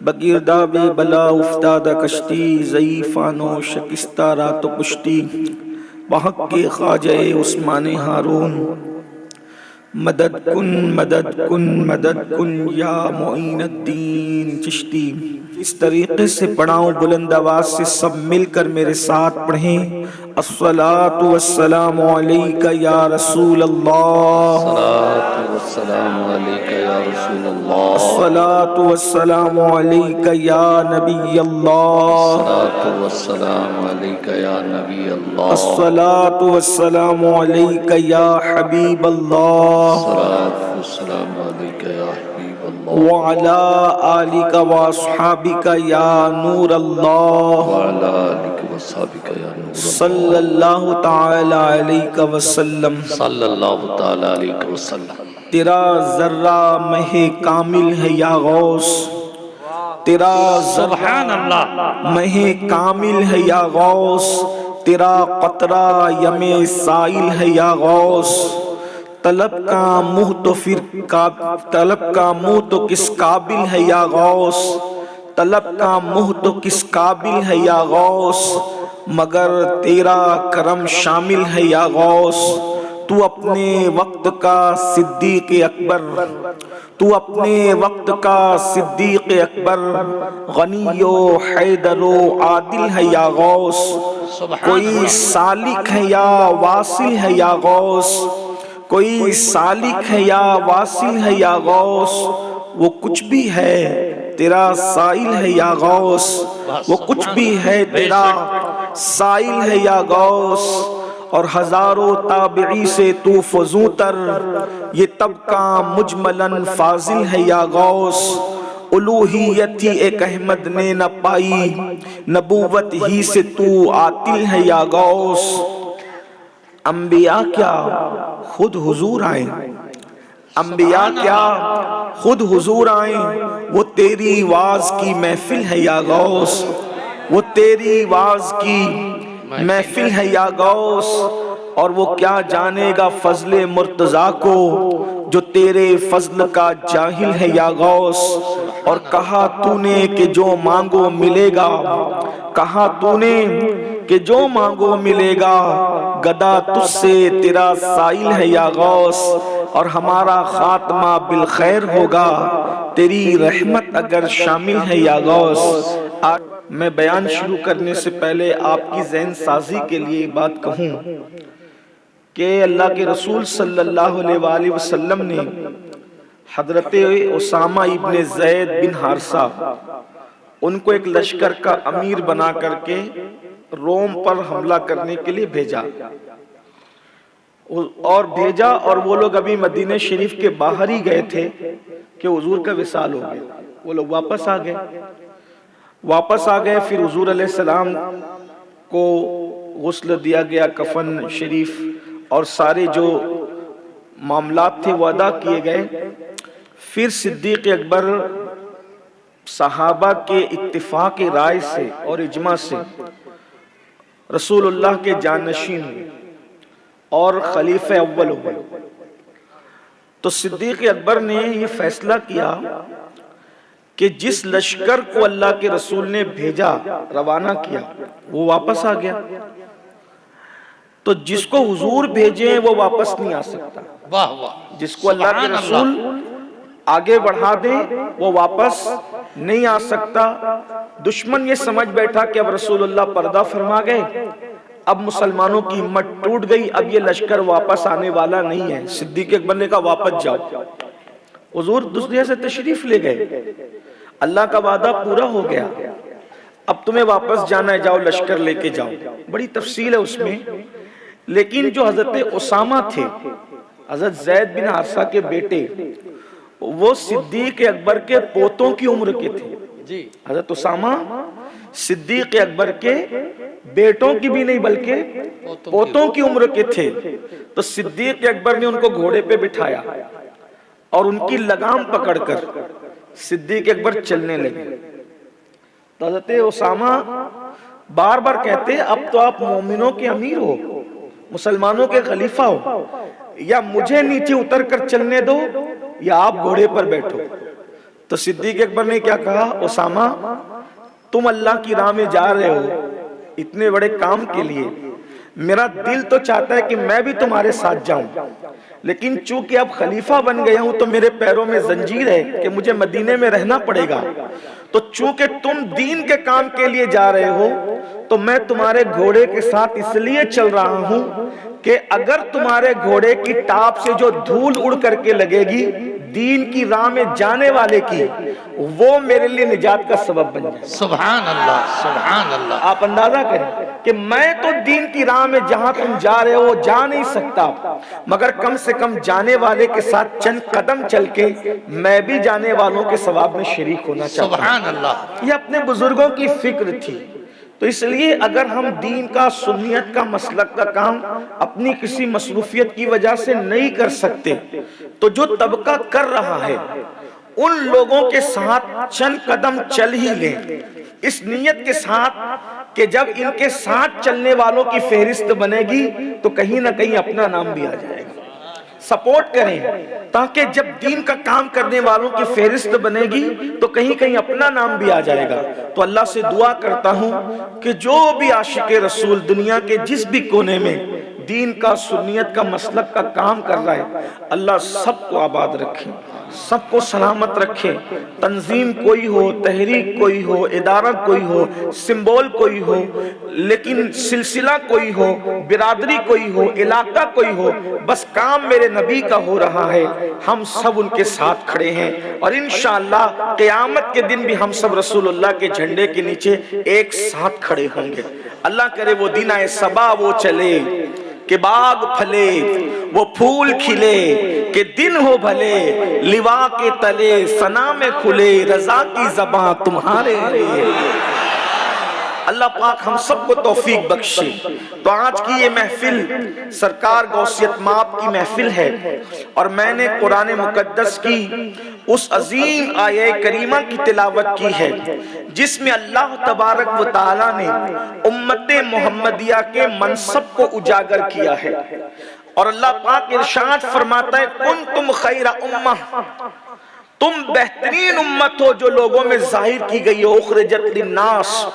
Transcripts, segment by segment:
بگیرداب بلا افتادہ کشتی، ضعیفان و شکستہ رات و پشتی، بحق کے خواجہ عثمان ہارون، مدد کن مدد کن مدد کن یا معین الدین چشتی۔ اس طریقے سے پڑھاؤں بلند آواز سے، سب مل کر میرے ساتھ پڑھیں۔ الصلاۃ والسلام علیک یا رسول اللہ، الصلاۃ والسلام علیک یا رسول اللہ، الصلاۃ والسلام علیک یا نبی اللہ، الصلاۃ والسلام علیک یا نبی اللہ، الصلاۃ والسلام علیک یا حبیب اللہ، الصلاۃ والسلام علیک یا حبیب اللہ، وعلی آلک واصحابک یا نور اللہ، وعلی آلک وصحبک یا نور اللہ، صلی اللہ تعالی علیہ وسلم۔ صلی اللہ تعالی علیہ وسلم۔ تیرا ذرہ مہ کامل ہے یا غوث، تیرا سبحان اللہ، مہ کامل ہے یا غوث، تیرا قطرہ یم سائل ہے یا غوث، طلب کا منہ تو طلب کا منہ تو کس قابل ہے یا غوث، طلب کا منہ تو کس قابل ہے یا غوث، مگر تیرا کرم شامل ہے یا غوث۔ تو اپنے وقت کا صدیق اکبر، تو اپنے وقت کا صدیق اکبر، غنی و حیدر و عادل ہے یا غوث، کوئی سالک ہے یا واصل ہے یا غوث، کوئی سالک ہے یا واصل ہے یا غوث، وہ کچھ بھی ہے تیرا سائل ہے یا غوث، وہ کچھ بھی ہے تیرا سائل ہے یا غوث، اور ہزاروں تابعی سے تو فزوں تر، یہ طبقہ مجملاً فاضل ہے یا غوث، الوہیت ہی ایک احمد نے نہ پائی، نبوت ہی سے تو عاطل ہے یا غوث۔ انبیاء کیا خود حضور آئیں، انبیاء کیا خود حضور آئیں، وہ تیری واز کی محفل ہے یا غوث، وہ تیری واز کی محفل ہے یا غوث، اور وہ کیا جانے گا فضل مرتضیٰ کو جو تیرے فضل کا جاہل ہے یا غوث۔ اور کہا تو نے کہ جو مانگو ملے گا، کہا تو نے کہ جو مانگو ملے گا، گدا تجھ سے تیرا سائل ہے یا غوث، اور ہمارا خاتمہ بالخیر ہوگا تیری رحمت اگر شامل ہے یا غوث۔ میں بیان شروع کرنے سے پہلے آپ کی ذہن سازی کے لیے بات کہوں کہ اللہ کے رسول صلی اللہ علیہ وآلہ وسلم نے حضرت اسامہ ابن زید بن حارثہ، ان کو ایک لشکر کا امیر بنا کر کے روم پر حملہ کرنے کے لیے بھیجا، اور وہ لوگ ابھی مدینہ شریف کے باہر ہی گئے تھے کہ حضور کا وصال ہو گیا۔ وہ لوگ واپس آ گئے، پھر حضور علیہ السلام کو غسل دیا گیا، کفن شریف اور سارے جو معاملات تھے وہ ادا کیے گئے۔ پھر صدیق اکبر صحابہ کے اتفاق رائے سے اور اجماع سے رسول اللہ کے جانشین ہوئے اور خلیفہ اول ہوئے۔ تو صدیق اکبر نے یہ فیصلہ کیا کہ جس لشکر کو اللہ کے رسول نے بھیجا، روانہ کیا، وہ واپس آ گیا، تو جس کو حضور بھیجیں وہ واپس نہیں آ سکتا، جس کو اللہ کے رسول آگے بڑھا دیں وہ واپس نہیں آ سکتا۔ دشمن یہ سمجھ بیٹھا کہ اب رسول اللہ پردہ فرما گئے، اب مسلمانوں کی ہمت ٹوٹ گئی، اب یہ لشکر واپس آنے والا نہیں ہے۔ صدیق اکبر نے کہا واپس جاؤ، حضور دوسرے سے تشریف لے گئے، اللہ کا وعدہ پورا ہو گیا، اب تمہیں واپس جانا ہے، جاؤ لشکر لے کے جاؤ۔ بڑی تفصیل ہے اس میں، لیکن جو حضرت اسامہ تھے، حضرت زید بن حارثہ کے بیٹے، وہ صدیق اکبر کے پوتوں کی عمر کے تھے۔ حضرت اسامہ صدیق اکبر کے بیٹوں کی بھی نہیں بلکہ پوتوں کی عمر کے تھے۔ تو صدیق اکبر نے ان کو گھوڑے پہ بٹھایا اور ان کی لگام پکڑ کر صدیق اکبر چلنے لگے۔ تو حضرت اسامہ بار بار کہتے اب تو آپ مومنوں کے امیر ہو، مسلمانوں کے خلیفہ ہو، یا مجھے نیچے اتر کر چلنے دو یا آپ گھوڑے پر بیٹھو۔ تو صدیق اکبر نے کیا کہا؟ اسامہ تم اللہ کی راہ میں جا رہے ہو اتنے بڑے کام کے لیے، میرا دل تو چاہتا ہے کہ میں بھی تمہارے ساتھ جاؤں، لیکن چونکہ اب خلیفہ بن گیا ہوں تو میرے پیروں میں زنجیر ہے کہ مجھے مدینے میں رہنا پڑے گا، تو چونکہ تم دین کے کام کے لیے جا رہے ہو تو میں تمہارے گھوڑے کے ساتھ اس لیے چل رہا ہوں کہ اگر تمہارے گھوڑے کی ٹاپ سے جو دھول اڑ کر کے لگے گی دین کی راہ میں جانے والے کی، وہ میرے لیے نجات کا سبب بن جائے۔ سبحان اللہ، سبحان اللہ۔ آپ اندازہ کریں کہ میں تو دین کی راہ میں جہاں تم جا رہے ہو جا نہیں سکتا، مگر کم سے کم جانے والے کے ساتھ چند قدم چل کے میں بھی جانے والوں کے ثواب میں شریک ہونا چاہتا ہوں۔ سبحان اللہ۔ یہ اپنے بزرگوں کی فکر تھی۔ تو اس لیے اگر ہم دین کا، سنیت کا، مسلک کا کام اپنی کسی مصروفیت کی وجہ سے نہیں کر سکتے تو جو طبقہ کر رہا ہے ان لوگوں کے ساتھ چند قدم چل ہی لیں، اس نیت کے ساتھ کہ جب ان کے ساتھ چلنے والوں کی فہرست بنے گی تو کہیں نہ کہیں اپنا نام بھی آ جائے گا۔ سپورٹ کریں تاکہ جب دین کا کام کرنے والوں کی فہرست بنے گی تو کہیں کہیں اپنا نام بھی آ جائے گا۔ تو اللہ سے دعا کرتا ہوں کہ جو بھی عاشق رسول دنیا کے جس بھی کونے میں دین کا، سنیت کا، مسلک کا کام کر رہا ہے، اللہ سب کو آباد رکھے، سب کو سلامت رکھے۔ تنظیم کوئی ہو، تحریک کوئی ہو، ادارہ کوئی ہو، سمبول کوئی ہو، لیکن سلسلہ کوئی ہو، برادری کوئی ہو، علاقہ کوئی ہو، بس کام میرے نبی کا ہو رہا ہے، ہم سب ان کے ساتھ کھڑے ہیں، اور انشاءاللہ قیامت کے دن بھی ہم سب رسول اللہ کے جھنڈے کے نیچے ایک ساتھ کھڑے ہوں گے۔ اللہ کرے وہ دن آئے صبا وہ چلے کہ باغ پھلے، وہ پھول کھلے کہ دن ہو بھلے، لوا کے تلے ثنا میں کھلے، رضا کی زباں تمہارے لیے۔ اللہ پاک ہم سب کو توفیق بخشے۔ تو آج کی یہ محفل سرکار غوثیت مآب کی محفل ہے، اور میں نے قرآن مقدس کی اس عظیم آیہ کریمہ کی تلاوت کی ہے جس میں اللہ تبارک و تعالی نے امت محمدیہ کے منصب کو اجاگر کیا ہے، اور اللہ پاک ارشاد فرماتا ہے کنتم خیر امہ، تم بہترین امت ہو جو لوگوں میں ظاہر کی گئی ہو، اخرجت للناس،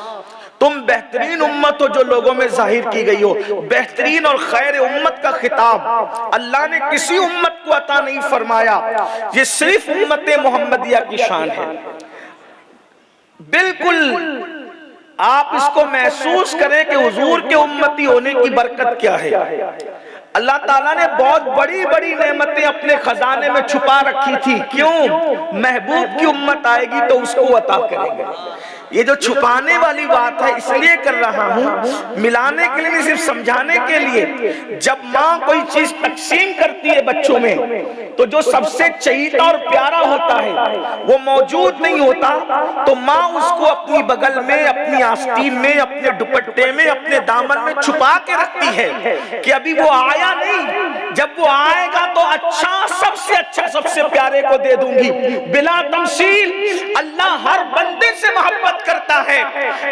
تم بہترین امت ہو جو لوگوں میں ظاہر کی گئی ہو۔ بہترین اور خیر امت کا خطاب اللہ نے کسی امت کو عطا نہیں فرمایا، یہ صرف امت محمدیہ کی شان ہے۔ بالکل آپ اس کو محسوس کریں کہ حضور کے امتی ہونے کی برکت کیا ہے۔ اللہ تعالیٰ نے بہت بڑی بڑی نعمتیں اپنے خزانے میں چھپا رکھی تھی، کیوں؟ محبوب کی امت آئے گی تو اس کو عطا کریں گے۔ یہ جو چھپانے والی بات ہے اس لیے کر رہا ہوں، ملانے کے لیے نہیں، صرف سمجھانے کے لیے۔ جب ماں کوئی چیز تقسیم کرتی ہے بچوں میں تو جو سب سے چہیتا اور پیارا ہوتا ہے وہ موجود نہیں ہوتا، تو ماں اس کو اپنی بغل میں، اپنی آستین میں، اپنے دوپٹے میں، اپنے دامن میں چھپا کے رکھتی ہے کہ ابھی وہ آیا نہیں، جب وہ آئے گا تو اچھا، سب سے اچھا، سب سے پیارے کو دے دوں گی۔ بلا تمثیل اللہ ہر بندے سے محبت کرتا ہے،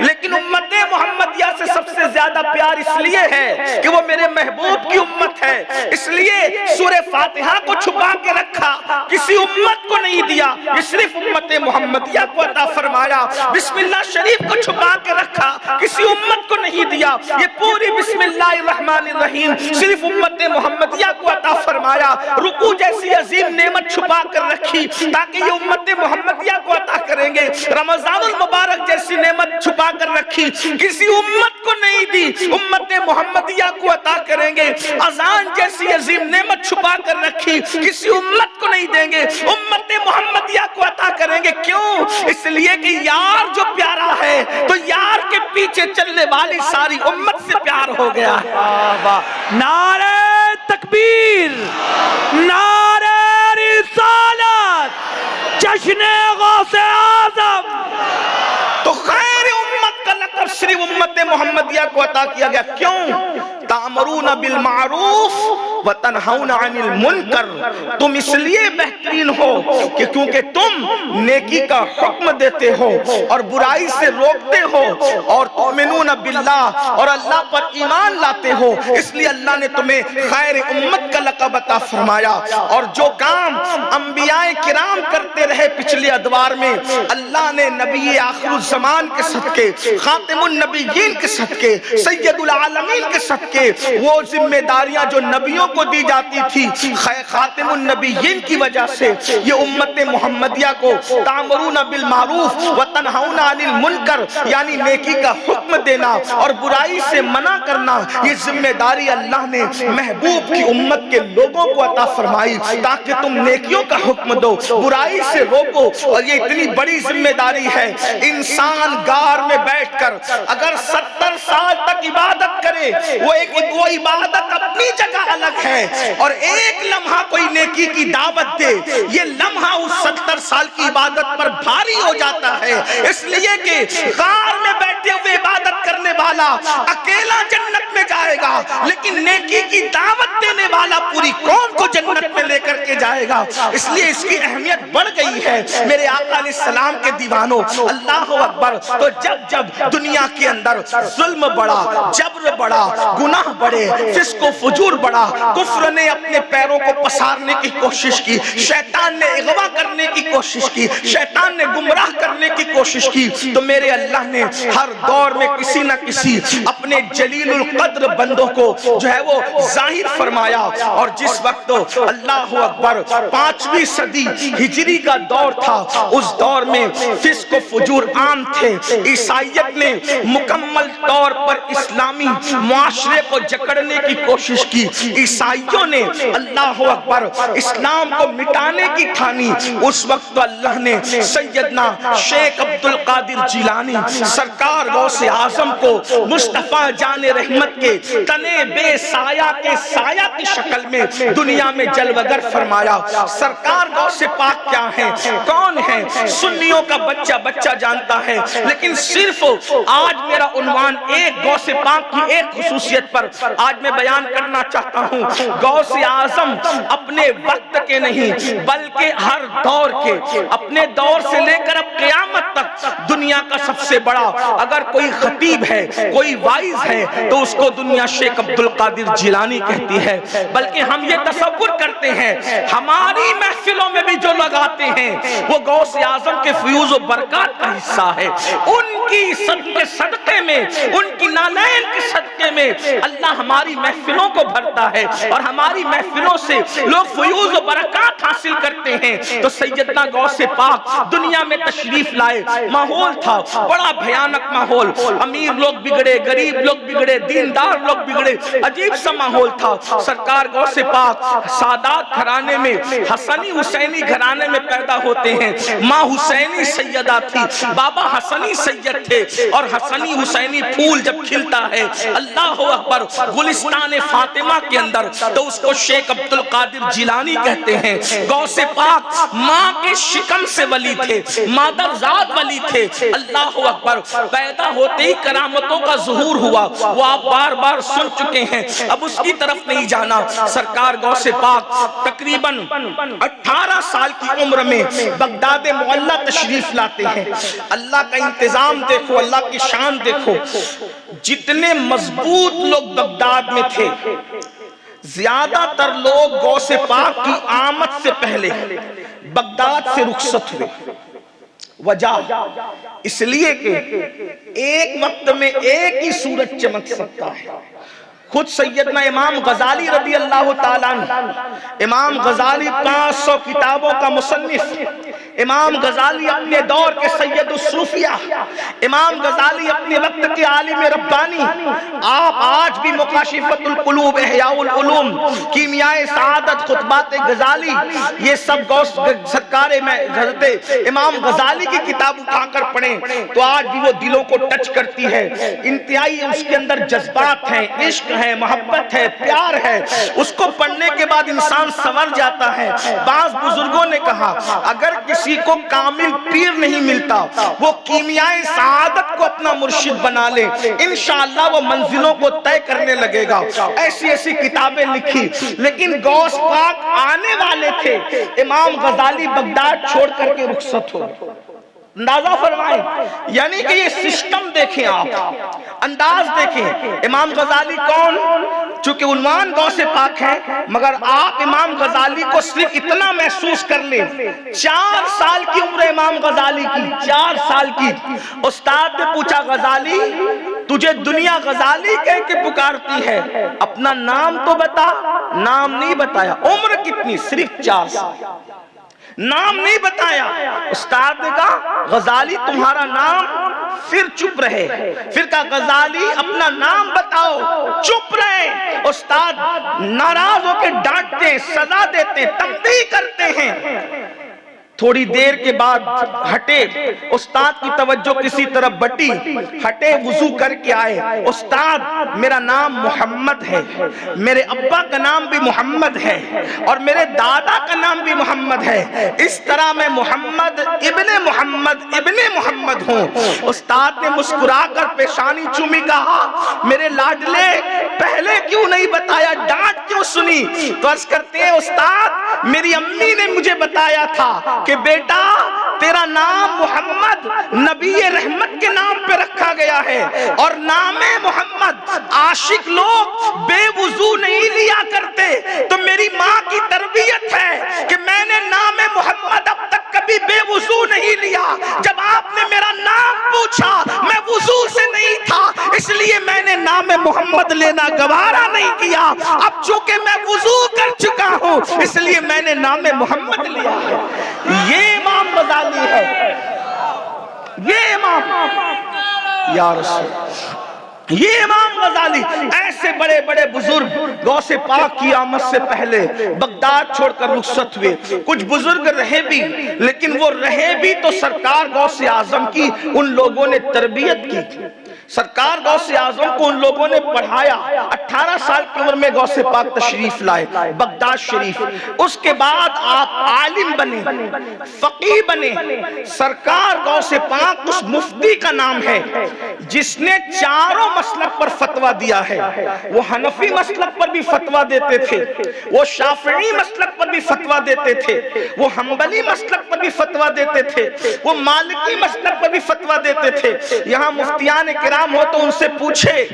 لیکن امت محمدیہ سے سب سے زیادہ پیار اس لیے ہے کہ وہ میرے محبوب کی امت ہے، اس لیے سورہ فاتحہ کو چھپا کے رکھا، کسی امت کو نہیں دیا، یہ صرف امت محمدیہ کو عطا فرمایا۔ بسم اللہ شریف کو چھپا کے رکھا، کسی امت کو نہیں دیا، یہ پوری بسم اللہ الرحمن الرحیم صرف امت محمدیہ کو عطا فرمایا۔ رکوع جیسی عظیم نعمت چھپا کر رکھی تاکہ یہ امت محمدیہ کو عطا کریں گے۔ رمضان المبارک جیسی نعمت چھپا کر رکھی، کسی امت کو نہیں دی، امت محمدیہ کو عطا کریں گے۔ اذان جیسی عظیم نعمت چھپا کر رکھی، کسی امت کو نہیں دیں گے، امت محمدیہ کو عطا کریں گے۔ کیوں؟ اس لیے کہ یار جو پیارا ہے تو یار کے پیچھے چلنے والی ساری امت سے پیار ہو گیا ہے۔ نعرہ تکبیر، نعرہ رسالت، جشن غوث اعظم۔ تو خیر امت کا لقب صرف امت محمدیہ کو عطا کیا گیا، کیوں؟ تَأْمُرُونَ بِالْمَعْرُوفِ وَتَنْهَوْنَ عَنِ الْمُنْكَرِ، تم اس لیے بہترین ہو کہ کیونکہ تم نیکی کا حکم دیتے ہو اور برائی سے روکتے ہو، اور تؤمنون باللہ، اور اللہ پر ایمان لاتے ہو، اس لیے اللہ نے تمہیں خیر امت کا لقب عطا فرمایا۔ اور جو کام انبیاء کرام کرتے رہے پچھلے ادوار میں، اللہ نے نبی آخر الزمان کے صدقے، خاتم النبیین کے صدقے، سید العالمین کے صدقے، وہ ذمہ داریاں جو نبیوں کو دی جاتی تھی خاتم النبیین کی وجہ سے، یہ امت محمدیہ کو تأمرون بالمعروف وتنہون عن المنکر، یعنی نیکی کا حکم دینا اور برائی سے منع کرنا، یہ ذمہ داری اللہ نے محبوب کی امت کے لوگوں کو عطا فرمائی تاکہ تم نیکیوں کا حکم دو، برائی سے روکو۔ اور یہ اتنی بڑی ذمہ داری ہے، انسان غار میں بیٹھ کر اگر 70 سال تک عبادت کرے، وہ عبادت اپنی جگہ الگ ہے، اور ایک لمحہ کوئی نیکی کی دعوت دے، یہ لمحہ اس 70 سال کی عبادت پر بھاری ہو جاتا ہے، اس لیے کہ غار میں بیٹھے ہوئے عبادت کرنے والا اکیلا جنت میں جائے گا، لیکن نیکی کی دعوت دینے والا پوری قوم کو جنت میں لے کر کے جائے گا۔ اس لیے اس کی اہمیت بڑھ گئی ہے میرے آقا علیہ السلام کے دیوانوں، اللہ اکبر۔ تو جب دنیا کے اندر ظلم بڑھا، جبر بڑھا، گناہ بڑھے، فسق و فجور بڑھا، کفر نے اپنے پیروں کو پسارنے کی کوشش کی، شیطان نے اغوا کرنے کی کوشش کی، شیطان نے گمراہ کرنے کی کوشش کی، تو میرے اللہ نے ہر دور میں کسی نہ کسی اپنے جلیل القدر بندوں کو جو ہے وہ ظاہر فرمایا۔ اور جس وقت اللہ اکبر 5ویں صدی ہجری کا دور تھا، اس دور میں فسق و فجور عام تھے، عیسائیت نے مکمل طور پر اسلامی معاشرے کو جکڑنے کی کوشش کی، عیسائیوں نے اللہ اکبر اسلام کو مٹانے کی ٹھانی۔ اس وقت اللہ نے سیدنا شیخ عبدالقادر جیلانی سرکار غوث اعظم کو مصطفیٰ جان رحمت کے تنے بے سایہ کے سایہ کی شکل میں دنیا میں جلوگر فرمایا۔ سرکار غوث پاک کیا ہے، کون ہے، سنیوں کا بچہ جانتا ہے، لیکن صرف آج میرا عنوان ایک غوث پاک کی ایک خصوصیت پر آج میں بیان کرنا چاہتا ہوں۔ غوث اعظم اپنے وقت کے نہیں بلکہ ہر دور کے، اپنے دور سے لے کر اب قیامت تک دنیا کا سب سے بڑا اگر کوئی خطیب ہے، کوئی وائز ہے، تو اس کو دنیا شیخ عبدالقادر جیلانی کہتی ہے۔ بلکہ ہم یہ تصور کرتے ہیں ہماری محفلوں میں بھی جو لگاتے ہیں وہ غوث اعظم کے فیوز و برکات کا حصہ ہے، ان کی صدقے میں، ان کی نالین کے صدقے میں اللہ ہماری محفلوں کو بھرتا ہے، اور ہماری محفلوں سے لوگ فیوز و برکات حاصل کرتے ہیں۔ تو سیدنا غوث پاک دنیا میں تشریف لائے، ماحول تھا بڑا بھیانک ماحول، امیر لوگ بگڑے، غریب لوگ بگڑے، دیندار لوگ بگڑے، عجیب سا ماحول تھا۔ سرکار غوث پاک سادات گھرانے میں، حسنی حسینی گھرانے میں پیدا ہوتے ہیں، ماں حسینی سیدہ تھی، بابا حسنی سید تھے، اور حسنی حسینی پھول جب کھلتا ہے اللہ اکبر گلستان فاطمہ کے اندر، تو اس کو شیخ عبدالقادر جیلانی کہتے ہیں۔ غوث پاک ماں کے شکم سے ولی تھے، مادر ذات ولی تھے، اللہ اکبر۔ پیدا ہوتے ہی کرامتوں کا ظہور ہوا، وہ آپ بار بار سن چکے ہیں، اب اس کی طرف نہیں جانا۔ سرکار غوث پاک تقریباً 18 سال کی عمر میں بغداد معلیٰ تشریف لاتے ہیں۔ اللہ کا انتظام دیکھو، اللہ کی شان دیکھو، جتنے مضبوط لوگ بغداد میں تھے، زیادہ تر لوگ غوث پاک کی آمد سے پہلے بغداد سے رخصت ہوئے۔ وجہ اس لیے کہ ایک وقت میں ایک ہی سورج چمک سکتا ہے۔ خود سیدنا امام غزالی رضی اللہ تعالیٰ عنہ، امام غزالی 500 کتابوں کا مصنف، امام غزالی اپنے دور کے سید الصوفیہ، امام غزالی اپنے وقت کے عالم ربانی، آپ آج بھی مکاشفۃ القلوب، احیاء العلوم، کیمیاء سعادت، خطبات غزالی، یہ سب سرکار میں حضرت امام غزالی کی کتاب اٹھا کر پڑھیں تو آج بھی وہ دلوں کو ٹچ کرتی ہے۔ انتہائی اس کے اندر جذبات ہیں، عشق ہے، محبت ہے، پیار ہے، اس کو پڑھنے کے بعد انسان سنور جاتا ہے۔ بعض بزرگوں نے کہا اگر کسی کو کامل پیر نہیں ملتا، وہ کیمیائے عادت کو اپنا مرشد بنا لے، انشاءاللہ وہ منزلوں کو طے کرنے لگے گا۔ ایسی ایسی کتابیں لکھی، لیکن غوث پاک آنے والے تھے، امام غزالی بغداد چھوڑ کر کے رخصت ہو۔ اندازہ فرمائیں، یعنی کہ یہ سسٹم دیکھیں آپ، انداز دیکھیں۔ امام غزالی کون؟ چونکہ عنوان غوث پاک ہے، مگر آپ امام غزالی کو صرف اتنا محسوس کر لیں، 4 سال کی عمر امام غزالی کی، 4 سال کی۔ استاد نے پوچھا غزالی تجھے دنیا غزالی کہہ کے پکارتی ہے، اپنا نام تو بتا۔ نام نہیں بتایا۔ عمر کتنی؟ صرف 4 سال، نام نہیں بتایا۔ استاد نے کہا غزالی تمہارا نام، پھر چپ رہے۔ پھر کہا غزالی اپنا نام بتاؤ، چپ رہے۔ استاد ناراض ہو کے ڈانٹتے، سزا دیتے، تنبیہ کرتے ہیں۔ تھوڑی دیر کے بعد ہٹے، استاد کی توجہ کسی طرف بٹی، ہٹے، وضو کر کے آئے۔ استاد میرا نام محمد ہے، میرے ابا کا نام بھی محمد ہے، اور میرے دادا کا نام بھی محمد ہے، اس طرح میں محمد ابن محمد ابن محمد ہوں۔ استاد نے مسکرا کر پیشانی چومی، کہا میرے لاڈلے پہلے کیوں نہیں بتایا، ڈانٹ کیوں سنی؟ تو عرض کرتے ہیں استاد میری امی نے مجھے بتایا تھا کہ بیٹا تیرا نام محمد نبی رحمت کے نام پہ رکھا گیا ہے، اور نام محمد عاشق لوگ بے وضو نہیں لیا کرتے۔ تو میری ماں کی تربیت ہے کہ میں نے نام محمد اب تک کبھی بے وضو نہیں لیا۔ جب آپ نے میرا نام پوچھا میں وضو سے نہیں تھا، اس لیے میں نے نام محمد لینا گوارا نہیں کیا۔ اب چونکہ میں وضو کر چکا ہوں اس لیے میں نے نام محمد لیا ہے۔ یہ امام غزالی ہے، یہ امام یا رسول، یہ امام غزالی۔ ایسے بڑے بڑے بزرگ غوث پاک کی آمد سے پہلے بغداد چھوڑ کر رخصت ہوئے۔ کچھ بزرگ رہے بھی، لیکن وہ رہے بھی تو سرکار غوث اعظم کی ان لوگوں نے تربیت کی تھی۔ سرکار غوث اعظم کو ان لوگوں نے پڑھایا۔ 18 سال کی عمر میں غوث پاک تشریف لائے بغداد شریف۔ اس کے بعد آپ عالم بنے، فقیہ بنے۔ سرکار غوث پاک اس مفتی کا نام ہے جس نے چاروں مسلک پر فتویٰ دیا ہے۔ وہ حنفی مسلک پر بھی فتویٰ دیتے تھے، وہ شافعی مسلک پر بھی فتویٰ دیتے تھے، وہ حنبلی مسلک پر بھی فتویٰ دیتے تھے، وہ مالکی مسلک پر بھی فتویٰ دیتے تھے۔ یہاں مفتیان کرام ہو تو ان سے پوچھے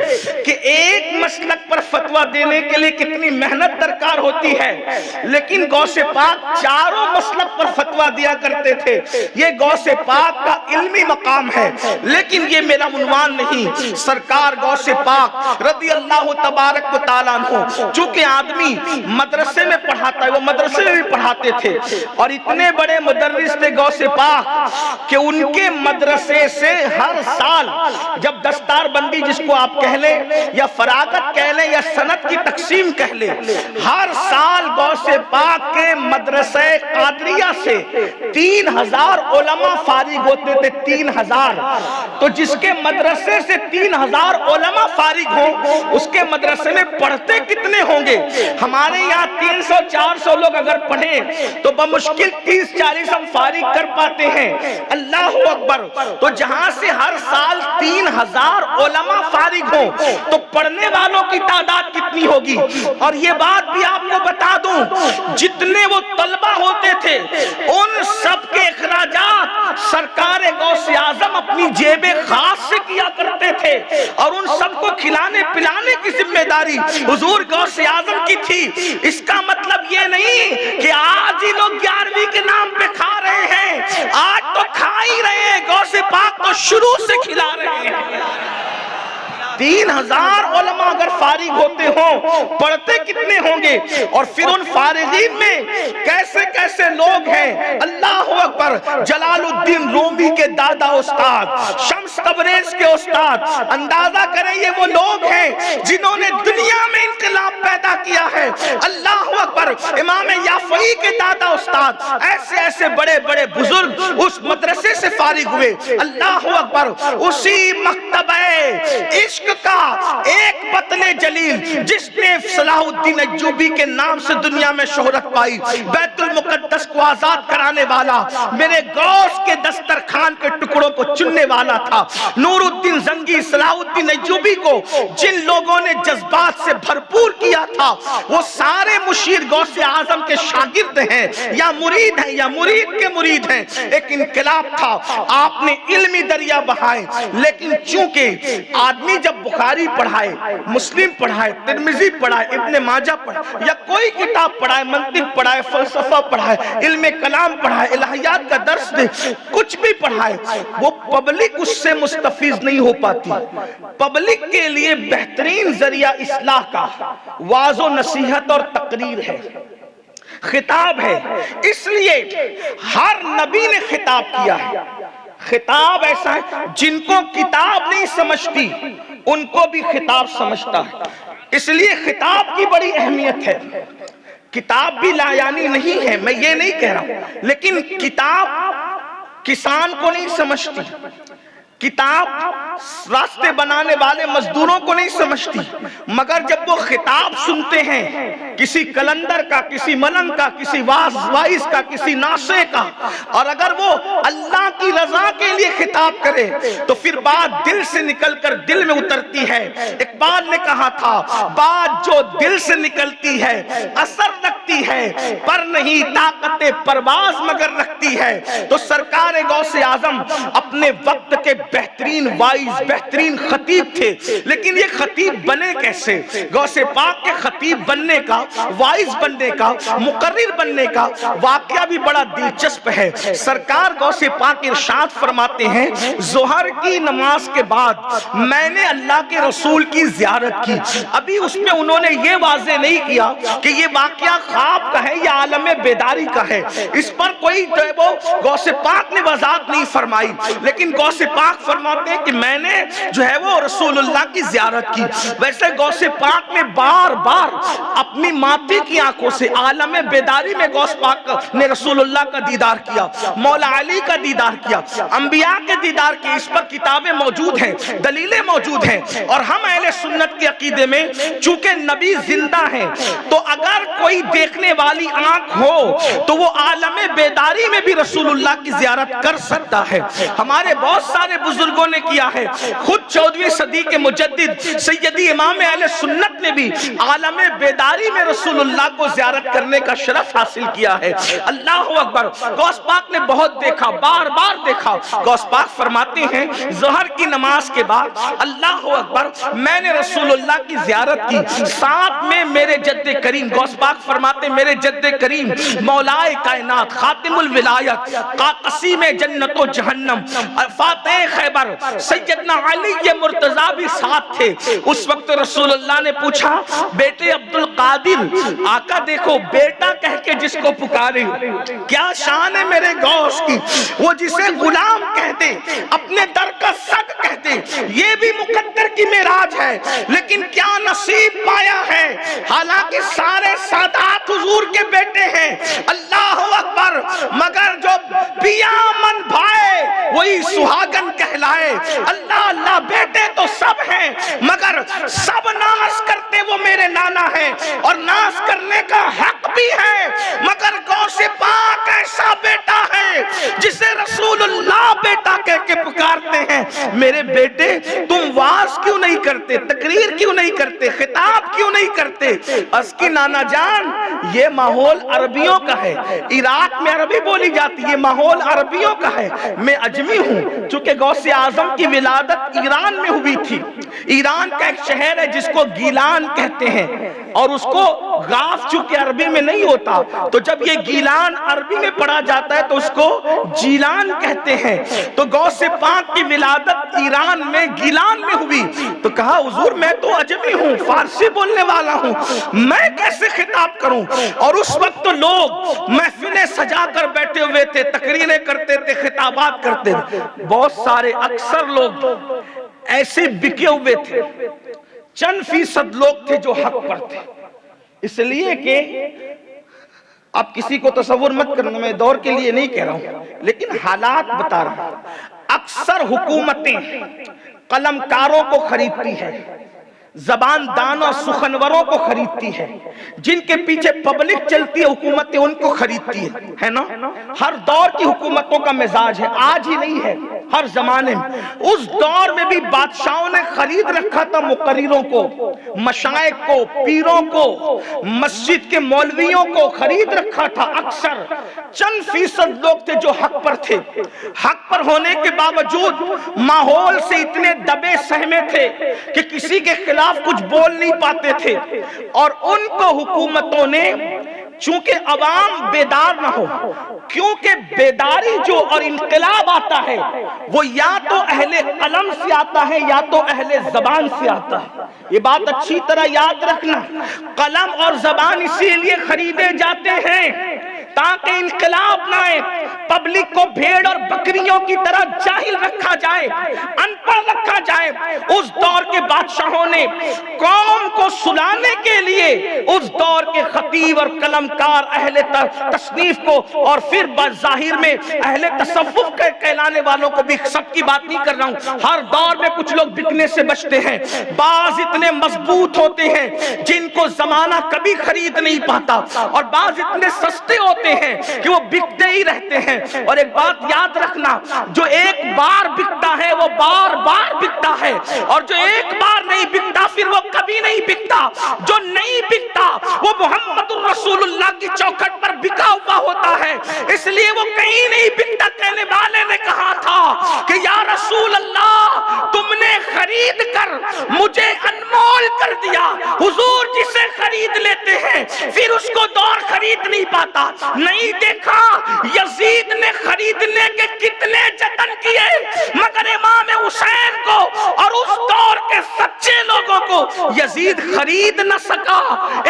کہ ایک مسلک پر فتویٰ دینے کے لیے کتنی محنت درکار ہوتی ہے، لیکن غوث پاک چاروں مسلک پر فتویٰ دیا کرتے تھے۔ یہ غوث پاک کا علمی مقام ہے، لیکن یہ میرا عنوان نہیں۔ سرکار غوث پاک رضی اللہ تبارک و تعالیٰ عنہ، چونکہ آدمی مدرسے میں پڑھاتا ہے، وہ مدرسے میں بھی پڑھاتے تھے، اور اتنے بڑے مدرس تھے غوث پاک کہ ان کے مدرسے سے ہر سال جب دستار بندی جس کو آپ کہہ لیں یا فراغت کہہ لیں یا سنت کی تقسیم کہہ لیں، ہر سال غوث پاک کے مدرسہ قادریہ سے 3000 علماء فارغ ہوتے تھے۔ 3000، تو جس کے مدرسے سے 3000 علماء فارغ ہوں اس کے مدرسے میں پڑھتے کتنے ہوں گے؟ ہمارے یہاں 300-400 لوگ اگر پڑھیں تو بمشکل 30-40 ہم فارغ کر پاتے ہیں۔ اللہ اکبر! تو جہاں سے ہر سال 3000 علماء فارغ ہوں تو پڑھنے والوں کی تعداد کتنی ہوگی؟ اور یہ بات بھی آپ کو بتا دوں، جتنے وہ طلبہ ہوتے تھے ان سب کے اخراجات سرکار غوث اعظم اپنی جیب خاص سے کیا کرتے تھے، اور ان سب کو کھلانے پلانے کی ذمہ داری حضور غوث اعظم کی تھی۔ اس کا مطلب یہ نہیں کہ آج ہی لوگ 11ویں کے نام پہ کھا رہے ہیں، آج تو کھا ہی رہے ہیں، غوث پاک تو شروع سے کھلا رہے ہیں۔ 3000 علماء اگر فارغ ہوتے ہوں پڑھتے کتنے ہوں گے؟ اور پھر ان فارغین میں کیسے کیسے لوگ ہیں، اللہ اکبر! جلال الدین رومی کے دادا استاد، شمس تبریز کے استاد، اندازہ کریں یہ وہ لوگ ہیں جنہوں نے دنیا میں انقلاب پیدا کیا ہے۔ اللہ اکبر! امام یافعی کے دادا استاد، ایسے ایسے بڑے بڑے بزرگ اس مدرسے سے فارغ ہوئے۔ اللہ اکبر! اسی مکتبہ عشق عشق کا ایک بطل جلیل جس نے صلاح الدین ایوبی کے نام سے دنیا میں شہرت پائی، بیت المقدس کو آزاد کرانے والا، میرے غوث کے دسترخوان کے ٹکڑوں کو چننے والا تھا۔ نور الدین زنگی صلاح الدین ایوبی کو جن لوگوں نے جذبات سے بھرپور کیا تھا وہ سارے مشیر غوث اعظم کے شاگرد ہیں یا مرید ہیں یا مرید کے مرید ہیں۔ ایک انقلاب تھا، آپ نے علمی دریا بہائے، لیکن چونکہ آدمی جب بخاری پڑھائے، مسلم پڑھائے، ترمذی پڑھائے، ابن ماجہ پڑھائے یا کوئی کتاب پڑھائے، منطق پڑھائے، فلسفہ پڑھائے، علم کلام پڑھائے، الہیات کا درس دے، کچھ بھی پڑھائے، وہ پبلک اس سے مستفیض نہیں ہو پاتی۔ پبلک کے لیے بہترین ذریعہ اصلاح کا واعظ و نصیحت اور تقریر ہے، خطاب ہے۔ اس لیے ہر نبی نے خطاب کیا ہے۔ خطاب ایسا ہے جن کو کتاب نہیں سمجھتی ان کو بھی خطاب سمجھتا ہے، اس لیے خطاب کی بڑی اہمیت ہے۔ کتاب بھی لایانی نہیں ہے، میں یہ نہیں کہہ رہا ہوں، لیکن کتاب کسان کو نہیں سمجھتی، کتاب راستے بنانے والے مزدوروں کو نہیں سمجھتی، مگر جب وہ خطاب سنتے ہیں کسی کلندر کا، کسی ملنگ کا، کسی وائز کا، کسی ناصح کا، اور اگر وہ اللہ کی رضا کے لیے خطاب کرے تو پھر بات دل سے نکل کر دل میں اترتی ہے۔ اقبال نے کہا تھا بات جو دل سے نکلتی ہے اثر رکھتی ہے، پر نہیں طاقت پرواز مگر رکھتی ہے۔ تو سرکار غوث اعظم اپنے وقت کے بہترین وائز، بہترین خطیب تھے، لیکن یہ خطیب بنے کیسے؟ غوث پاک کے خطیب بننے کا، وائز بننے کا، مقرر بننے کا واقعہ بھی بڑا دلچسپ ہے۔ سرکار غوث پاک ارشاد فرماتے ہیں ظہر کی نماز کے بعد میں نے اللہ کے رسول کی زیارت کی۔ ابھی اس میں انہوں نے یہ واضح نہیں کیا کہ یہ واقعہ خواب کا ہے یا عالم بیداری کا ہے، اس پر کوئی جو ہے وہ غوث پاک نے وضاحت نہیں فرمائی، لیکن غوث پاک فرماتے ہیں کہ میں نے جو ہے وہ رسول اللہ کی زیارت کی۔ ویسے غوث پاک نے بار بار اپنی ماتی کی آنکھوں سے عالم بیداری میں غوث پاک نے رسول اللہ کا دیدار کیا، مولا علی کا دیدار کیا، انبیاء کے دیدار کی۔ اس پر کتابیں موجود ہیں، دلیلیں موجود ہیں، اور ہم اہل سنت کے عقیدے میں چونکہ نبی زندہ ہیں تو اگر کوئی دیکھنے والی آنکھ ہو تو وہ عالم بیداری میں بھی رسول اللہ کی زیارت کر سکتا ہے۔ ہمارے بہت سارے بزرگوں نے کیا ہے، خود 14ویں صدی کے مجدد سیدی امام اہل سنت نے بھی عالم بیداری میں رسول اللہ کو زیارت کرنے کا شرف حاصل کیا ہے۔ اللہ اکبر۔ غوث پاک نے بہت دیکھا، بار بار دیکھا۔ غوث پاک فرماتے ہیں ظہر کی نماز کے بعد اللہ اکبر میں نے رسول اللہ کی زیارت کی، ساتھ میں میرے جد کریم، غوث پاک فرماتے میرے جد کریم مولائے کائنات، خاتم الولایت، قاسم جنت و جہنم، فاتح خیبر سیدنا علی مرتضیٰ بھی ساتھ تھے۔ اس وقت رسول اللہ نے پوچھا بیٹے عبد القادر، آقا دیکھو بیٹا کہہ کے جس کو پکارے کیا شان ہے میرے غوث کی، وہ جسے غلام کہتے، اپنے در کا سگ کہتے، یہ بھی مقدر کی معراج ہے۔ لیکن کیا نصیب پایا ہے، حالانکہ سارے سادات حضور کے بیٹے ہیں، اللہ اکبر، مگر جو پیا من بھائے وہی سہاگن کہلائے۔ اللہ اللہ، بیٹے تو سب ہیں مگر سب ناز کرتے وہ میرے نانا ہیں، اور ناز کرنے کا حق بھی ہے، مگر غوث پاک ایسا بیٹا ہے جسے رسول اللہ بیٹا کہہ کے پکارتے ہیں۔ میرے بیٹے تم واز کیوں نہیں کرتے، تقریر کیوں نہیں کرتے، خطاب کیوں نہیں کرتے؟ اس کی نانا جان یہ ماحول عربیوں کا ہے، عراق میں عربی بولی جاتی ہے، یہ ماحول عربیوں کا ہے۔ میں اجمی ہوں، چونکہ غوث اعظم کی ولادت ایران میں ہوئی تھی۔ ایران کا ایک شہر ہے جس کو گیلان کہتے ہیں، اور اس کو غاف چونکہ عربی میں نہیں ہوتا، تو جب یہ گیلان عربی میں پڑھا جاتا ہے تو اس کو جیلان کہتے ہیں۔ تو غوث پاک کی ولادت ایران میں گیلان میں ہوئی، تو کہا حضور میں تو اجمی ہوں، فارسی بولنے والا ہوں، میں کیسے خطاب کروں؟ اور اس وقت تو لوگ محفلیں سجا کر بیٹھے ہوئے تھے، تقریریں کرتے تھے، خطابات کرتے تھے۔ بہت سارے اکثر لوگ ایسے بکے ہوئے تھے، چند فیصد لوگ تھے جو حق پر تھے۔ اس لیے کہ آپ کسی کو تصور مت کرنا، میں دور کے لیے نہیں کہہ رہا ہوں لیکن حالات بتا رہا ہوں۔ اکثر حکومتیں قلمکاروں کو خریدتی ہے، زبان دان اور سخنوروں کو خریدتی ہے، جن کے پیچھے پبلک چلتی ہے حکومتیں ان کو خریدتی ہے نا۔ ہر دور کی حکومتوں کا مزاج ہے، آج ہی نہیں ہے، ہر زمانے میں۔ اس دور میں بھی بادشاہوں نے خرید رکھا تھا مقرروں کو، مشائخ کو، پیروں کو، مسجد کے مولویوں کو خرید رکھا تھا۔ اکثر چند فیصد لوگ تھے جو حق پر تھے، حق پر ہونے کے باوجود ماحول سے اتنے دبے سہمے تھے کہ کسی کے خلاف کچھ بول نہیں پاتے تھے، اور ان کو حکومتوں نے چونکہ عوام بیدار نہ ہو، کیونکہ بیداری جو اور انقلاب آتا ہے وہ یا تو اہل قلم سے آتا ہے یا تو اہل زبان سے آتا ہے۔ یہ بات اچھی طرح یاد رکھنا، قلم اور زبان اسی لیے خریدے جاتے ہیں تاکہ انقلاب نہ آئے، پبلک کو بھیڑ اور بکریوں کی طرح جاہل رکھا جائے، ان پڑھ رکھا جائے۔ اس دور کے بادشاہوں نے قوم کو سلانے کے لیے اس دور کے خطیب اور قلمکار اہل تصنیف کو، اور پھر بظاہر میں اہل تصوف کہلانے والوں کو بھی، سب کی بات نہیں کر رہا ہوں، ہر دور میں کچھ لوگ بکنے سے بچتے ہیں۔ بعض اتنے مضبوط ہوتے ہیں جن کو زمانہ کبھی خرید نہیں پاتا، اور بعض اتنے سستے ہوتے ہیں کہ وہ بکتے ہی رہتے ہیں۔ اور ایک بات یاد رکھنا، جو ایک بار بکتا ہے وہ بار بار بکتا ہے، اور جو ایک بار نہیں بکتا پھر وہ کبھی نہیں بکتا۔ جو نہیں بکتا وہ محمد الرسول اللہ کی چوکھٹ پر بکا ہوا ہوتا ہے، اس لیے وہ کہیں نہیں بکتا۔ کہنے والے نے کہا تھا کہ یا رسول اللہ تم نے خرید کر مجھے انمول کر دیا۔ حضور جسے خرید لیتے ہیں پھر اس کو دور خرید نہیں پاتا۔ نہیں دیکھا یزید نے خریدنے کے کتنے جتن کیے، مگر امام حسین کو اور اس دور کے سچے لوگوں کو یزید خرید نہ سکا۔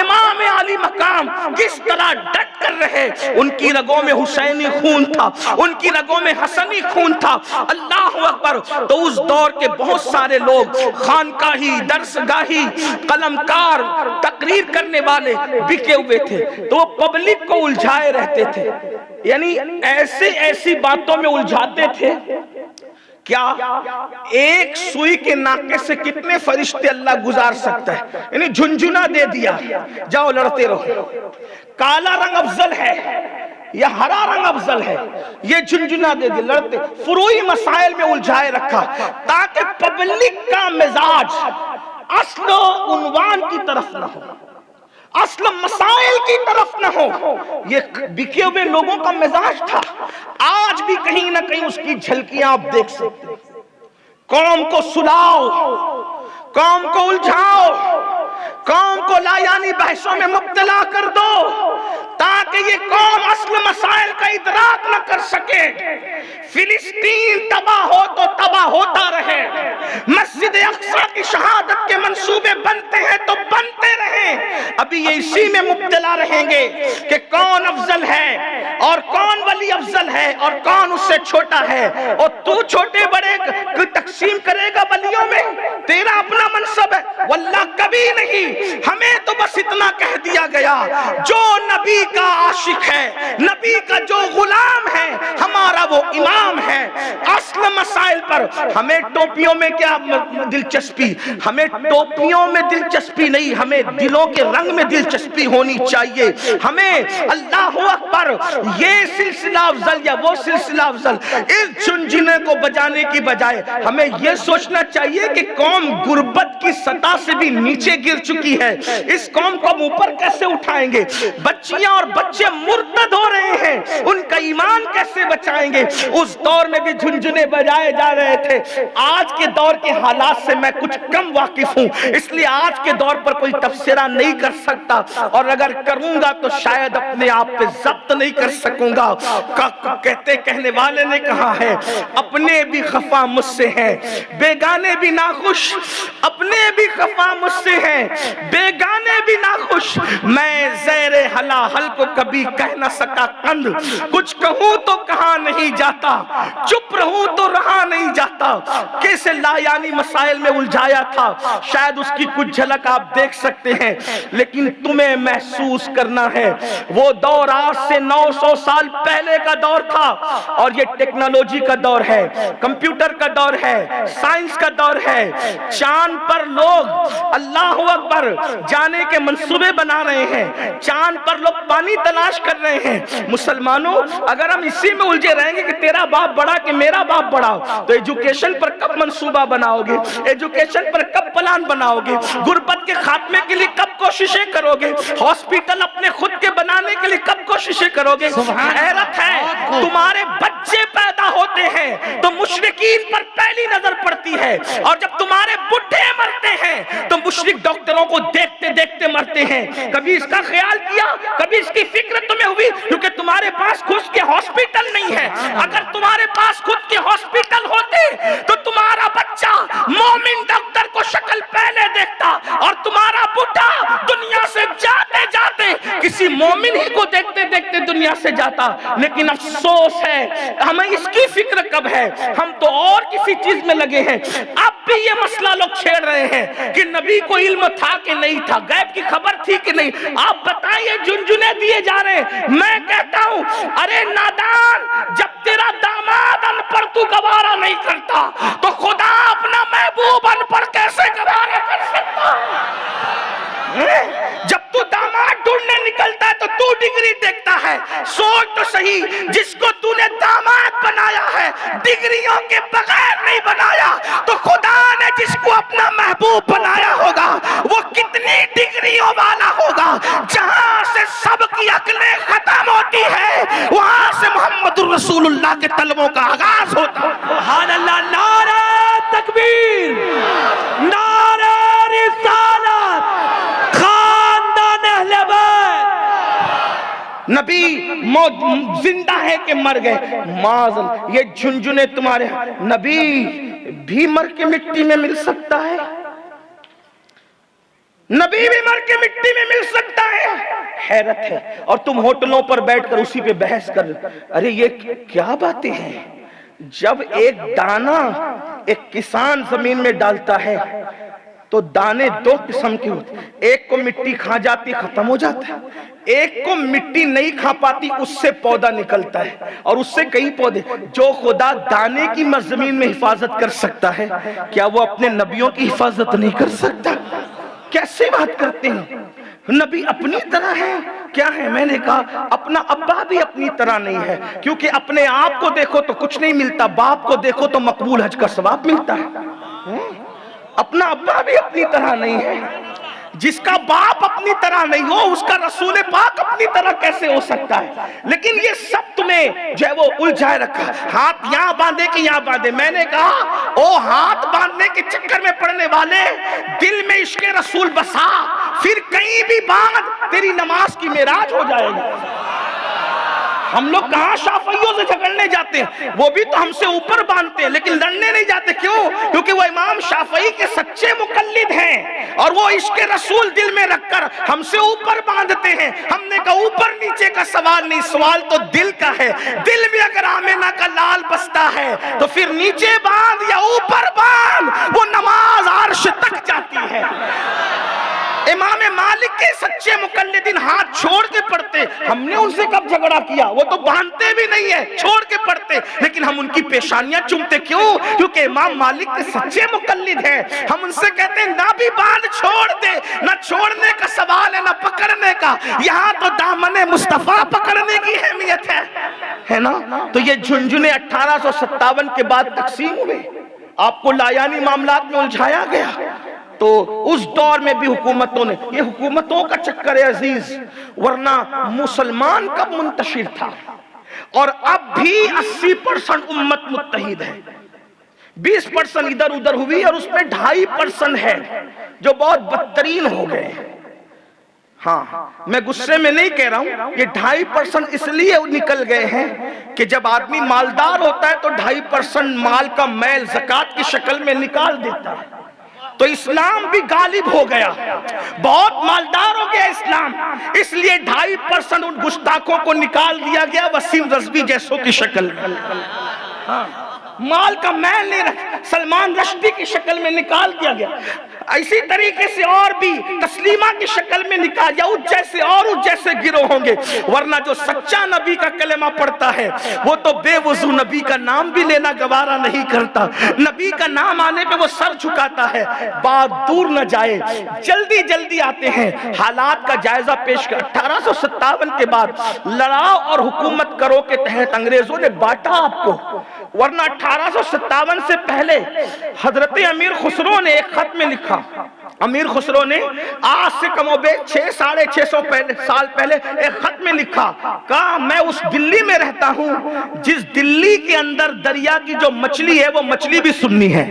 امام علی مقام کس طرح ڈٹ کر رہے، ان کی رگوں میں حسینی خون تھا، ان کی رگوں میں حسنی خون تھا۔ اللہ اکبر۔ تو اس دور کے بہت سارے لوگ خانقاہی، درسگاہی، قلمکار، تقریر کرنے والے بکے ہوئے تھے، تو وہ پبلک کو الجھائے رہتے تھے، یعنی ایسی باتوں میں الجھاتے تھے۔ کیا ایک سوئی کے ناکے سے کتنے فرشتے اللہ گزار سکتا ہے؟ یعنی جھنجھنا دے دیا، جاؤ لڑتے رہو، کالا رنگ افضل ہے یا ہرا رنگ افضل ہے، یہ جھنجھنا دے دیا، لڑتے، فروعی مسائل میں الجھائے رکھا تاکہ پبلک کا مزاج اصل و عنوان کی طرف نہ ہو، اصل مسائل کی طرف نہ ہو۔ یہ بکے ہوئے لوگوں کا مزاج تھا۔ آج بھی کہیں نہ کہیں اس کی جھلکیاں آپ دیکھ سکتے ہیں۔ قوم کو سلاؤ، قوم کو الجھاؤ، قوم کو لا یعنی بحثوں میں مبتلا کر دو تاکہ یہ قوم اصل مسائل کا ادراک نہ کر سکے۔ فلسطین تباہ ہو تو تباہ ہوتا رہے، مسجد اقصی کی شہادت کے منصوبے بنتے ہیں تو بنتے رہیں، ابھی یہ اسی میں مبتلا رہیں گے کہ کون افضل ہے اور کون ولی افضل ہے اور کون اس سے چھوٹا ہے، اور تو چھوٹے بڑے تقسیم کرے گا ولیوں میں، تیرا اپنا منصب ہے، واللہ کبھی نہیں۔ ہمیں تو بس اتنا کہہ دیا گیا، جو نبی کا عاشق ہے، نبی کا جو غلام ہے، ہمارا وہ امام ہے۔ اصل مسائل پر ہمیں ٹوپیوں میں کیا دلچسپی، ہمیں ٹوپیوں میں دلچسپی نہیں، ہمیں دلوں کے رنگ میں دلچسپی ہونی چاہیے۔ ہمیں اللہ اکبر یہ سلسلہ افضل یا وہ سلسلہ افضل، اس جھنجھنے کو بجانے کی بجائے ہمیں یہ سوچنا چاہیے کہ قوم غربت کی سطح سے بھی نیچے گر چکی ہے، اس قوم کو ہم اوپر کیسے اٹھائیں گے؟ بچیاں اور بچے مرتد ہو رہے ہیں، ان کا ایمان کیسے بچائیں گے؟ اس دور میں بھی جھنجھنے بجائے جا رہے تھے۔ آج کے دور کے حالات سے میں کچھ کم واقف ہوں، اس لیے آج کے دور پر کوئی تبصرہ نہیں کر سکتا، اور اگر کروں گا تو شاید اپنے آپ پہ ضبط نہیں کر سکوں گا۔ کہنے والے نے کہا ہے، اپنے بھی خفا مجھ سے ہیں، بیگانے بھی ناخوش، اپنے بھی خفا مجھ سے ہیں، بیگانے بھی ناخوش، میں زیر حلاحل کو کبھی کہہ نہ سکا قند، کچھ کہوں تو کہا نہیں جاتا، چپ رہوں تو تو رہا نہیں جاتا، کیسے لایانی مسائل میں الجھایا تھا، شاید اس کی کچھ جھلک آپ دیکھ سکتے ہیں، لیکن تمہیں محسوس کرنا ہے وہ دور آج سے 900 سال پہلے کا دور تھا، اور یہ ٹیکنالوجی کا دور ہے، کمپیوٹر کا دور ہے، سائنس کا دور ہے۔ چاند پر لوگ اللہ اکبر جانے کے منصوبے بنا رہے ہیں، چاند پر لوگ پانی تلاش کر رہے ہیں۔ مسلمانوں اگر ہم اسی میں الجھے رہیں گے کہ تیرا باپ بڑا کہ میرا باپ بڑا، تو ایجوکیشن پر کب منصوبہ بناؤ گے، ایجوکیشن پر کب پلان بناؤ گے، غربت کے خاتمے کے لیے کب کوششیں کرو گے، ہاسپٹل اپنے خود کے بنانے کے لیے کب کوششیں کرو گے؟ حیرت ہے، تمہارے بچے پیدا ہوتے ہیں تو مشرکین پر پہلی نظر پڑتی ہے، اور جب تمہارے بڈھے مرتے ہیں تو مشرک ڈاکٹروں کو دیکھتے دیکھتے مرتے ہیں۔ کبھی اس کا خیال کیا، کبھی اس کی فکر تمہیں ہوئی؟ کیونکہ تمہارے پاس خود کے ہاسپٹل نہیں ہے۔ اگر تمہارے پاس خود کے ہاسپٹل ہوتے تو تمہارا بچہ مومن ڈاکٹر کو شکل پہلے دیکھتا، اور تمہارا بڈھا دنیا سے جاتے جاتے کسی مومن ہی کو دیکھتے دیکھتے دنیا سے جاتا۔ لیکن افسوس ہے ہمیں اس کی فکر کب ہے، ہم تو اور کسی چیز میں لگے ہیں۔ اب بھی یہ مسئلہ لوگ چھیڑ رہے ہیں کہ نبی کو علم تھا کہ نہیں تھا، غیب کی خبر تھی کہ نہیں۔ آپ بتائیے، جنجنے دیے جا رہے ہیں۔ میں کہتا ہوں ارے نادان، جب تیرا داماد ان پڑھ تو گوارا نہیں کرتا تو خدا اپنا محبوب ان پڑھ کیسے گوارا کر سکتا؟ جب تو داماد ڈھونڈنے نکلتا ہے تو ڈگری دیکھتا ہے۔ سوچ تو صحیح، جس کو تو نے داماد بنایا ہے ڈگریوں کے بغیر نہیں بنایا، تو خدا نے جس کو اپنا محبوب بنایا ہوگا وہ کتنی ڈگریوں والا ہوگا۔ جہاں سے سب کی عقلیں ختم ہوتی ہے وہاں سے محمد الرسول اللہ کے طلبوں کا آغاز ہوتا ہے۔ سبحان اللہ، نعرہ تکبیر، نعرہ رسالت، خاندان اہل بیت۔ نبی زندہ ہے کہ مر گئے؟ معاذ یہ جھنجھنے تمہارے، نبی بھی مر کے مٹی میں مل سکتا ہے، نبی بھی مر کے مٹی میں مل سکتا ہے۔ حیرت ہے، اور تم ہوٹلوں پر بیٹھ کر اسی پہ بحث کر رہے۔ ارے یہ کیا باتیں ہیں؟ جب ایک دانہ ایک کسان زمین میں ڈالتا ہے تو دانے دو قسم کے ہوتے ہیں، ایک کو مٹی کھا جاتی ختم ہو جاتا ہے، ایک کو مٹی نہیں کھا پاتی اس سے پودا نکلتا ہے، اور اس سے کئی پودے۔ جو خدا دانے کی زمین میں حفاظت کر سکتا ہے، کیا وہ اپنے نبیوں کی حفاظت نہیں کر سکتا؟ کیسے بات کرتے ہیں؟ نبی اپنی طرح ہے کیا ہے؟ میں نے کہا اپنا ابا بھی اپنی طرح نہیں ہے، کیونکہ اپنے آپ کو دیکھو تو کچھ نہیں ملتا، باپ کو دیکھو تو مقبول حج کا ثواب ملتا ہے۔ اپنا ابا بھی اپنی طرح نہیں ہے۔ جس کا باپ اپنی طرح نہیں ہو اس کا رسول پاک اپنی طرح کیسے ہو سکتا ہے؟ لیکن یہ سب تمہیں جو ہے وہ الجھائے رکھا، ہاتھ یہاں باندھے کہ یہاں باندھے۔ میں نے کہا او ہاتھ باندھنے کے چکر میں پڑنے والے، دل میں عشق رسول بسا، پھر کہیں بھی باندھ، تیری نماز کی معراج ہو جائے گی۔ ہم لوگ کہاں شافعیوں سے جھگڑنے جاتے ہیں، وہ بھی تو ہم سے اوپر باندھتے ہیں لیکن لڑنے نہیں جاتے۔ کیوں؟ کیونکہ وہ امام شافعی کے سچے مقلد ہیں، اور وہ عشق رسول دل میں رکھ کر ہم سے اوپر باندھتے ہیں۔ ہم نے کہا اوپر نیچے کا سوال نہیں، سوال تو دل کا ہے۔ دل میں اگر آمنہ کا لال بستا ہے تو پھر نیچے باندھ یا اوپر باندھ، وہ نماز عرش تک جاتی ہے۔ امام مالک کے سچے مقلدین ہاتھ چھوڑ کے پڑھتے، ہم نے ان سے کب جھگڑا کیا؟ وہ تو باندھتے بھی نہیں ہے، چھوڑ کے پڑھتے، لیکن ہم ان کی پیشانیاں چومتے۔ کیوں؟ کیونکہ امام مالک کے سچے مقلد ہیں۔ ہم ان سے کہتے ہیں نہ بھی باندھ چھوڑ دے، نہ چھوڑنے کا سوال ہے نہ پکڑنے کا، یہاں تو دامن مصطفیٰ پکڑنے کی اہمیت ہے نا؟ تو یہ جھنجھنے 1857 کے بعد تقسیم ہوئے، آپ کو لایانی معاملات میں الجھایا گیا۔ تو اس دور میں بھی حکومتوں نے، یہ حکومتوں کا چکر ہے عزیز، ورنہ مسلمان کب منتشر تھا؟ اور اب بھی 80% امت متحد ہے، 20% ادھر ادھر ہوئی، اور اس میں 2.5% ہے جو بہت بدترین ہو گئے۔ ہاں میں غصے میں نہیں کہہ رہا ہوں، یہ 2.5% اس لیے نکل گئے ہیں کہ جب آدمی مالدار ہوتا ہے تو 2.5% مال کا میل زکوٰۃ کی شکل میں نکال دیتا ہے، تو اسلام بھی غالب ہو گیا، بہت مالدار ہو گیا اسلام، اس لیے 2.5% ان گستاخوں کو نکال دیا گیا وسیم رضوی جیسوں کی شکل میں۔ مال کا میل نہیں رکھ سلمان رشدی کی شکل میں نکال دیا گیا. اسی طریقے سے اور بھی تسلیمہ کی شکل میں نکال یا اس جیسے اور اس جیسے گروہ ہوں گے. ورنہ جو سچا نبی کا کلمہ پڑھتا ہے وہ تو بے وضو نبی کا نام بھی لینا گوارا نہیں کرتا. نبی کا نام آنے پہ وہ سر جھکاتا ہے. بات دور نہ جائے, جلدی جلدی آتے ہیں, حالات کا جائزہ پیش کر. 1857 کے بعد لڑاؤ اور حکومت کرو کے تحت انگریزوں نے بانٹا آپ کو. ورنہ 1857 سے پہلے حضرت امیر خسرو نے ایک خط میں لکھا. امیر خسرو نے آج سے کم و بیش 600-650 سال پہلے ایک خط میں لکھا, کہا میں اس دلی میں رہتا ہوں جس دلی کے اندر دریا کی جو مچھلی ہے وہ مچھلی بھی سنی ہے.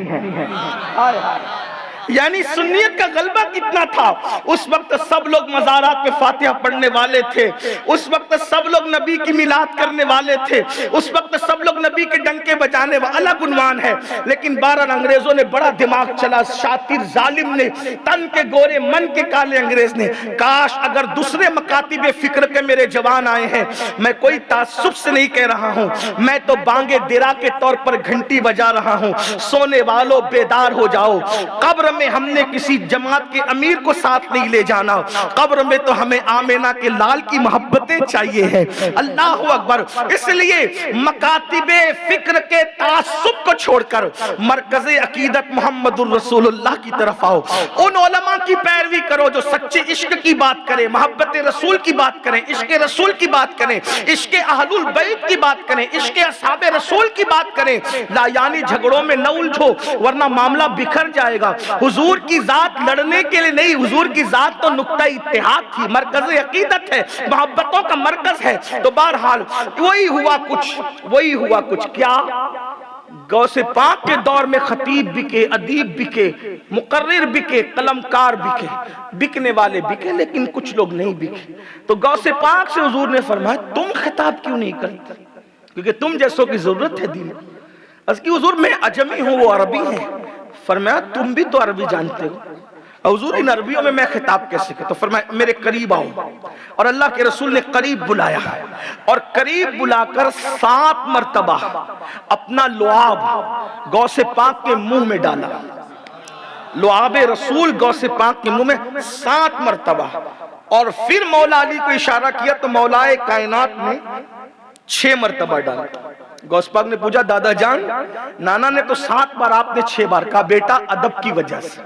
یعنی سنیت کا غلبہ کتنا تھا. اس وقت سب لوگ مزارات پہ فاتحہ پڑھنے والے تھے, اس وقت سب لوگ نبی کی میلاد کرنے والے تھے, اس وقت سب لوگ نبی کے ڈنکے بجانے والے. الگ عنوان ہے, لیکن بہرحال انگریزوں نے بڑا دماغ چلا. شاطر ظالم نے, تن کے گورے من کے کالے انگریز نے. کاش اگر دوسرے مکاتب فکر کے میرے جوان آئے ہیں. میں کوئی تعصب سے نہیں کہہ رہا ہوں, میں تو بانگے درا کے طور پر گھنٹی بجا رہا ہوں. سونے والوں بیدار ہو جاؤ. قبر میں ہم نے کسی جماعت کے امیر کو ساتھ نہیں لے جانا. قبر میں تو ہمیں آمینہ کے لال کی محبتیں چاہیے ہیں. اللہ اکبر. اس لیے مکاتب فکر کے تعصب کو چھوڑ کر مرکز عقیدت محمد الرسول اللہ کی طرف آؤ. ان علماء کی پیروی کرو جو سچے عشق کی بات کریں, محبت رسول کی بات کریں, عشق رسول کی بات کریں, عشق اہل البیت کی بات کریں, عشق اصحاب رسول کی بات کریں. لا یعنی جھگڑوں میں نہ الجھو ورنہ معاملہ بکھر جائے گا. حضور کی ذات لڑنے کے لیے نہیں, حضور کی ذات تو نقطہ اتحاد تھی, مرکز عقیدت ہے, محبتوں کا مرکز ہے. تو بہرحال وہی ہوا کچھ کیا. غوث پاک کے دور میں خطیب بکے, ادیب بکے, مقرر بکے, قلمکار بکے. بکنے والے بکے لیکن کچھ لوگ نہیں بکے. تو غوث پاک سے حضور نے فرمایا تم خطاب کیوں نہیں کرتے, کیونکہ تم جیسوں کی ضرورت ہے دین. اس کی حضور میں عجمی ہوں, وہ عربی ہیں. فرمایا تم بھی تو عربی جانتے ہو, حضور ان عربیوں میں خطاب کیسے کرتا. تو فرمایا میرے قریب آؤ. اور اللہ کے رسول نے قریب بلایا, اور قریب بلا کر 7 مرتبہ اپنا لعاب غوث پاک کے منہ میں ڈالا. لعاب رسول غوث پاک کے منہ میں 7 مرتبہ. اور پھر مولا علی کو اشارہ کیا تو مولا کائنات نے 6 مرتبہ ڈالا. غوث پاک نے پوچھا دادا جان, نانا نے تو 7 بار, آپ نے 6 بار. کہا بیٹا ادب کی وجہ سے,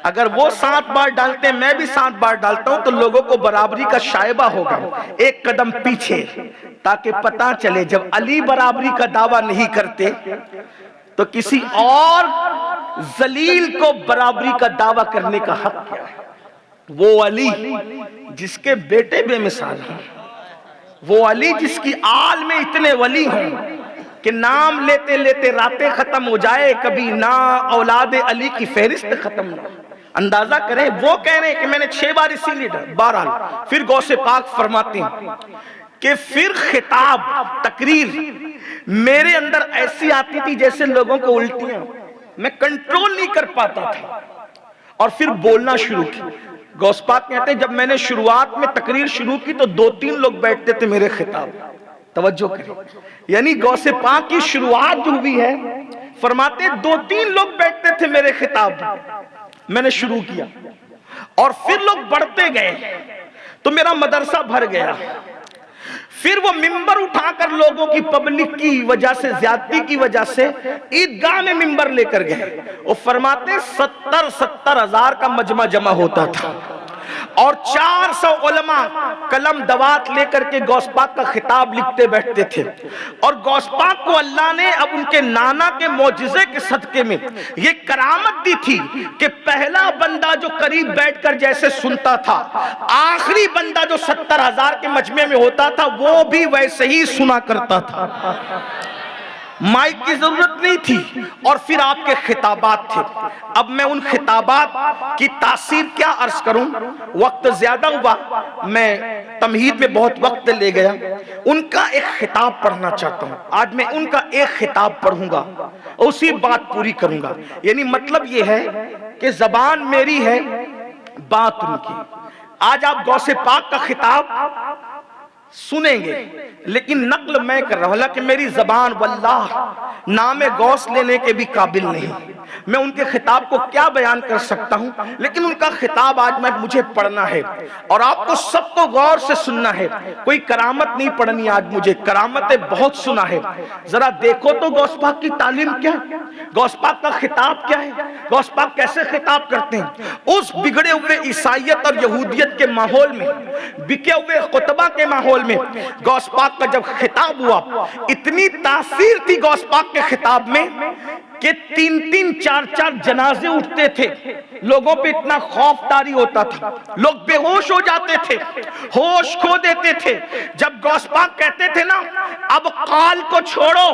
اگر وہ 7 بار ڈالتے میں بھی 7 بار ڈالتا ہوں تو لوگوں کو برابری کا شائبہ ہوگا. ایک قدم پیچھے, تاکہ پتہ چلے جب علی برابری کا دعویٰ نہیں کرتے تو کسی اور ذلیل کو برابری کا دعویٰ کرنے کا حق کیا ہے. وہ علی جس کے بیٹے بے مثال ہیں, وہ علی جس کی آل میں اتنے ولی ہوں کہ نام لیتے لیتے راتیں ختم ہو جائے, کبھی نہ اولاد علی کی فہرست ختم نہ. اندازہ کریں, وہ کہہ رہے ہیں کہ میں نے 6 بار اسی لیے ڈالا. بہرحال پھر غوث پاک فرماتے ہیں کہ پھر خطاب تقریر میرے اندر ایسی آتی تھی جیسے لوگوں کو الٹیاں, میں کنٹرول نہیں کر پاتا تھا, اور پھر بولنا شروع کی. غوث پاک کہتے ہیں جب میں نے شروعات میں تقریر شروع کی تو 2-3 لوگ بیٹھتے تھے میرے خطاب. توجہ کریں, یعنی غوث پاک کی شروعات جو ہوئی ہے, فرماتے 2-3 لوگ بیٹھتے تھے میرے خطاب. میں نے شروع کیا اور پھر لوگ بڑھتے گئے تو میرا مدرسہ بھر گیا. پھر وہ ممبر اٹھا کر لوگوں کی پبلک کی وجہ سے, زیادتی کی وجہ سے عیدگاہ میں ممبر لے کر گئے. وہ فرماتے 70 ہزار کا مجمع جمع ہوتا تھا, اور 400 علماء قلم دوات لے کر کے غوث پاک کا خطاب لکھتے بیٹھتے تھے. اور غوث پاک کو اللہ نے اب ان کے نانا کے معجزے کے صدقے میں یہ کرامت دی تھی کہ پہلا بندہ جو قریب بیٹھ کر جیسے سنتا تھا, آخری بندہ جو 70 ہزار کے مجمع میں ہوتا تھا وہ بھی ویسے ہی سنا کرتا تھا. مائک کی ضرورت نہیں تھی. اور پھر آپ کے خطابات تھے. اب میں ان خطابات کی تاثیر کیا عرض کروں, وقت زیادہ ہوا, میں تمہید میں بہت وقت لے گیا. ان کا ایک خطاب پڑھنا چاہتا ہوں. آج میں ان کا ایک خطاب پڑھوں گا, اسی بات پوری کروں گا. یعنی مطلب یہ ہے کہ زبان میری ہے, بات ان کی. آج آپ غوث پاک کا خطاب سنیں گے، لیکن نقل میں کر رہا ہوں، حالانکہ میری زبان واللہ نام غوث لینے کے بھی قابل نہیں، میں ان کے خطاب کو کیا بیان کر سکتا ہوں، لیکن ان کا خطاب آج مجھے پڑھنا ہے اور آپ کو سب کو غور سے سننا ہے۔ کوئی کرامت نہیں پڑھنی آج مجھے، کرامتیں بہت سنا ہے۔ ذرا دیکھو تو غوث پاک کی تعلیم کیا ہے، غوث پاک کا خطاب کیا ہے، غوث پاک کیسے خطاب کرتے ہیں۔ اس بگڑے ہوئے عیسائیت اور یہودیت کے ماحول میں، بکے ہوئے خطبہ کے ماحول میں غوث پاک کا جب خطاب ہوا، اتنی تاثیر تھی غوث پاک کے خطاب میں کہ 3-3 4-4 جنازے اٹھتے تھے، لوگوں پہ اتنا خوف طاری ہوتا تھا، لوگ بے ہوش ہو جاتے تھے، ہوش کھو دیتے تھے۔ جب غوث پاک کہتے تھے نا اب قال کو چھوڑو،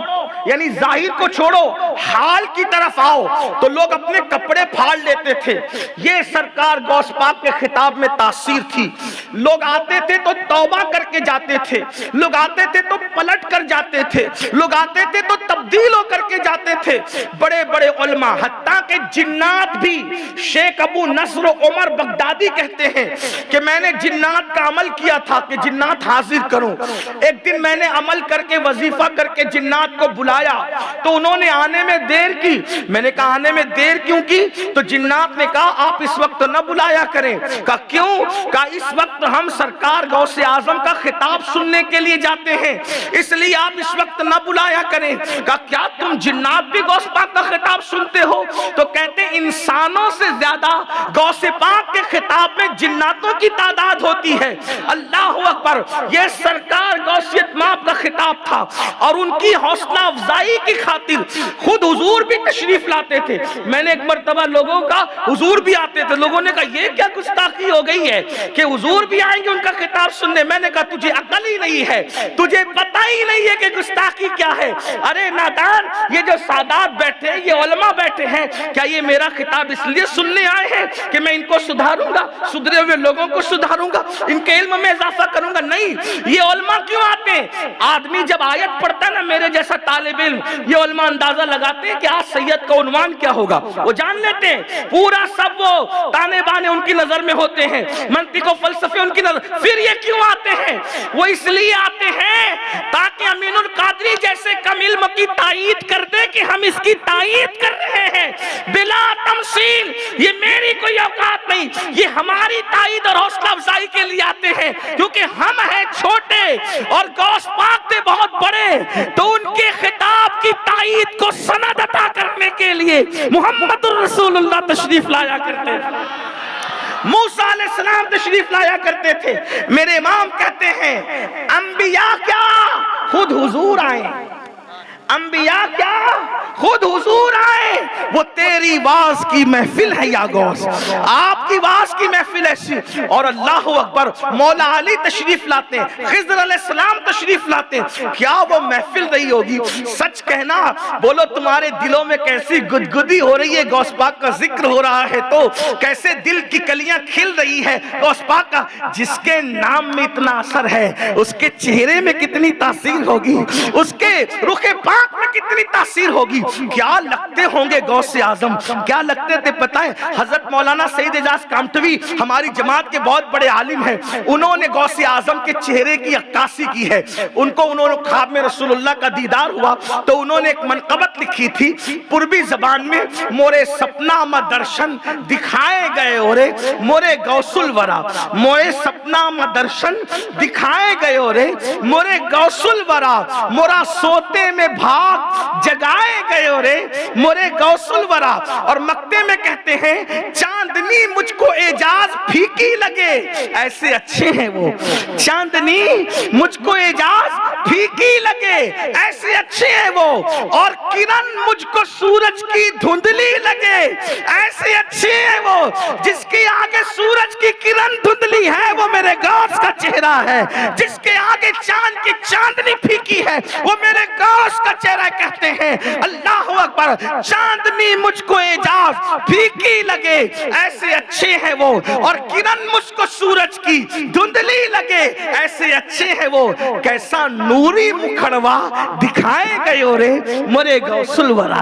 یعنی ظاہر کو چھوڑو، حال کی طرف آؤ، تو لوگ اپنے کپڑے پھاڑ لیتے تھے۔ یہ سرکار غوث پاک کے خطاب میں تاثیر تھی۔ لوگ آتے تھے تو توبہ کر کے جاتے تھے، لوگ آتے تھے تو پلٹ کر جاتے تھے، لوگ آتے تھے تو تبدیل ہو کر کے جاتے تھے۔ بڑے بڑے علماء، حتیٰ کہ جنات بھی، شیخ ابو نصر عمر بغدادی کہتے ہیں کہ میں نے جنات کا عمل کیا تھا کہ جنات حاضر کروں۔ ایک دن میں نے عمل کر کے وظیفہ کر کے جنات کو بلایا تو انہوں نے آنے میں دیر کی۔ میں نے کہا آنے میں دیر کیوں کی؟ تو جنات نے کہا آپ اس وقت نہ بلایا کریں۔ کہا کیوں؟ کہا اس وقت ہم سرکار غوث اعظم کا خطاب سننے کے لیے جاتے ہیں، اس لیے آپ اس وقت نہ بلایا کریں۔ کہا کیا تم جنات بھی غوث پاک کا خطاب سنتے ہو؟ تو کہتے ہیں انسانوں سے زیادہ غوث پاک کے خطاب میں جناتوں کی تعداد ہوتی ہے۔ اللہ اکبر! یہ سرکار غوثیت ماپ کا خطاب تھا اور ان کی حوصلہ افزائی کی خاطر خود حضور بھی تشریف لاتے تھے۔ میں نے ایک مرتبہ لوگوں کا، حضور بھی آتے تھے، لوگوں نے کہا یہ کیا گستاخی ہو گئی ہے کہ حضور بھی آئیں گے ان کا خطاب سننے؟ میں نے کہا تجھے عقل ہی نہیں ہے، تجھے پتہ ہی نہیں ہے کہ گستاخی کیا ہے۔ ارے نادان، یہ جو سادات بیٹھے ہیں، یہ علماء بیٹھے ہیں، کیا یہ میرا خطاب اس لیے سننے آئے ہیں کہ میں ان کو سدھاروں گا، سدھرے ہوئے لوگوں کو سدھاروں گا، ان کے علم میں اضافہ کروں گا؟ نہیں، یہ علماء کیوں آتے ہیں؟ آدمی جب آیت پڑھتا ہے نا، میرے جیسا طالب علم، یہ علماء اندازہ لگاتے ہیں کہ آج سید کا عنوان کیا ہوگا، وہ جان لیتے ہیں پورا سب، وہ تانے بانے ان کی نظر میں ہوتے ہیں، منطق و فلسفے ان کی نظر۔ پھر یہ کیوں آتے ہیں؟ وہ اس لیے آتے ہیں تاکہ امین القادری جیسے کم علم کی تائید کر دے کہ ہم اس کی تائید کر رہے ہیں بلا تمثیل، یہ میری کوئی اوقات نہیں، یہ ہماری تائید اور حوصلہ افزائی کے لیے آتے ہیں، کیونکہ ہم ہیں چھوٹے اور غوث پاک تھے بہت بڑے، تو ان کے خطاب کی تائید کو سند عطا کرنے کے لیے محمد الرسول اللہ تشریف لایا کرتے تھے، موسیٰ علیہ السلام تشریف لایا کرتے تھے۔ میرے امام کہتے ہیں انبیاء کیا خود حضور آئے، انبیاء کیا خود حضور آئے، وہ تیری واز کی محفل ہے یا غوث، آپ کی واز کی محفل ہے۔ اور اللہ اکبر، مولا علی تشریف لاتے ہیں، خضر علیہ السلام تشریف لاتے ہیں، کیا وہ محفل رہی ہوگی؟ سچ کہنا، بولو تمہارے دلوں میں کیسی گدگدی ہو رہی ہے؟ غوث پاک کا ذکر ہو رہا ہے تو کیسے دل کی کلیاں کھل رہی ہے غوث پاک کا؟ جس کے نام میں اتنا اثر ہے، اس کے چہرے میں کتنی تاثیر ہوگی، اس کے رخ پاک میں کتنی تاثیر ہوگی۔ کیا لگتے ہوں گے غوث اعظم، کیا لگتے تھے پتہ ہے؟ حضرت مولانا سید اعجاز کامٹوی ہماری جماعت کے بہت بڑے عالم ہیں، انہوں نے غوث اعظم کے چہرے کی عکاسی کی ہے۔ انہوں نے خواب میں رسول اللہ کا دیدار ہوا تو انہوں نے ایک منقبت لکھی تھی پربی زبان میں، مورے سپنا ما درشن دکھائے گئے اورے مورے غوث الورا، مورے سپنا ما درشن دکھائے گئے اورے مورے غوث الورا، مورا سوتے میں بھاگ جگائے گئے اورے مورے غوث الورا۔ اور مکتے میں کہتے ہیں چاندنی مجھ کو اعجاز پھیکی لگے، ایسے اچھے ہیں وہ، چاندنی مجھ کو اعجاز پھیکی لگے، ایسے اچھے ہیں وہ، اور کرن مجھ کو سورج کی دھندلی لگے، ایسے اچھے ہیں وہ، جس کے آگے سورج کی کرن دھندلی ہے وہ میرے غوث کا چہرہ ہے، جس کے آگے چاند کی چاندنی پھیکی ہے وہ میرے غوث کا چہرہ۔ کہتے ہیں اللہ اکبر، چاندنی مجھ کو اعجاز پھیکی لگے، ایسے اچھے ہیں وہ، اور کرن مجھ کو سورج کی دھندلی لگے، ایسے اچھے ہیں وہ، کیسا نوری مکھڑوا دکھائے گئے اورے مورے غوث الورا۔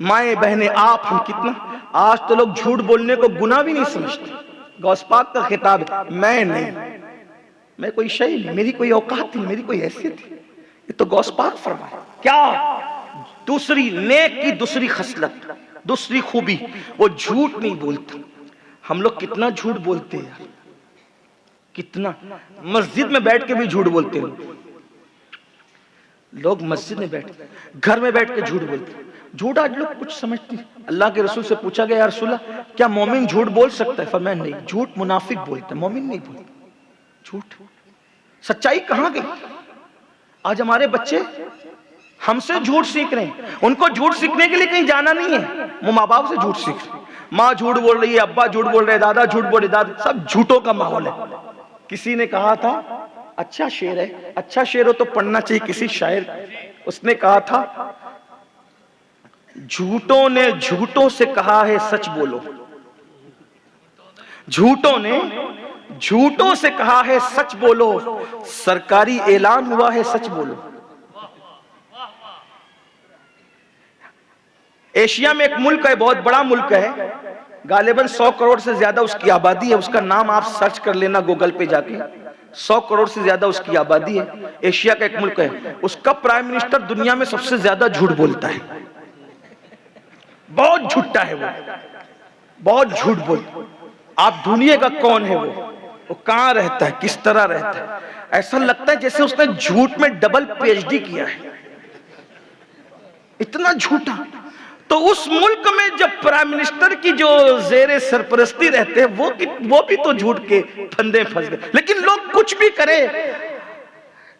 مائیں بہنیں آپ ہم کتنا آج تو لوگ جھوٹ بولنے کو گناہ بھی نہیں سمجھتے. غوث پاک کا خطاب ہے میں نہیں، میں کوئی شے نہیں، میری کوئی اوقات نہیں، میری کوئی حیثیت نہیں. یہ تو غوث پاک فرمائے. کیا دوسری نیک کی دوسری خصلت، دوسری خوبی، وہ جھوٹ نہیں بولتا. ہم لوگ کتنا جھوٹ بولتے ہیں، کتنا مسجد میں بیٹھ کے بھی جھوٹ بولتے ہیں لوگ. مسجد میں بیٹھ گھر میں بیٹھ کے جھوٹ بولتے ہیں. جھوٹ آج لوگ کچھ سمجھتے ہیں. اللہ کے رسول سے پوچھا گیا یا رسول اللہ کیا مومن جھوٹ بول سکتا ہے؟ فرمایا نہیں، جھوٹ منافق بولتا ہے، مومن نہیں بولتا. جھوٹ سچائی کہاں گئی؟ آج ہمارے بچے ہم سے جھوٹ سیکھ رہے ہیں. ان کو جھوٹ سیکھنے کے لیے کہیں جانا نہیں ہے، وہ ماں باپ سے جھوٹ سیکھ رہے ہیں. ماں جھوٹ بول رہی ہے، ابا جھوٹ بول رہے ہیں، دادا جھوٹ بول رہے، دادا، سب جھوٹوں کا ماحول ہے. کسی نے کہا تھا اچھا شعر ہے، اچھا شعر ہو تو پڑھنا چاہیے. کسی شاعر اس نے کہا تھا جھوٹوں نے جھوٹوں سے کہا ہے سچ بولو. جھوٹوں نے جھوٹوں سے کہا ہے سچ بولو، سرکاری اعلان ہوا ہے سچ بولو. ایشیا میں ایک ملک ہے، بہت بڑا ملک ہے، غالباً 100 کروڑ سے زیادہ اس کی آبادی ہے. اس کا نام آپ سرچ کر لینا گوگل پہ جا کے. 100 کروڑ سے زیادہ اس کی آبادی ہے. ایشیا کا ایک ملک ہے. اس کا پرائم منسٹر دنیا میں سب سے زیادہ جھوٹ بولتا ہے. بہت جھوٹا ہے وہ، بہت جھوٹ بولتا. آپ ڈھونڈیے گا کون ہے وہ کہاں رہتا ہے، کس طرح رہتا ہے. ایسا لگتا ہے جیسے اس نے جھوٹ میں ڈبل پی ایچ ڈی کیا ہے، اتنا جھوٹا. تو اس ملک میں جب پرائم منسٹر کی جو زیر سرپرستی رہتے ہیں وہ بھی تو جھوٹ کے پھندے پھنس گئے. لیکن لوگ کچھ بھی کرے،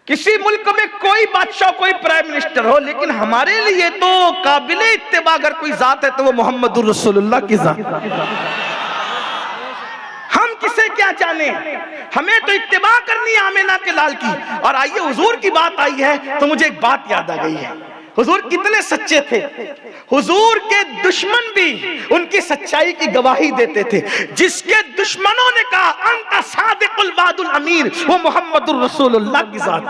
کسی ملک میں کوئی بادشاہ کوئی پرائم منسٹر ہو، لیکن ہمارے لیے تو قابل اتباع اگر کوئی ذات ہے تو وہ محمد الرسول اللہ کی ذات. ہم کسے کیا جانے، ہمیں تو اتباع کرنی ہے آمینہ کے لال کی. اور آئیے حضور کی بات آئی ہے تو مجھے ایک بات یاد آ گئی ہے. حضور کتنے سچے تھے. حضور کے دشمن بھی ان کی سچائی کی گواہی دیتے تھے. جس کے دشمنوں نے کہا انت صادق الوعد الامیر، وہ محمد الرسول اللہ کی ذات.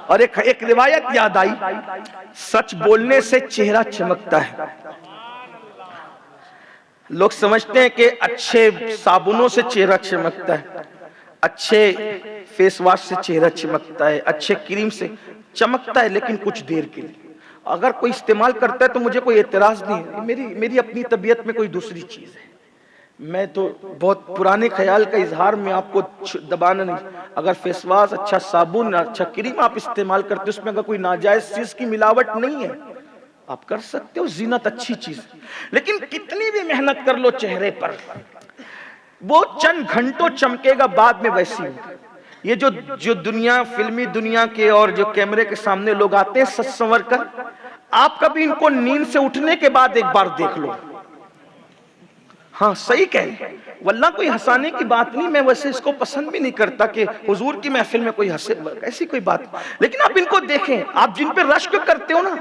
اور ایک روایت یاد آئی، سچ بولنے سے چہرہ چمکتا ہے. لوگ سمجھتے ہیں کہ اچھے صابنوں سے چہرہ چمکتا ہے، اچھے فیس واش سے چہرہ چمکتا ہے، اچھے کریم سے چمکتا ہے، لیکن کچھ دیر کے لیے. اگر کوئی استعمال کرتا ہے تو مجھے کوئی اعتراض نہیں ہے. میری اپنی طبیعت میں کوئی دوسری چیز ہے. میں تو بہت پرانے خیال کا اظہار میں آپ کو دبانا نہیں. اگر فیس واش، اچھا صابن، اچھا کریم آپ استعمال کرتے ہیں، اس میں اگر کوئی ناجائز چیز کی ملاوٹ نہیں ہے آپ کر سکتے ہو. زینت اچھی چیز ہے، لیکن کتنی بھی محنت کر لو چہرے پر وہ چند گھنٹوں چمکے گا، بعد میں ویسی ہوگا. یہ جو دنیا، فلمی دنیا کے اور جو کیمرے کے سامنے لوگ آتے ہیں سچ سنور کر، آپ کبھی ان کو نیند سے اٹھنے کے بعد ایک بار دیکھ لو. ہاں صحیح کہیں، واللہ کوئی ہنسانے کی بات نہیں. میں ویسے اس کو پسند بھی نہیں کرتا کہ حضور کی محفل میں کوئی ہنسے، ایسی کوئی بات. لیکن آپ ان کو دیکھیں، آپ جن پہ رشک کرتے ہو نا،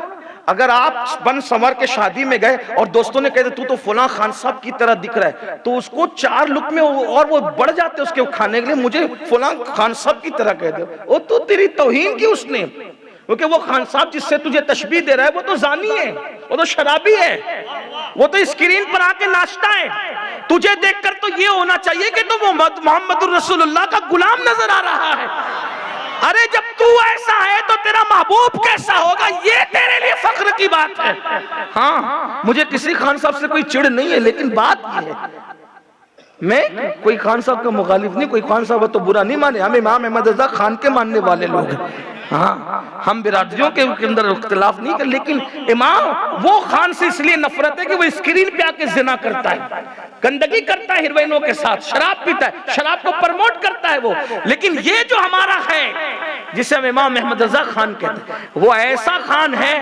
اگر آپ بن سنور کے شادی میں گئے اور دوستوں نے کہتے تو فلاں خان صاحب کی طرح دکھ رہا ہے، تو اس کو 4 لک میں اور وہ بڑھ جاتے اس کے کھانے کے لیے، مجھے فلاں خان صاحب کی طرح کہہ دو. وہ تو تیری توہین کی اس نے، کیونکہ وہ خان صاحب جس سے تجھے تشبیہ دے رہا ہے وہ تو زانی ہے، وہ تو شرابی ہے، وہ تو اسکرین پر آ کے ناچتا ہے. تجھے دیکھ کر تو یہ ہونا چاہیے کہ تو محمد الرسول اللہ کا غلام نظر آ رہا ہے. ارے جب تو ایسا ہے تو تیرا محبوب کیسا ہوگا، یہ تیرے لیے فخر کی بات ہے. ہاں مجھے کسی خان صاحب سے کوئی چڑ نہیں ہے، لیکن بات یہ ہے میں کوئی خان صاحب کا مخالف نہیں. کوئی خان صاحب تو برا نہیں مانے، ہم امام احمد رضا خان کے ماننے والے لوگ ہیں. ہاں ہم برادریوں کے اندر اختلاف نہیں کر، لیکن امام وہ خان سے اس لیے نفرت ہے کہ وہ اسکرین پہ آ کے زنا کرتا ہے، گندگی کرتا ہے ہیروئنوں کے ساتھ، شراب پیتا ہے، شراب کو پرموٹ کرتا ہے وہ. لیکن یہ جو ہمارا ہے جسے ہم امام احمد رضا خان کہتے ہیں، وہ ایسا خان ہے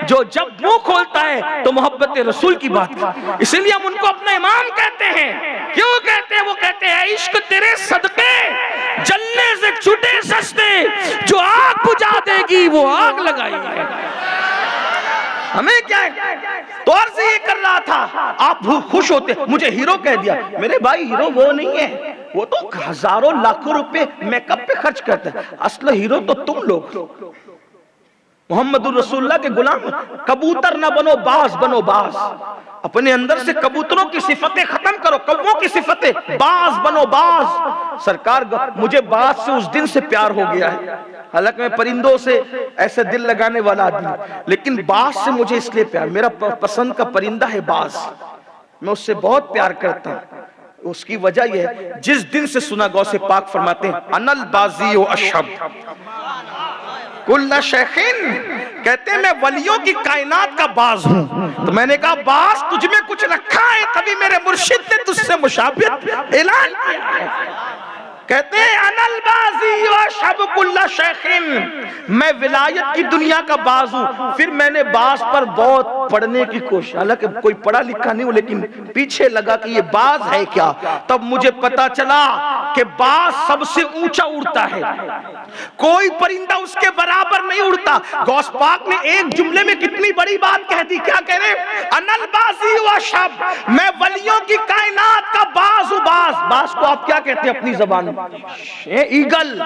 جو جب منہ کھولتا ہے تو محبت رسول کی بات کرتا ہے. اسی لیے ہم ان کو اپنا امام کہتے ہیں. کیوں کہتے ہیں؟ وہ کہتے ہیں عشق تیرے صدقے جلنے سے چھٹے سستے، جو آگ بجھا دے گی وہ آگ لگائی ہے. ہمیں کیا ہے؟ تو عرض یہ کر رہا تھا، آپ خوش ہوتے مجھے ہیرو کہہ دیا. میرے بھائی ہیرو وہ نہیں ہے، وہ تو ہزاروں لاکھوں روپے میک اپ پہ خرچ کرتا ہے. اصل ہیرو تو تم لوگ. محمد الرسول اللہ کے غلام، کبوتر نہ بنو، باز بنو، باز۔ اپنے اندر سے کبوتروں کی صفتیں ختم کرو، کووں کی صفتیں، باز بنو، باز۔ سرکار مجھے باز سے اس دن سے پیار ہو گیا ہے، حالانکہ میں پرندوں سے ایسے دل لگانے والا آدمی، لیکن باز سے مجھے اس لیے پیار، میرا پسند کا پرندہ ہے باز، میں اس سے بہت پیار کرتا ہوں۔ اس کی وجہ یہ ہے، جس دن سے سنا غوث پاک فرماتے ہیں انا البازی و اشہب کل شیخین، کہتے ہیں میں ولیوں کی کائنات کا باز ہوں۔ تو میں نے کہا باز تجھ میں کچھ رکھا ہے، تبھی میرے مرشد نے تجھ سے مشابہت اعلان کیا ہے۔ کہتے ہیں انا البازی و اشہب کل شیخین، میں ولایت کی دنیا کا باز ہوں۔ پھر میں نے باز پر بہت پڑھنے کی کوشش، حالانکہ کوئی پڑھا لکھا نہیں ہوں، لیکن پیچھے لگا کہ یہ باز ہے کیا، تب مجھے پتا چلا کہ باز سب سے اونچا اڑتا ہے، کوئی پرندہ اس کے برابر نہیں اڑتا۔ غوث پاک نے ایک جملے میں کتنی بڑی بات کہہ دی، کیا کہہ رہے؟ انا البازی و اشہب، میں ولیوں کی کائنات کا باز ہوں۔ باز کو آپ کیا کہتے ہیں اپنی زبان میں؟ ایگل،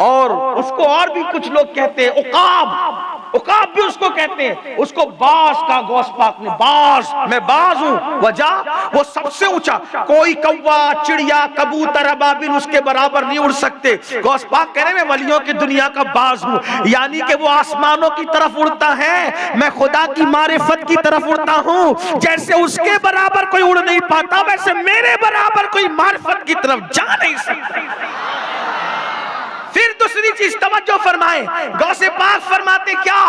اور اس کو اور بھی کچھ لوگ کہتے ہیں عقاب بھی اس کو کہتے ہیں، اس کو باز کا غوث پاک نے، باز، میں باز ہوں۔ وجہ وہ سب سے اونچا، کوئی کوا، چڑیا، کبوتر، ابابیل اس کے برابر نہیں اڑ سکتے۔ غوث پاک کہہ رہے ہیں میں ولیوں کی دنیا کا باز ہوں، یعنی کہ وہ آسمانوں کی طرف اڑتا ہے، میں خدا کی معرفت کی طرف اڑتا ہوں۔ جیسے اس کے برابر کوئی اڑ نہیں پاتا، ویسے میرے برابر کوئی معرفت کی طرف جا نہیں سکتا۔ پھر دوسری چیز توجہ فرمائیں، غوث پاک فرماتے کیا؟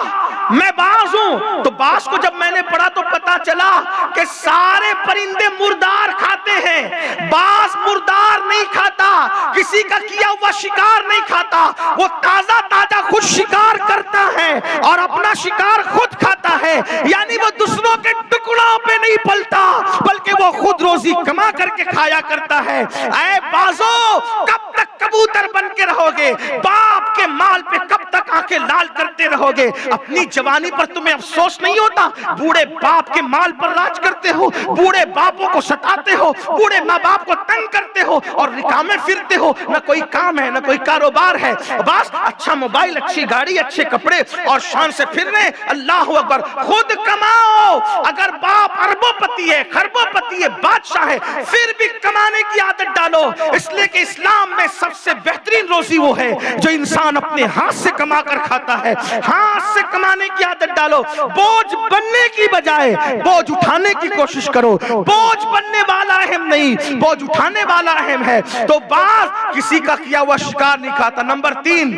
میں باز ہوں۔ تو باز کو جب میں نے پڑھا تو پتا چلا کہ سارے پرندے مردار کھاتے ہیں، باز مردار نہیں کھاتا، کسی کا کیا ہوا شکار نہیں کھاتا، وہ تازہ تازہ خود شکار کرتا ہے اور اپنا شکار خود کھاتا ہے، یعنی وہ دوسروں کے ٹکڑوں پہ نہیں پلتا، بلکہ وہ خود روزی کما کر کے کھایا کرتا ہے۔ اے بازو، کب تک کبوتر بن کے رہو گے؟ باپ کے مال پہ کب تک آنکھیں لال کرتے رہو گے؟ اپنی جوانی پر تمہیں افسوس نہیں ہوتا؟ بوڑھے باپ کے مال پر راج کرتے ہو، بوڑھے باپوں کو ستاتے ہو، بوڑھے ماں باپ کو تنگ کرتے ہو اور نکامے پھرتے ہو، نہ کوئی کام ہے نہ کوئی کاروبار ہے، بس اچھا موبائل، اچھی گاڑی، اچھے کپڑے اور شان سے پھر رہے۔ اللہ اکبر، خود کماؤ۔ اگر باپ اربوں پتی ہے، خربوں پتی ہے، بادشاہ ہے، پھر بھی کمانے کی عادت ڈالو، اس لیے کہ اسلام میں سب سے بہترین روزی وہ ہے جو انسان اپنے ہاتھ سے کما کر کھاتا ہے۔ ہاتھ سے کمانے کی عادت ڈالو، بوجھ بننے کی بجائے بوجھ اٹھانے کی کوشش کرو۔ بوجھ بننے والا اہم نہیں، بوجھ اٹھانے والا اہم ہے۔ تو باز کسی کا کیا ہوا شکار نہیں کھاتا۔ نمبر 3،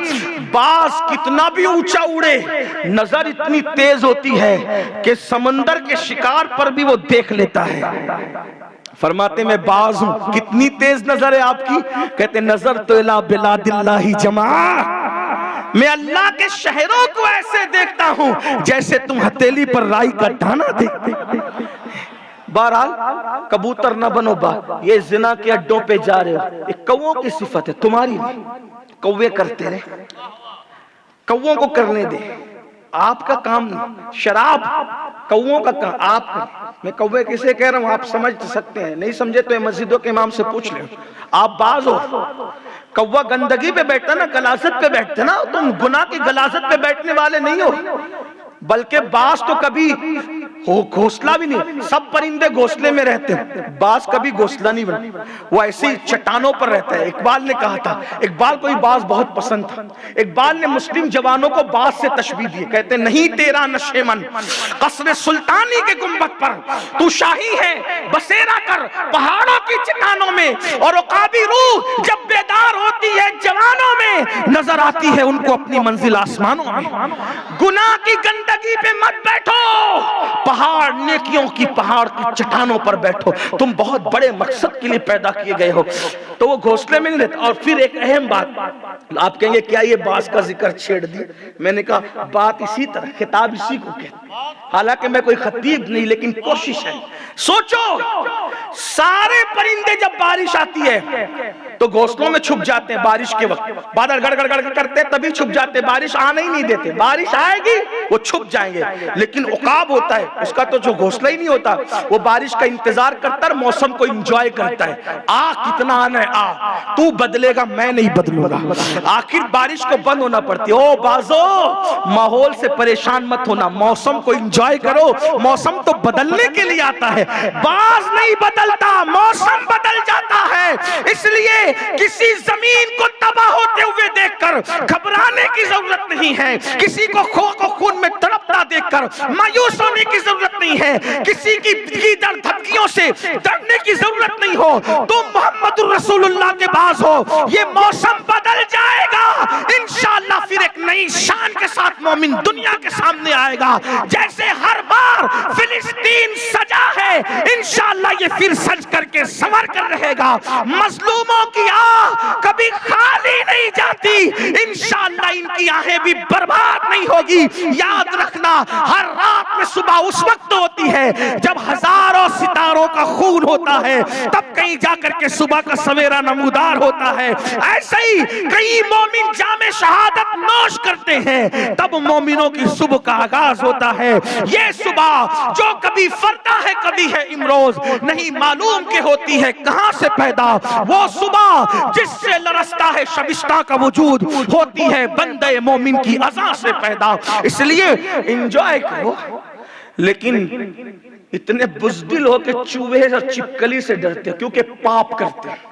باز کتنا بھی اونچا اڑے، نظر اتنی تیز ہوتی ہے کہ سمندر کے شکار پر بھی وہ دیکھ لیتا ہے۔ فرماتے میں باز ہوں۔ کتنی تیز نظر ہے آپ کی؟ کہتے نظر تو الی بلاد اللہ جمع، میں اللہ کے شہروں کو ایسے دیکھتا ہوں جیسے تم ہتھیلی پر رائی کا دانا دیکھتے۔ بہرحال کبوتر نہ بنو یہ زنا کے اڈوں پہ جا رہے ہو، ایک کووں کی صفت ہے، تمہاری نہیں۔ کوے کرتے رہے، کووں کو کرنے دے، آپ کا کام نہیں۔ شراب کووں کا کام، آپ کا۔ میں کوے کسے کہہ رہا ہوں آپ سمجھ سکتے ہیں، نہیں سمجھے تو مسجدوں کے امام سے پوچھ لیں۔ آپ باز ہو، کوا گندگی پہ بیٹھتا نا، غلاظت پہ بیٹھتے نا، تم گناہ کی غلاظت پہ بیٹھنے والے نہیں ہو، بلکہ باز تو کبھی گھونسلہ بھی نہیں۔ سب پرندے گھونسلے میں رہتے ہیں، باز کبھی گھونسلہ نہیں بنا، وہ ایسے ہی چٹانوں پر رہتا ہے۔ اقبال نے کہا تھا، اقبال کو باز بہت پسند تھا، اقبال نے مسلم جوانوں کو باز سے تشبیہ دی، کہتے نہیں تیرا نشے من قصر سلطانی کے گنبد پر، تو شاہی ہے بسیرا کر پہاڑوں کی چٹانوں میں، اور عقابی روح جب بیدار ہوتی ہے جوانوں میں، نظر آتی ہے ان کو اپنی منزل آسمانوں میں۔ گناہ کی گندگی پہ مت بیٹھو، پہاڑ نیکیوں کی پہاڑ کی چٹانوں پر بیٹھو، تم بہت بڑے مقصد کے لیے پیدا کیے گئے ہو۔ تو وہ گھونسلے میں نہیں رہتا۔ اور پھر ایک اہم بات، آپ کہیں گے کیا یہ باز کا ذکر چھیڑ دی؟ میں نے کہا بات اسی طرح، خطاب اسی کو کہتے ہیں، حالانکہ میں کوئی خطیب نہیں، لیکن کوشش ہے۔ سوچو، سارے پرندے جب بارش آتی ہے تو گھونسلوں میں چھپ جاتے ہیں بارش کے وقت، بادل گڑ گڑ گڑ کرتے تبھی چھپ جاتے، بارش آنے ہی نہیں دیتے، بارش آئے گی وہ چھپ جائیں گے۔ لیکن عقاب ہوتا ہے، اس کا تو جو گھونسلہ ہی نہیں ہوتا، وہ بارش کا انتظار کرتا ہے، موسم کو انجوائے کرتا ہے۔ کتنا آنا ہے تو بدلے گا، میں نہیں بدلوں گا۔ آخر بارش کو بند ہونا پڑتی ہے۔ او بازو، ماحول سے پریشان مت ہونا، موسم کو انجوائے کرو، موسم تو بدلنے کے لیے آتا ہے، باز نہیں بدلتا، موسم بدل جاتا ہے۔ اس لیے کسی زمین کو تباہ ہوتے ہوئے دیکھ کر گھبرانے کی ضرورت نہیں ہے، کسی کو خون میں تڑپتا دیکھ کر مایوس ہونے کی ضرورت نہیں ہے، کسی کی دھمکیوں سے ڈرنے کی ضرورت نہیں ہو۔ تم محمد رسول اللہ کے باز ہو، یہ موسم بدل جائے گا انشاءاللہ، پھر ایک نئی شان کے ساتھ مومن دنیا کے سامنے آئے گا۔ جیسے ہر بار فلسطین سجا ہے، انشاءاللہ یہ پھر سج کر کے سنور کر رہے گا۔ مظلوموں کی آہ کبھی خالی نہیں جاتی، انشاءاللہ ان کی آہیں بھی برباد نہیں ہوگی۔ یاد رکھنا، ہر رات میں صبح اس وقت ہوتی ہے جب ہزاروں ستاروں کا خون ہوتا ہے، تب کہیں جا کر کے صبح کا سویرا نمودار ہوتا ہے۔ ایسے ہی کئی مومن جام شہادت نوش کرتے ہیں، تب مومنوں کی صبح کا آغاز ہوتا ہے۔ یہ صبح جو کبھی فردا ہے کبھی ہے امروز، نہیں معلوم کہ ہوتی ہے کہاں سے پیدا۔ وہ صبح جس سے لرزتا ہے شبستہ کا وجود، ہوتی ہے بندے مومن کی اذان سے پیدا۔ اس لیے انجوائے کرو، لیکن اتنے بزدل ہو کہ چوہے اور چپکلی سے ڈرتے، کیونکہ پاپ کرتے ہیں۔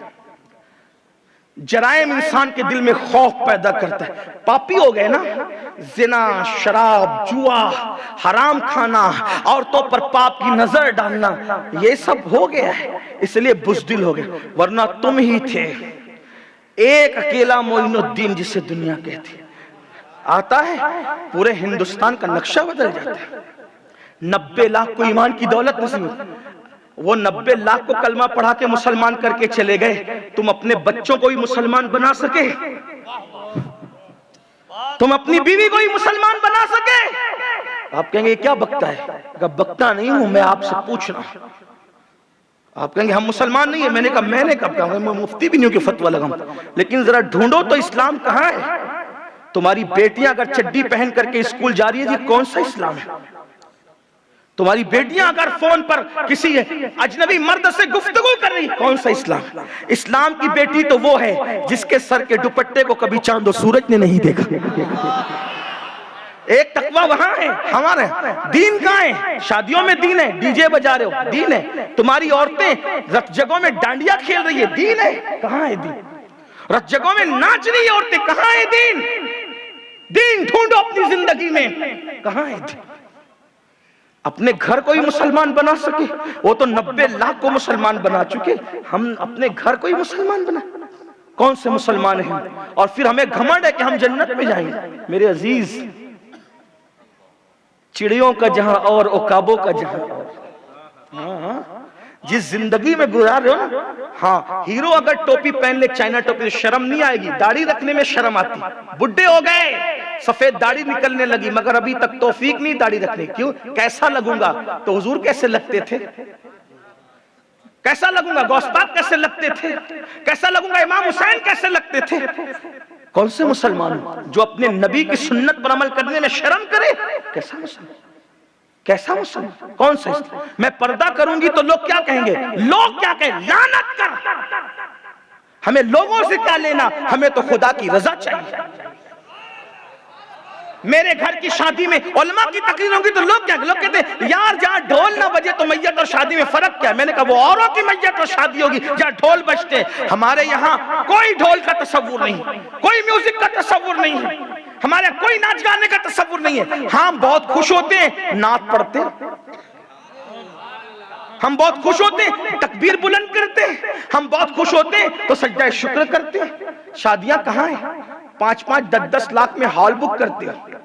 جرائم انسان کے دل میں خوف پیدا کرتا ہے، پاپی ہو گئے نا، زنا، شراب، جوا، حرام کھانا، عورتوں پر پاپ کی نظر ڈالنا، یہ سب ہو گیا ہے، اس لیے بزدل ہو گئے۔ ورنہ تم ہی تھے ایک اکیلا معین الدین جسے دنیا کہتی ہے، آتا ہے پورے ہندوستان کا نقشہ بدل جاتا ہے۔ 90 لاکھ کو ایمان کی دولت نصیب ہوتی، وہ 90 لاکھ کو کلمہ پڑھا کے مسلمان کر کے چلے گئے، تم اپنے بچوں کو ہی مسلمان بنا سکے؟ تم اپنی بیوی کو ہی مسلمان بنا سکے؟ آپ کہیں گے یہ کیا بکتا ہے؟ کہ بکتا نہیں ہوں، میں آپ سے پوچھ رہا ہوں۔ آپ کہیں گے ہم مسلمان نہیں ہیں، میں نے کہا میں نے کب کہا، میں مفتی بھی نہیں ہوں کہ فتویٰ لگاؤں، لیکن ذرا ڈھونڈو تو اسلام کہاں ہے؟ تمہاری بیٹیاں اگر چڈی پہن کر کے اسکول جا رہی ہے، یہ کون سا اسلام ہے؟ تمہاری بیٹیاں اگر فون پر کسی اجنبی مرد سے گفتگو کر رہی، کون سا اسلام؟ اسلام کی بیٹی تو وہ ہے جس کے سر کے دوپٹے کو کبھی چاند و سورج نے نہیں دیکھا۔ ایک تقویٰ وہاں ہے، ہمارے دین کہاں ہے؟ شادیوں میں دین ہے، ڈی جے بجا رہے ہو دین ہے، تمہاری عورتیں رت جگہوں میں ڈانڈیا کھیل رہی ہے دین ہے، کہاں ہے دین؟ رت جگہوں میں ناچ رہی ہے عورتیں، کہاں ہے دین؟ دین ڈھونڈو اپنی زندگی میں، کہاں ہے دین؟ اپنے گھر کو ہی مسلمان بنا سکے، وہ تو 90 لاکھ کو مسلمان بنا چکے، ہم اپنے گھر کو ہی مسلمان بنا، کون سے مسلمان ہیں؟ اور پھر ہمیں گھمنڈ ہے کہ ہم جنت میں جائیں گے۔ میرے عزیز، چڑیوں کا جہاں اور عقابوں کا جہاں اور، جس زندگی میں گزار رہے ہو نا، ہاں ہیرو اگر ٹوپی پہن لے، چائنا ٹوپی، شرم نہیں آئے گی، داڑھی رکھنے میں شرم آتی، بڈھے ہو گئے سفید داڑھی نکلنے لگی، مگر ابھی تک توفیق نہیں داڑھی رکھنے، کیوں؟ کیسا لگوں گا؟ تو حضور کیسے لگتے تھے؟ کیسا لگوں گا؟ غوث پاک کیسے لگتے تھے؟ کیسا لگوں گا؟ امام حسین کیسے لگتے تھے؟ کون سے مسلمان جو اپنے نبی کی سنت پر عمل کرنے میں شرم کرے؟ کیسا مسلمان؟ کیسا مسلمان؟ کون سا اسلام؟ میں پردہ کروں گی تو لوگ کیا کہیں گے؟ لوگ کیا کہیں؟ لعنت کر! ہمیں لوگوں سے کیا لینا؟ ہمیں تو خدا کی رضا چاہیے۔ میرے گھر کی شادی میں علماء کی تقریر ہوں گی تو لوگ کیا کہیں؟ لوگ کہتے ہیں یار جہاں ڈھول نہ بجے تو میت اور شادی میں فرق کیا ہے؟ میں نے کہا وہ اوروں کی میت اور شادی ہوگی جہاں ڈھول بجتے، ہمارے یہاں کوئی ڈھول کا تصور نہیں، کوئی میوزک کا تصور نہیں ہے، ہمارے یہاں کوئی ناچ گانے کا تصور نہیں ہے۔ ہم بہت خوش ہوتے ہیں نعت پڑھتے، ہم بہت خوش ہوتے ہیں تکبیر بلند کرتے، ہم بہت خوش ہوتے ہیں تو سجدہ شکر کرتے ہیں۔ شادیاں کہاں ہیں؟ 5-5 10-10 لاکھ میں ہال بک کرتے ہیں۔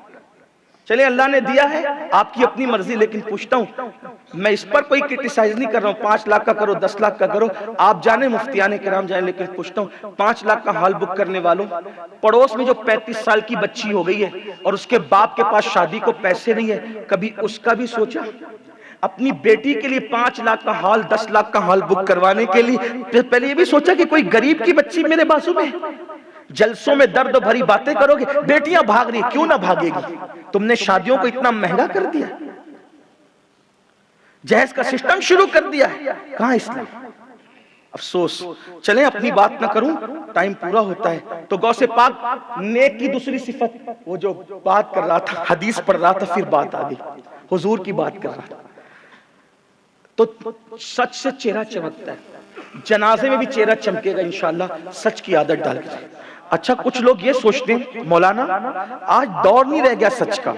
چلیں اللہ نے دیا ہے، آپ کی اپنی مرضی، لیکن پوچھتا ہوں، میں اس پر کوئی کرٹیسائز نہیں کر رہا ہوں، 5 لاکھ کا کرو 10 لاکھ کا کرو، آپ جانے مفتیان کرام جانے، لیکن پوچھتا ہوں 5 لاکھ کا ہال بک کرنے والوں، پڑوس میں جو 35 سال کی بچی ہو گئی ہے اور اس کے باپ کے پاس شادی کو پیسے نہیں ہے، کبھی اس کا بھی سوچا؟ اپنی بیٹی کے لیے 5 لاکھ کا ہال 10 لاکھ کا ہال بک کروانے کے لیے پہلے یہ بھی سوچا کہ کوئی غریب کی بچی میرے بازو میں. جلسوں میں درد بھری باتیں کرو گے, بیٹیاں بھاگ رہی, کیوں نہ بھاگے گی؟ تم نے شادیوں کو اتنا مہنگا کر دیا, جہیز کا سسٹم شروع کر دیا ہے. کہاں اسلام؟ افسوس. چلیں اپنی بات نہ کروں, ٹائم پورا ہوتا ہے. تو غوث پاک نیک کی دوسری صفت, وہ جو بات کر رہا تھا, حدیث پڑھ رہا تھا, پھر بات آ گئی, حضور کی بات کر رہا تھا. تو سچ سے چہرہ چمکتا ہے, جنازے میں بھی چہرہ چمکے گا انشاءاللہ, سچ کی عادت ڈال کے. اچھا کچھ لوگ یہ سوچتے ہیں مولانا آج دور نہیں رہ گیا سچ کا,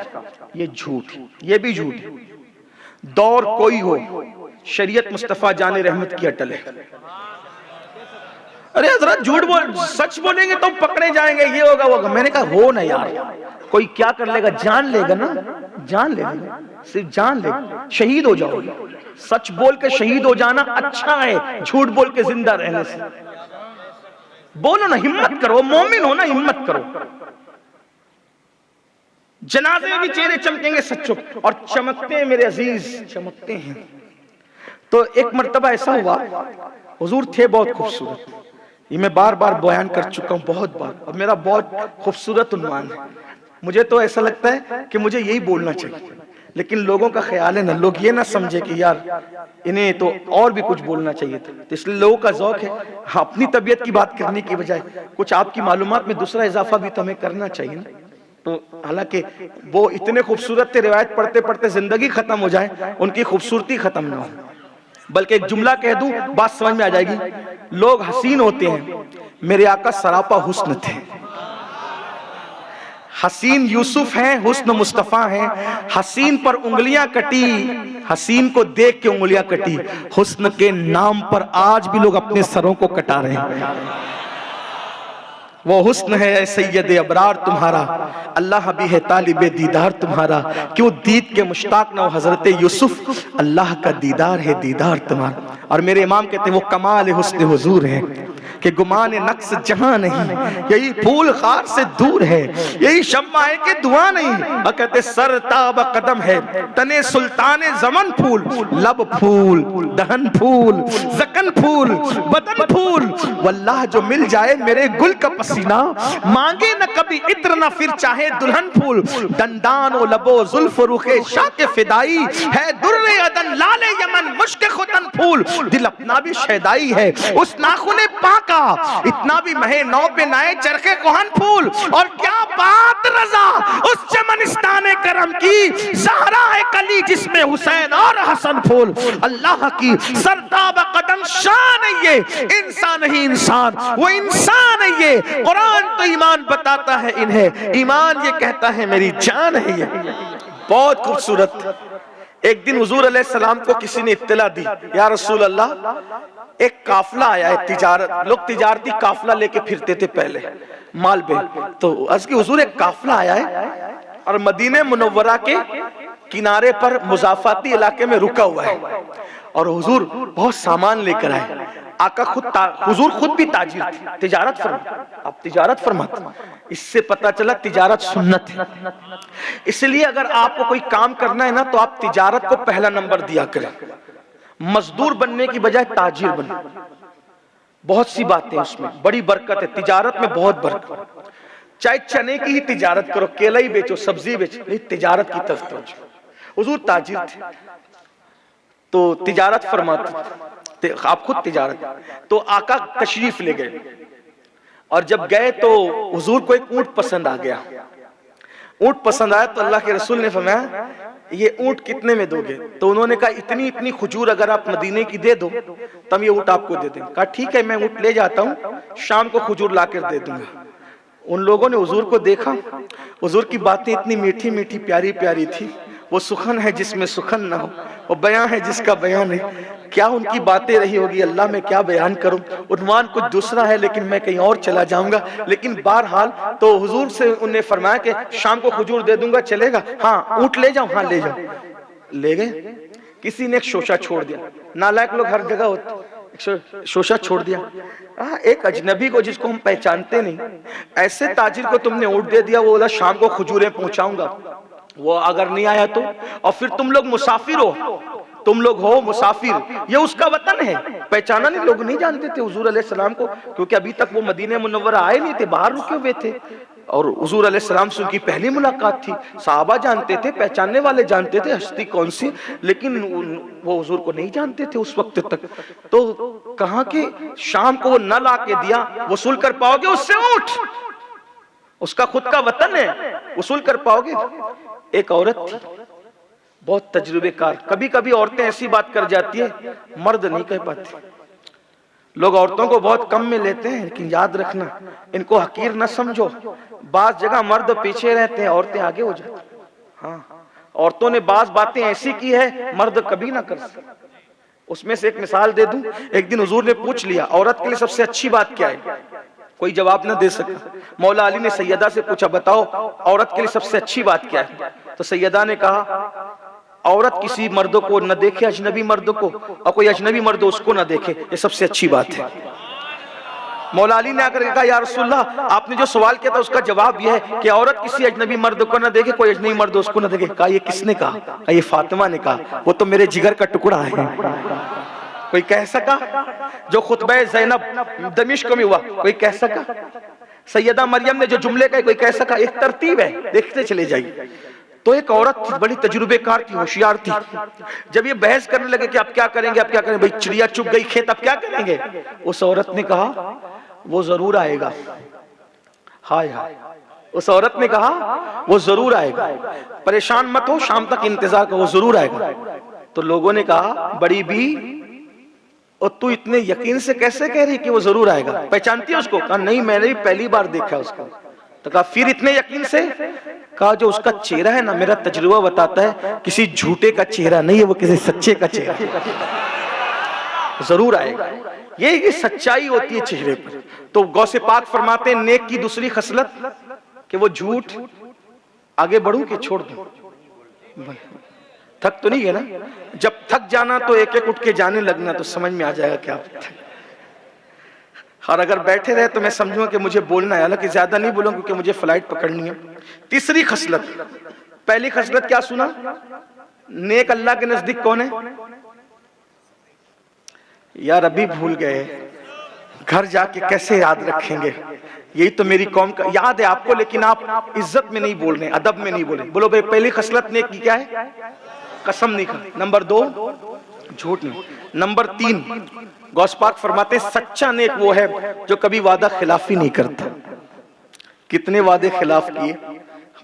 یہ جھوٹ, یہ بھی جھوٹ. دور کوئی ہو, شریعت مصطفیٰ جان رحمت کی اٹل ہے. ارے حضرت جھوٹ بول, سچ بولیں گے تو پکڑے جائیں گے, یہ ہوگا وہ ہوگا. میں نے کہا ہو نا یار, کوئی کیا کر لے گا, جان لے گا نا, جان لے گا, صرف جان لے گا, شہید ہو جاؤ. سچ بول کے شہید ہو جانا اچھا ہے جھوٹ بول کے زندہ رہنے سے. بولو نا, ہمت کرو, مومن ہو نا, ہمت کرو. جنازے میں بھی چہرے چمکیں گے سچوں, اور چمکتے ہیں میرے عزیز, چمکتے ہیں. تو ایک مرتبہ ایسا ہوا, حضور تھے بہت خوبصورت, یہ میں بار بار بیان کر چکا ہوں بہت بار, اور میرا بہت خوبصورت عنوان ہے. مجھے تو ایسا لگتا ہے کہ مجھے یہی بولنا چاہیے, لیکن لوگوں کا خیال ہے نا, لوگ یہ نہ سمجھے کہ یار انہیں تو اور بھی کچھ بولنا چاہیے تھا. تو اس لیے لوگوں کا ذوق ہے اپنی طبیعت کی بات کرنے کی بجائے کچھ آپ کی معلومات میں دوسرا اضافہ بھی تو ہمیں کرنا چاہیے نا. تو حالانکہ وہ اتنے خوبصورت تھے, روایت پڑھتے پڑھتے زندگی ختم ہو جائے, ان کی خوبصورتی ختم نہ ہو. بلکہ ایک جملہ کہہ دوں, بات سمجھ میں آ جائے گی. لوگ حسین ہوتے ہیں, میرے آقا سراپا حسن تھے. حسین یوسف ہیں, حسن مصطفیٰ ہیں. حسین پر انگلیاں کٹی, حسین کو دیکھ کے انگلیاں کٹی. حسن کے نام پر آج بھی لوگ اپنے سروں کو کٹا رہے ہیں. وہ حسن ہے اے سید ابرار تمہارا, اللہ بھی ہے طالب دیدار تمہارا. کیوں دید کے مشتاق نہ ہو حضرت یوسف, اللہ کا دیدار ہے دیدار تمہارا. اور میرے امام کہتے ہیں وہ کمال حسن حضور ہے کہ گمان نقص جہاں نہیں, یہی پھول خار سے دور ہے, یہی شمع ہے کہ دعا نہیں. اور کہتے سر تاب قدم ہے تنے سلطان زمن پھول, لب پھول, دہن پھول, زکن پھول, بدن پھول. واللہ جو مل جائے میرے گل کا پسینہ, مانگے نہ کبھی عطر نہ پھر چاہے دلہن پھول. دندان و لب و زلف و رخ شاہ کے فدائی ہے, در عدن لال یمن مشک ختن پھول. دل اپنا بھی شیدائی ہے اس ناخن پاکا, اتنا بھی مہے نو پہ نائے چرخے کوہن پھول. اور کیا بات رضا اس چمنستان کرم کی, زہرا ہے کلی جس میں حسین اور حسن پھول. اللہ کی سرتاب قدم شان ہے یہ, انسان ہی انسان, وہ انسان ہے یہ. قرآن تو ایمان بتاتا ہے انہیں, ایمان یہ کہتا ہے میری جان ہے یہ. بہت خوبصورت. ایک دن حضور علیہ السلام کو کسی نے اطلاع دی, یا رسول اللہ ایک قافلہ آیا ہے تجارت, لوگ تجارتی قافلہ لے کے پھرتے تھے پہلے مال بے. تو عرض کی حضور ایک قافلہ آیا ہے اور مدینہ منورہ کے کنارے پر مضافاتی علاقے میں رکا ہوا ہے, اور حضور بہت سامان لے کر آئے. آقا حضور خود بھی تاجر تھے, تجارت فرماتے, آپ تجارت فرماتے. اس سے پتہ چلا تجارت سنت ہے. اس لیے اگر آپ کو کوئی کام کرنا ہے نا تو آپ تجارت کو پہلا نمبر دیا کریں, مزدور بننے کی بجائے تاجر بنیں. بہت سی باتیں اس میں, بڑی برکت ہے تجارت میں, بہت برکت. چاہے چنے کی ہی تجارت کرو, کیلا ہی بیچو, سبزی بیچو, تجارت کی طرف توجہ. حضور تاجر تھے تو تجارت فرماتے, آپ خود تجارت. تو آقا تشریف لے گئے, اور جب گئے تو حضور کو ایک اونٹ پسند آ گیا. اونٹ پسند آیا تو اللہ کے رسول نے فرمایا یہ اونٹ کتنے میں دو گے؟ تو انہوں نے کہا اتنی اتنی کھجور اگر آپ مدینے کی دے دو تب یہ اونٹ آپ کو دے دیں. کہا ٹھیک ہے میں اونٹ لے جاتا ہوں, شام کو کھجور لا کر دے دوں گا. ان لوگوں نے حضور کو دیکھا, حضور کی باتیں اتنی میٹھی میٹھی پیاری پیاری تھی. وہ سخن ہے جس میں سخن نہ ہو, وہ بیان ہے جس کا بیان ہے. کیا ان کی باتیں رہی ہوگی, اللہ میں کیا بیان کروں. عنوان کچھ دوسرا ہے لیکن میں کہیں اور چلا جاؤں گا. لیکن بہرحال تو حضور سے انہوں نے فرمایا کہ شام کو کھجور دے دوں گا, چلے گا؟ ہاں. اونٹ لے جاؤں؟ ہاں لے جاؤ. لے گئے. کسی نے ایک شوشہ چھوڑ دیا, نالائق لوگ ہر جگہ ہوتے, شوشہ چھوڑ دیا. ایک اجنبی کو جس کو ہم پہچانتے نہیں, ایسے تاجر کو تم نے اونٹ دے دیا, وہ بولا شام کو کھجوریں پہنچاؤں گا. وہ اگر نہیں آیا تو, اور پھر تم لوگ مسافر ہو, تم لوگ ہو مسافر، یہ اس کا وطن ہے. پہچانا نہیں، لوگ نہیں جانتے تھے حضور علیہ السلام کو، کیونکہ ابھی تک وہ مدینہ منورہ آئے نہیں تھے، باہر رکے ہوئے تھے، اور حضور علیہ السلام سے ان کی پہلی ملاقات تھی. صحابہ جانتے تھے، پہچاننے والے جانتے تھے ہستی کون سی، لیکن وہ حضور کو نہیں جانتے تھے اس وقت تک. تو کہاں کہ شام کو وہ نہ لا کے دیا، وصول کر پاؤ گے اس سے اونٹ، اس کا خود کا وطن ہے، وصول کر پاؤ گے. ایک عورت تھی بہت تجربے کار. کبھی کبھی عورتیں ایسی بات کر جاتی ہے مرد نہیں کہہ پاتے. لوگ عورتوں کو بہت کم میں لیتے ہیں، لیکن یاد رکھنا ان کو حقیر نہ سمجھو. بعض جگہ مرد پیچھے رہتے ہیں، عورتیں آگے ہو جاتی ہیں. ہاں، عورتوں نے بعض باتیں ایسی کی ہے مرد کبھی نہ کر سکتے. اس میں سے ایک مثال دے دوں. ایک دن حضور نے پوچھ لیا عورت کے لیے سب سے اچھی بات کیا ہے؟ کوئی جواب نہ دے سکا. مولا علی نے سیدہ سے پوچھا بتاؤ عورت کے لیے سب سے اچھی بات کیا ہے؟ تو سیدہ نے کہا عورت کسی مرد کو نہ دیکھے، اجنبی مرد کو، اور کوئی اجنبی مرد اس کو نہ دیکھے، یہ سب سے اچھی بات ہے. مولا علی نے آ کر کہا یا رسول اللہ آپ نے جو سوال کیا تھا اس کا جواب یہ ہے کہ عورت کسی اجنبی مرد کو نہ دیکھے، کوئی اجنبی مرد اس کو نہ دیکھے. کہا یہ کس نے کہا؟ کہا یہ فاطمہ نے کہا، وہ تو میرے جگر کا ٹکڑا ہے. کوئی کہہ سکا؟ جو خطبہ زینب دمشق میں ہوا کوئی کہہ سکا؟ سیدہ مریم نے جو جملے کہے کوئی کہہ سکا؟ ایک ترتیب ہے، دیکھتے چلے جائیے. تو ایک عورت تھی بڑی تجربے کار تھی، ہوشیار تھی. جب یہ بحث کرنے لگے کہ اب کیا کریں گے، اب کیا کریں گے، بھئی چڑیا چگ گئی کھیت، اب کیا کریں گے، اس عورت نے کہا وہ ضرور آئے گا. ہائے ہائے، اس عورت نے کہا وہ ضرور آئے گا، پریشان مت ہو، شام تک انتظار کرو، وہ ضرور آئے گا. تو لوگوں نے کہا بڑی بھی اور تو اتنے یقین سے کیسے کہہ رہی کہ وہ ضرور آئے گا، پہچانتی ہے اس کو؟ کہا نہیں میں نے پہلی بار دیکھا اس کو. تو کہا پھر اتنے یقین سے؟ کہا جو اس کا چہرہ ہے نا میرا تجربہ بتاتا ہے کسی جھوٹے کا چہرہ نہیں ہے، وہ کسی سچے کا چہرہ ہے، ضرور آئے گا. یہ سچائی ہوتی ہے چہرے پر. تو غوث پاک فرماتے ہیں نیک کی دوسری خصلت کہ وہ جھوٹ آگے بڑھوں کہ چھوڑ دوں. تھک تو نہیں ہے نا؟ جب تھک جانا تو ایک ایک اٹھ کے جانے لگنا تو سمجھ میں آ جائے گا کہ آپ تھک. اور اگر بیٹھے رہے تو میں سمجھوں کہ مجھے بولنا ہے، حالانکہ زیادہ نہیں بولوں کیونکہ مجھے فلائٹ پکڑنی ہے. تیسری خصلت، پہلی خصلت کیا سنا؟ نیک اللہ کے نزدیک کون ہے؟ یار ابھی بھول گئے، گھر جا کے کیسے یاد رکھیں گے؟ یہی تو میری قوم کا یاد ہے آپ کو، لیکن آپ عزت میں نہیں بول رہے، ادب میں نہیں بولے. بولو بھئی پہلی خصلت نیک کی کیا ہے؟ قسم نہیں کھا. نمبر 2 جھوٹ نہیں. نمبر 3 غوث پاک فرماتے ہیں سچا نیک وہ ہے جو کبھی وعدہ خلافی نہیں کرتا. کتنے وعدے خلاف کیے،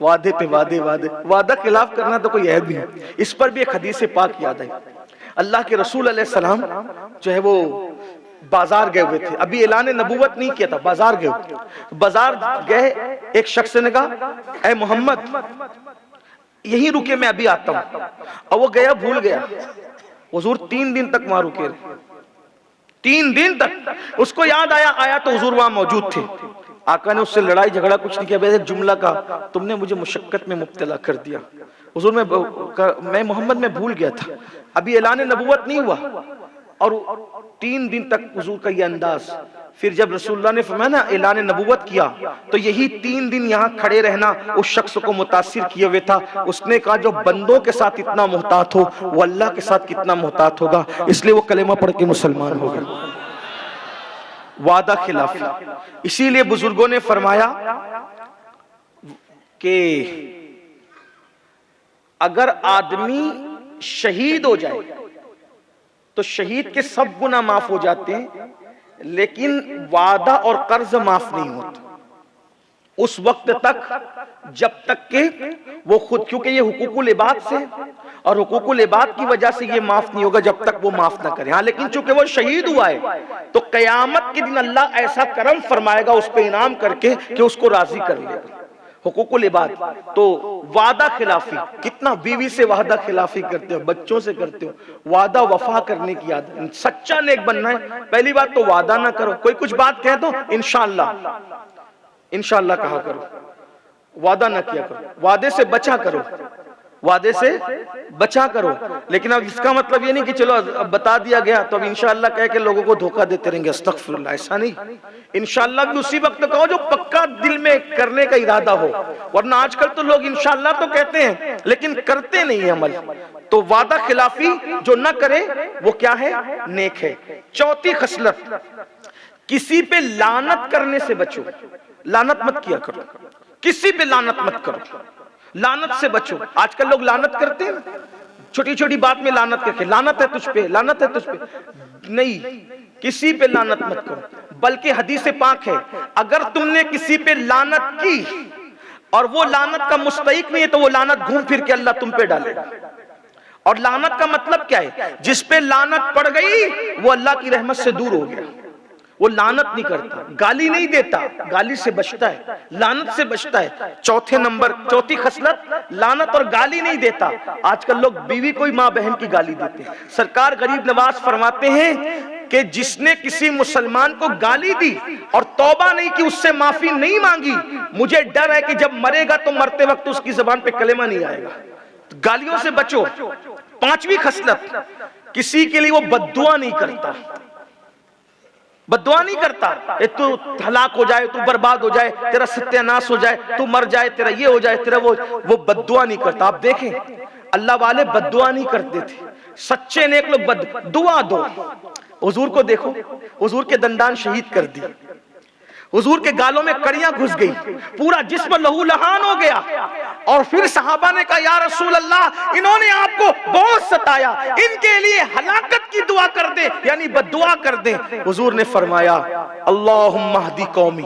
وعدے پہ وعدے، وعدہ خلاف کرنا تو کوئی عیب نہیں. اس پر بھی ایک حدیث پاک یاد آئی. اللہ کے رسول علیہ السلام جو ہے وہ بازار گئے ہوئے تھے، ابھی اعلان نبوت نہیں کیا تھا، بازار گئے ہوئے. بازار گئے، ایک شخص نے کہا اے محمد یہیں رکے میں ابھی آتا ہوں. اور وہ گیا بھول گیا. حضور 3 دن تک وہاں رکے، 3 دن تک. اس کو یاد آیا تو حضور وہاں موجود تھے. آقا نے اس سے لڑائی جھگڑا کچھ نہیں کیا، بس ایک جملہ کہا تم نے مجھے مشقت میں مبتلا کر دیا. حضور میں محمد میں بھول گیا تھا، ابھی اعلان نبوت نہیں ہوا. اور 3 دن تک حضور کا یہ انداز. پھر جب رسول اللہ نے فرمایا نا اعلان نبوت کیا تو یہی 3 دن یہاں کھڑے رہنا اس شخص کو متاثر کیے ہوئے تھا. اس نے کہا جو بندوں کے ساتھ اتنا محتاط ہو وہ اللہ کے ساتھ کتنا محتاط ہوگا. اس لیے وہ کلمہ پڑھ کے مسلمان ہو گئے. وعدہ خلافی. اسی لیے بزرگوں نے فرمایا کہ اگر آدمی شہید ہو جائے تو شہید کے سب گناہ معاف ہو جاتے ہیں، لیکن وعدہ اور قرض معاف نہیں ہوتا اس وقت تک جب تک کہ وہ خود، کیونکہ یہ حقوق العباد سے، اور حقوق العباد کی وجہ سے یہ معاف نہیں ہوگا جب تک وہ معاف نہ کرے. ہاں لیکن چونکہ وہ شہید ہوا ہے تو قیامت کے دن اللہ ایسا کرم فرمائے گا اس پہ انعام کر کے کہ اس کو راضی کر لے گا. حقوق العباد. تو وعدہ خلافی، کتنا بیوی سے وعدہ خلافی کرتے ہو، بچوں سے کرتے ہو. وعدہ وفا کرنے کی عادت. سچا نیک بننا ہے پہلی بات تو وعدہ نہ کرو. کوئی کچھ بات کہہ دو انشاءاللہ کہا کرو، وعدہ نہ کیا کرو، وعدے سے بچا کرو. وعدے سے بچا کرو. لیکن اب اس کا مطلب یہ نہیں کہ چلو اب بتا دیا گیا تو اب انشاءاللہ کہہ کے لوگوں کو دھوکہ دیتے رہیں گے. استغفر اللہ, ایسا نہیں. انشاءاللہ بھی اسی وقت کہو جو پکا دل میں کرنے کا ارادہ ہو, ورنہ آج کل تو لوگ انشاءاللہ تو کہتے ہیں لیکن کرتے نہیں ہیں عمل. تو وعدہ خلافی جو نہ کرے وہ کیا ہے؟ نیک ہے. چوتھی خصلت, کسی پہ لعنت کرنے سے بچو. لعنت مت کیا کرو, کسی پہ لعنت مت کرو, لعنت سے بچو. آج کل لوگ لعنت کرتے ہیں, چھوٹی چھوٹی بات میں لعنت کر کے, لعنت ہے تجھ پہ, لعنت ہے تجھ پہ. نہیں, کسی پہ لعنت مت کرو. بلکہ حدیث پاک ہے اگر تم نے کسی پہ لعنت کی اور وہ لعنت کا مستحق نہیں ہے تو وہ لعنت گھوم پھر کے اللہ تم پہ ڈالے. اور لعنت کا مطلب کیا ہے؟ جس پہ لعنت پڑ گئی وہ اللہ کی رحمت سے دور ہو گیا. وہ لعنت نہیں کرتا, گالی نہیں دیتا, گالی سے بچتا ہے, لعنت سے بچتا ہے. چوتھی خصلت لعنت اور گالی نہیں دیتا. آج کل لوگ بیوی کو ہی ماں بہن کی گالی دیتے ہیں. سرکار غریب نواز فرماتے ہیں کہ جس نے کسی مسلمان کو گالی دی اور توبہ نہیں کی, اس سے معافی نہیں مانگی, مجھے ڈر ہے کہ جب مرے گا تو مرتے وقت اس کی زبان پہ کلمہ نہیں آئے گا. گالیوں سے بچو. پانچویں خصلت, کسی کے لیے وہ بد دعا نہیں کرتا. بد دعا نہیں کرتا, تو ہلاک ہو جائے, تو برباد ہو جائے, تیرا ستیہ ناس ہو جائے, تو مر جائے, تیرا یہ ہو جائے, تیرا وہ بد دعا نہیں کرتا. آپ دیکھیں اللہ والے بد دعا نہیں کرتے تھے. سچے نیک لوگ بد دعا دو. حضور کو دیکھو, حضور کے دندان شہید کر دی, حضور کے گالوں میں کڑیاں گھس گئی, پورا جسم لہو لہان ہو گیا. اور پھر صحابہ نے کہا یا رسول اللہ انہوں نے آپ کو بہت ستایا, ان کے لیے ہلاکت کی دعا کر دے, یعنی بد دعا کر دیں. حضور نے فرمایا اللہم اہدی قومی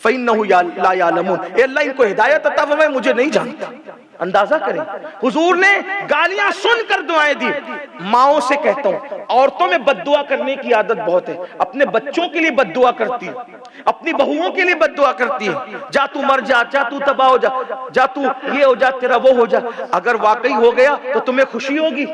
فإنہ لا یعلمون, اے اللہ ان کو ہدایت عطا فرمائے, مجھے نہیں جانتا. اندازہ کریں, حضور نے گالیاں سن کر دعائیں دی. ماؤں سے کہتا ہوں, عورتوں میں بد دعا کرنے کی عادت بہت ہے. اپنے بچوں کے لیے بد دعا کرتی ہے, اپنی بہوؤں کے لیے بد دعا کرتی ہے. جا تو مر جا, جا تو تباہ ہو جا, جا تو یہ ہو جا, تیرا وہ ہو جا. اگر واقعی ہو گیا تو تمہیں خوشی ہوگی.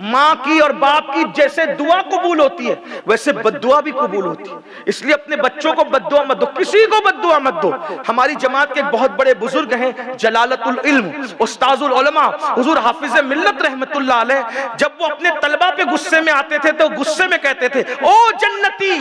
ماں کی اور باپ کی جیسے دعا قبول ہوتی ہے ویسے بد دعا بھی قبول ہوتی ہے. اس لیے اپنے بچوں کو بد دعا مت دو, کسی کو بد دعا مت دو. ہماری جماعت کے ایک بہت بڑے بزرگ ہیں جلالت العلم استاذ العلماء حضور حافظ ملت رحمت اللہ علیہ, جب وہ اپنے طلبہ پہ غصے میں آتے تھے تو غصے میں کہتے تھے او جنتی.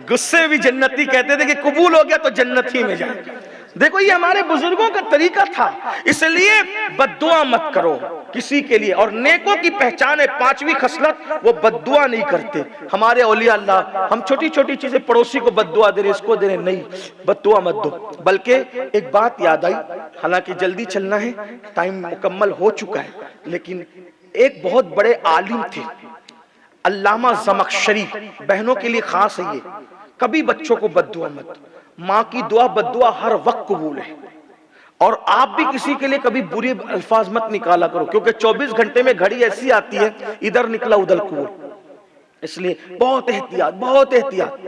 غصے بھی جنتی کہتے تھے کہ قبول ہو گیا تو جنت ہی میں جائے. دیکھو یہ ہمارے بزرگوں کا طریقہ تھا. اس لیے بد دعا مت کرو کسی کے لیے. اور نیکوں کی پہچان ہے پانچویں خصلت, وہ بد دعا نہیں کرتے. ہمارے اولیاء اللہ, ہم چھوٹی چھوٹی چیزیں پڑوسی کو بد دعا دے رہے, اس کو دے رہے, نہیں, بد دعا مت دو. بلکہ ایک بات یاد آئی, حالانکہ جلدی چلنا ہے, ٹائم مکمل ہو چکا ہے, لیکن ایک بہت بڑے عالم تھے علامہ زمخشری, بہنوں کے لیے خاص ہے یہ, کبھی بچوں کو بد دعا مت. ماں کی دعا بد دعا ہر وقت قبول ہے. اور آپ بھی کسی کے لیے کبھی برے الفاظ مت نکالا کرو, کیونکہ 24 گھنٹے میں گھڑی ایسی آتی ہے ادھر نکلا ادھر قبول. اس لیے بہت احتیاط, بہت احتیاط,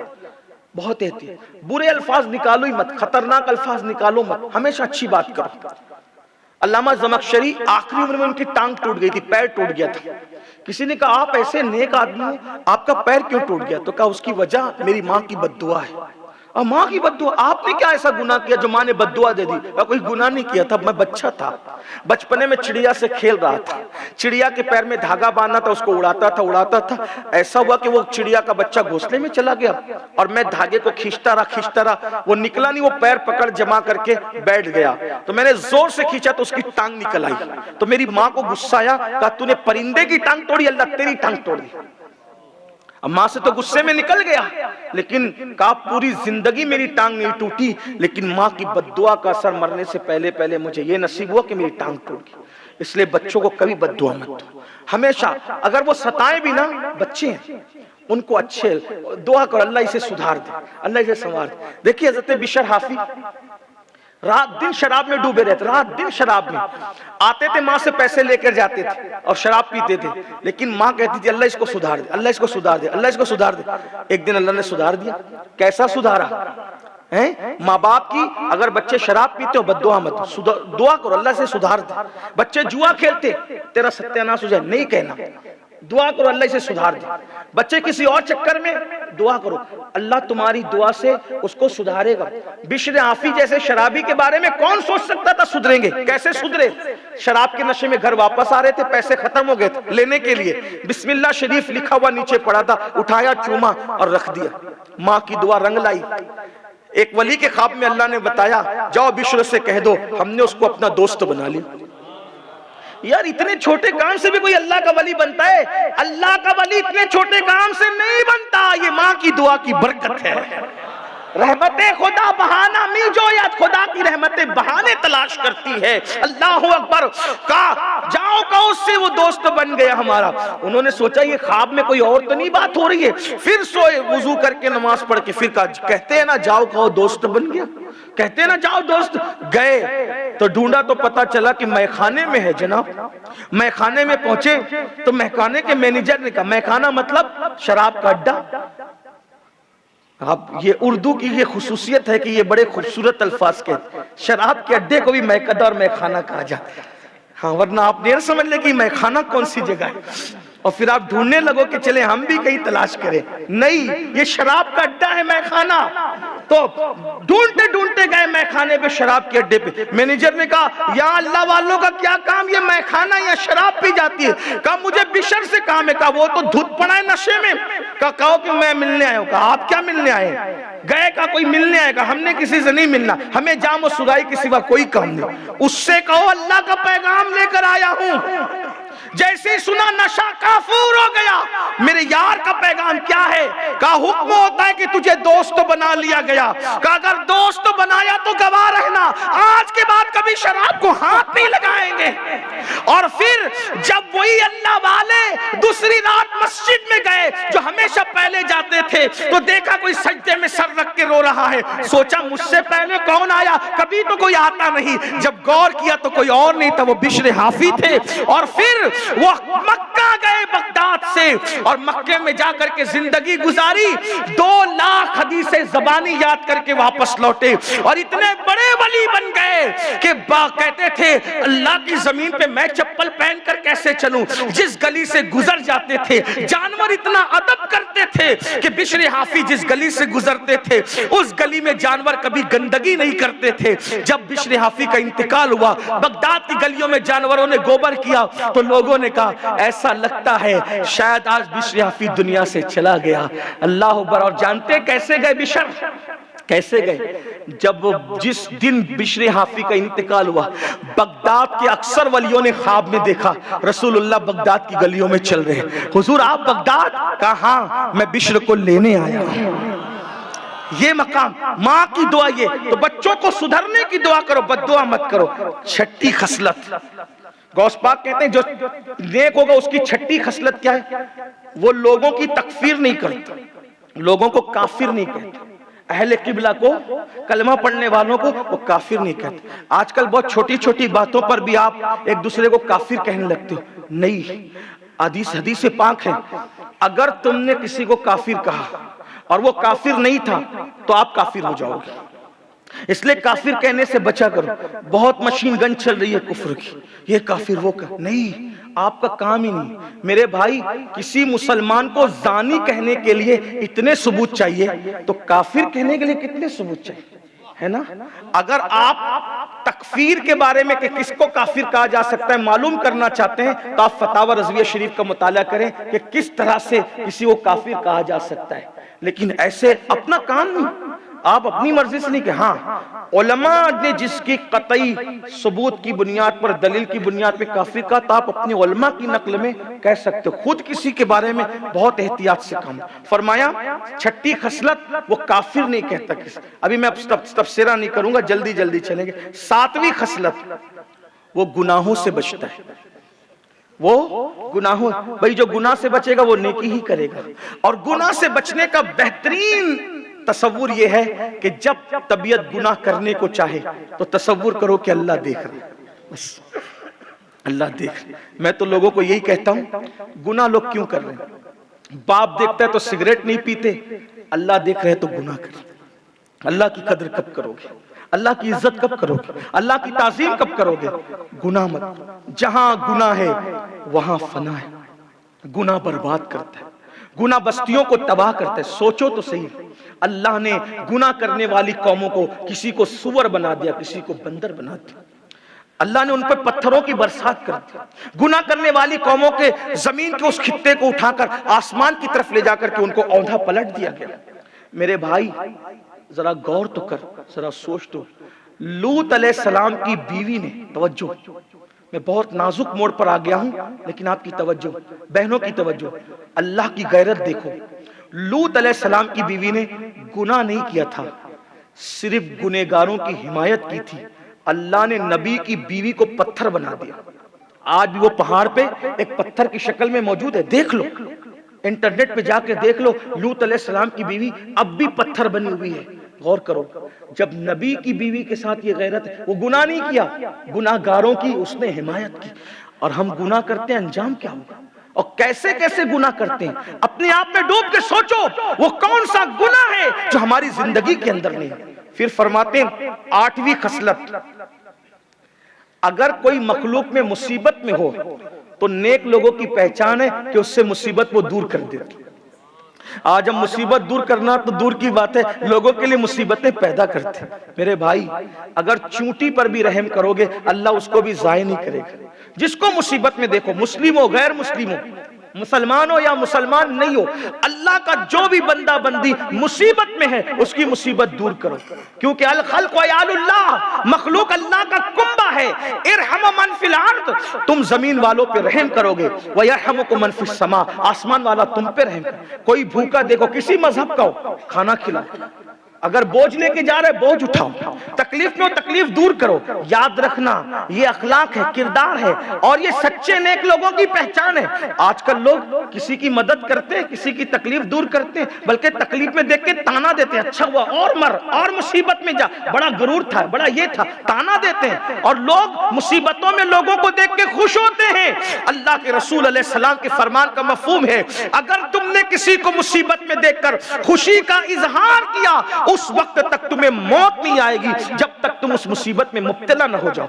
بہت احتیاط. برے الفاظ نکالو ہی مت, خطرناک الفاظ نکالو مت, ہمیشہ اچھی بات کرو. علامہ زمخشری آخری عمر میں ان کی ٹانگ ٹوٹ گئی تھی, پیر ٹوٹ گیا تھا. کسی نے کہا آپ ایسے نیک آدمی ہو, آپ کا پیر کیوں ٹوٹ گیا؟ تو کہا اس کی وجہ میری ماں کی بد دعا ہے. اور ماں کی بد دعا, آپ نے کیا ایسا گناہ کیا جو ماں نے بد دعا دے دی؟ کوئی گناہ نہیں کیا تھا, میں بچہ تھا, بچپنے میں چڑیا سے کھیل رہا تھا, چڑیا کے پیر میں دھاگا باندھا تھا, اس کو اڑاتا تھا. ایسا ہوا کہ وہ چڑیا کا بچہ گھونسلے میں چلا گیا اور میں دھاگے کو کھینچتا رہا, وہ نکلا نہیں, وہ پیر پکڑ جما کر کے بیٹھ گیا. تو میں نے زور سے کھینچا تو اس کی ٹانگ نکل آئی. تو میری ماں کو غصہ آیا, کہا تو نے پرندے کی ٹانگ توڑی, اللہ تیری ٹانگ توڑ دی. اب ماں سے تو غصے میں نکل گیا, لیکن کہا پوری زندگی میری ٹانگ نہیں ٹوٹی, لیکن ماں کی بد دعا کا اثر مرنے سے پہلے مجھے یہ نصیب ہوا کہ میری ٹانگ ٹوٹ گئی. اس لیے بچوں کو کبھی بد دعا مت دو. ہمیشہ اگر وہ ستائیں بھی نا, بچے ہیں, ان کو اچھے دعا کرو, اللہ اسے سدھار دے, اللہ اسے سنوار دے. دیکھیے حضرت بشر حافی رات دن شراب میں ڈوبے رہتے, رات دن شراب میں. آتے تھے ماں سے پیسے لے کر جاتے تھے اور شراب پیتے تھے, لیکن ماں کہتی تھی اللہ اس کو سدھار دے, اللہ اس کو سدھار دے, اللہ اس کو سدھار دے. ایک دن اللہ نے سدھار دیا. کیسا سدھارا؟ ماں باپ کی اگر بچے شراب پیتے ہو بد دعا مت, دعا کرو اللہ سے سدھار دے. بچے جوا کھیلتے, تیرا ستیہ ناس ہو جائے, نہیں کہنا, دعا کرو اللہ اسے سدھار دے. بچے کسی اور چکر میں دعا کرو, اللہ تمہاری دعا سے اس کو سدھارے گا. بشر عافی جیسے شرابی کے بارے میں کون سوچ سکتا تھا سدھریں گے؟ کیسے سدھرے؟ شراب کے نشے میں گھر واپس آ رہے تھے, پیسے ختم ہو گئے تھے لینے کے لیے, بسم اللہ شریف لکھا ہوا نیچے پڑا تھا, اٹھایا, چوما اور رکھ دیا. ماں کی دعا رنگ لائی. ایک ولی کے خواب میں اللہ نے بتایا, جاؤ بشر سے کہہ دو ہم نے اس کو اپنا دوست بنا لیا. یار اتنے چھوٹے کام سے بھی کوئی اللہ کا ولی بنتا ہے؟ اللہ کا ولی اتنے چھوٹے کام سے نہیں بنتا. یہ ماں کی دعا کی برکت ہے. رحمت خدا بہانہ می جو یا خدا کی رحمتیں بہانے تلاش کرتی ہے. اللہ اکبر. کہا جاؤ کہو اس سے وہ دوست بن گیا ہمارا. انہوں نے سوچا یہ خواب میں کوئی اور تو نہیں بات ہو رہی ہے, پھر سوئے, وضو کر کے نماز پڑھ کے, پھر کہا کہتے ہیں نا جاؤ کہو دوست بن گیا, کہتے ہیں نا جاؤ دوست. گئے تو ڈھونڈا تو پتا چلا کہ میخانے میں ہے جناب. میخانے میں پہنچے تو میخانے کے مینیجر نے کہا, میخانہ مطلب شراب کا اڈا. اب یہ اردو کی یہ خصوصیت ہے کہ یہ بڑے خوبصورت الفاظ کہتے ہیں. شراب کے اڈے کو بھی میکدہ اور میخانہ کہا جاتا ہے. ہاں ورنہ آپ دیر سمجھ لیں کہ میخانہ کون سی جگہ ہے, اور پھر آپ ڈھونڈنے لگو کہ چلے ہم بھی کہیں تلاش کریں. نہیں, یہ شراب کا اڈا ہے میخانہ. تو ڈھونڈتے ڈھونڈتے گئے میخانے پہ, شراب کے اڈے پہ. مینیجر نے کہا یا اللہ والوں کا کیا کام, یہ میخانہ یا شراب پی جاتی ہے؟ کہا مجھے بشر سے کام ہے. کہا وہ تو دھت پڑا ہے نشے میں. کہا کہ میں ملنے آیا ہوں. کہا آپ کیا ملنے آئے ہیں؟ گئے, کہا کوئی ملنے آئے. کہا ہم نے کسی سے نہیں ملنا, ہمیں جام و سرائی کے سوا کوئی کام نہیں. اس سے کہو اللہ کا پیغام لے کر آیا ہوں. جیسے سنا نشہ کافور ہو گیا. میرے یار کا پیغام کیا ہے؟ کہا حکم ہوتا ہے کہ تجھے دوست بنا لیا گیا. کہا اگر دوست بنایا تو گواہ رہنا, آج کے بعد کبھی شراب کو ہاتھ نہیں لگائیں گے. اور پھر جب وہی اللہ والے دوسری رات مسجد میں گئے جو ہمیشہ پہلے جاتے تھے, تو دیکھا کوئی سجدے میں سر رکھ کے رو رہا ہے. سوچا مجھ سے پہلے کون آیا, کبھی تو کوئی آتا نہیں. جب غور کیا تو کوئی اور نہیں تھا, وہ بشر حافی تھے. اور پھر وہ مکہ گئے بغداد سے, اور مکے میں جا کر کے زندگی گزاری. 2 لاکھ حدیثیں زبانی یاد کر کے واپس لوٹے, اور اتنے بڑے ولی بن گئے کہ کہتے تھے اللہ کی زمین پہ میں چپل پہن کر کیسے چلوں. جس گلی سے گزر جاتے تھے جانور اتنا ادب کرتے تھے کہ بشر حافی جس گلی سے گزرتے تھے اس گلی میں جانور کبھی گندگی نہیں کرتے تھے. جب بشر حافی کا انتقال ہوا, بغداد کی گلیوں میں جانوروں نے گوبر کیا, تو لوگوں نے کہا ایسا لگتا ہے شاید آج بشر حافی دنیا سے چلا گیا. اللہ اکبر. اور جانتے کیسے گئے بشر؟ کیسے گئے؟ جب جس دن بشر حافی کا انتقال ہوا, بغداد کے اکثر ولیوں نے خواب میں دیکھا رسول اللہ بغداد کی گلیوں میں چل رہے. حضور آپ بغداد؟ کہا ہاں میں بشر کو لینے آیا ہوں. یہ مقام, ماں کی دعا. یہ تو بچوں کو سدھرنے کی دعا کرو, بد دعا مت کرو. چھٹی خصلت, غوث پاک کہتے ہیں جو نیک ہوگا اس کی چھٹی خصلت کیا ہے؟ وہ لوگوں کی تکفیر نہیں کرتا, لوگوں کو کافر نہیں کہتا. اہل قبلہ کو, کلمہ پڑھنے والوں کو وہ کافر نہیں کہتے. آج کل بہت چھوٹی چھوٹی باتوں پر بھی آپ ایک دوسرے کو کافر کہنے لگتے ہو. نہیں, حدیث پاک ہے, اگر تم نے کسی کو کافر کہا اور وہ کافر نہیں تھا تو آپ کافر ہو جاؤ گے. اس لئے کافر کہنے سے بچا کرو. بہت مشین گن چل رہی ہے کفر کی, یہ کافر وہ کہا, نہیں, آپ کا کام ہی نہیں. میرے بھائی, کسی مسلمان کو زانی کہنے کے لیے اتنے ثبوت چاہیے, تو کافر کہنے کے لیے کتنے ثبوت چاہیے, ہے نا؟ اگر آپ تکفیر کے بارے میں کہ کس کو کافر کہا جا سکتا ہے معلوم کرنا چاہتے ہیں تو آپ فتاوی رضویہ شریف کا مطالعہ کریں کہ کس طرح سے کسی کو کافر کہا جا سکتا ہے. لیکن ایسے اپنا کام نہیں, آپ اپنی مرضی سے نہیں کہ ہاں علماء نے جس کی قطعی ثبوت کی بنیاد پر, دلیل کی بنیاد پر کافر کہا, تو آپ اپنی علماء کی نقل میں کہہ سکتے ہو. خود کسی کے بارے میں بہت احتیاط سے کام. فرمایا چھٹی خصلت, وہ کافر نہیں کہتا کسی. ابھی میں تفسیرہ نہیں کروں گا, جلدی جلدی چلیں گے. 7ویں خصلت, وہ گناہوں سے بچتا ہے. وہ گناہوں, بھئی جو گناہ سے بچے گا وہ نیکی ہی کرے گا. اور گناہ سے بچنے کا بہترین تصور یہ ہے کہ جب طبیعت گناہ کرنے کو چاہے تو تصور کرو کہ اللہ دیکھ رہا ہے. بس اللہ دیکھ رہا ہے. میں تو لوگوں کو یہی کہتا ہوں, گناہ لوگ کیوں کر رہے ہیں؟ باپ دیکھتا ہے تو سگریٹ نہیں پیتے, اللہ دیکھ رہے تو گناہ کرتے. اللہ کی قدر کب کرو گے؟ اللہ کی عزت کب کرو گے؟ اللہ کی تعظیم کب کرو گے؟ گناہ مت. جہاں گناہ ہے وہاں فنا ہے. گناہ برباد کرتا ہے، گناہ بستیوں کو تباہ کرتا ہے۔ سوچو تو صحیح، اللہ نے گناہ کرنے والی قوموں کو کسی کو سور بنا دیا، کسی کو بندر بنا دیا، اللہ نے ان پر پتھروں کی برسات کر دی۔ گناہ کرنے والی قوموں کے زمین کے اس خطے کو اٹھا کر آسمان کی طرف لے جا کر کے ان کو اوندھا پلٹ دیا گیا۔ میرے بھائی ذرا غور تو کر، ذرا سوچ تو، لوط علیہ السلام کی بیوی نے، توجہ، میں بہت نازک موڑ پر آ گیا ہوں لیکن آپ کی توجہ، بہنوں کی توجہ، اللہ کی غیرت دیکھو۔ لوط علیہ السلام کی بیوی نے گناہ نہیں کیا تھا، صرف گنہگاروں کی حمایت کی تھی۔ اللہ نے نبی کی بیوی کو پتھر بنا دیا۔ آج بھی وہ پہاڑ پہ ایک پتھر کی شکل میں موجود ہے، دیکھ لو، انٹرنیٹ پہ جا کے دیکھ لو، لوط علیہ السلام کی بیوی اب بھی پتھر بنی ہوئی ہے۔ غور کرو، جب نبی کی بیوی کے ساتھ یہ غیرت ہے، وہ گناہ نہیں کیا، گناہ گاروں کی اس نے حمایت کی۔ اور ہم گناہ کرتے ہیں، انجام کیا ہوگا اور کیسے کیسے گناہ کرتے ہیں؟ اپنے آپ میں ڈوب کے سوچو، وہ کون سا گناہ ہے جو ہماری زندگی کے اندر نہیں ہے۔ پھر فرماتے ہیں 8ویں خصلت، اگر کوئی مخلوق میں مصیبت میں ہو تو نیک لوگوں کی پہچان ہے کہ اس سے مصیبت وہ دور کر دیتے۔ آج ہم مصیبت دور کرنا تو دور کی بات ہے، لوگوں کے لیے مصیبتیں پیدا کرتے ہیں۔ میرے بھائی اگر چونٹی پر بھی رحم کرو گے اللہ اس کو بھی ضائع نہیں کرے گا۔ جس کو مصیبت میں دیکھو، مسلم ہو غیر مسلم ہو، مسلمان ہو یا مسلمان نہیں ہو، اللہ کا جو بھی بندہ بندی مصیبت میں ہے اس کی مصیبت دور کرو، کیونکہ الخلق عیال اللہ، مخلوق اللہ کا کنبہ ہے۔ ارحم من فی الارض، تم زمین والوں پہ رحم کرو گے، ویرحمکم من فی السماء، آسمان والا تم پہ رحم کرے۔ کوئی بھوکا دیکھو، کسی مذہب کا ہو، کھانا کھلاؤ، اگر بوجھ لے کے جا رہے بوجھ اٹھاؤ، تکلیف میں ہو تکلیف دور کرو۔ یاد رکھنا یہ اخلاق ہے، کردار ہے، اور یہ سچے نیک لوگوں کی پہچان ہے۔ آج کل لوگ کسی کی مدد کرتے ہیں، کسی کی تکلیف دور کرتے ہیں، بلکہ تکلیف میں دیکھ کے تانا دیتے ہیں، اچھا ہوا اور مر اور مصیبت میں جا، بڑا غرور تھا، بڑا یہ تھا، تانا دیتے ہیں۔ اور لوگ مصیبتوں میں لوگوں کو دیکھ کے خوش ہوتے ہیں۔ اللہ کے رسول علیہ السلام کے فرمان کا مفہوم ہے، اگر تم نے کسی کو مصیبت میں دیکھ کر خوشی کا اظہار کیا، اس وقت تک تمہیں موت نہیں آئے گی جب تک تم اس مصیبت میں مبتلا نہ ہو جاؤ۔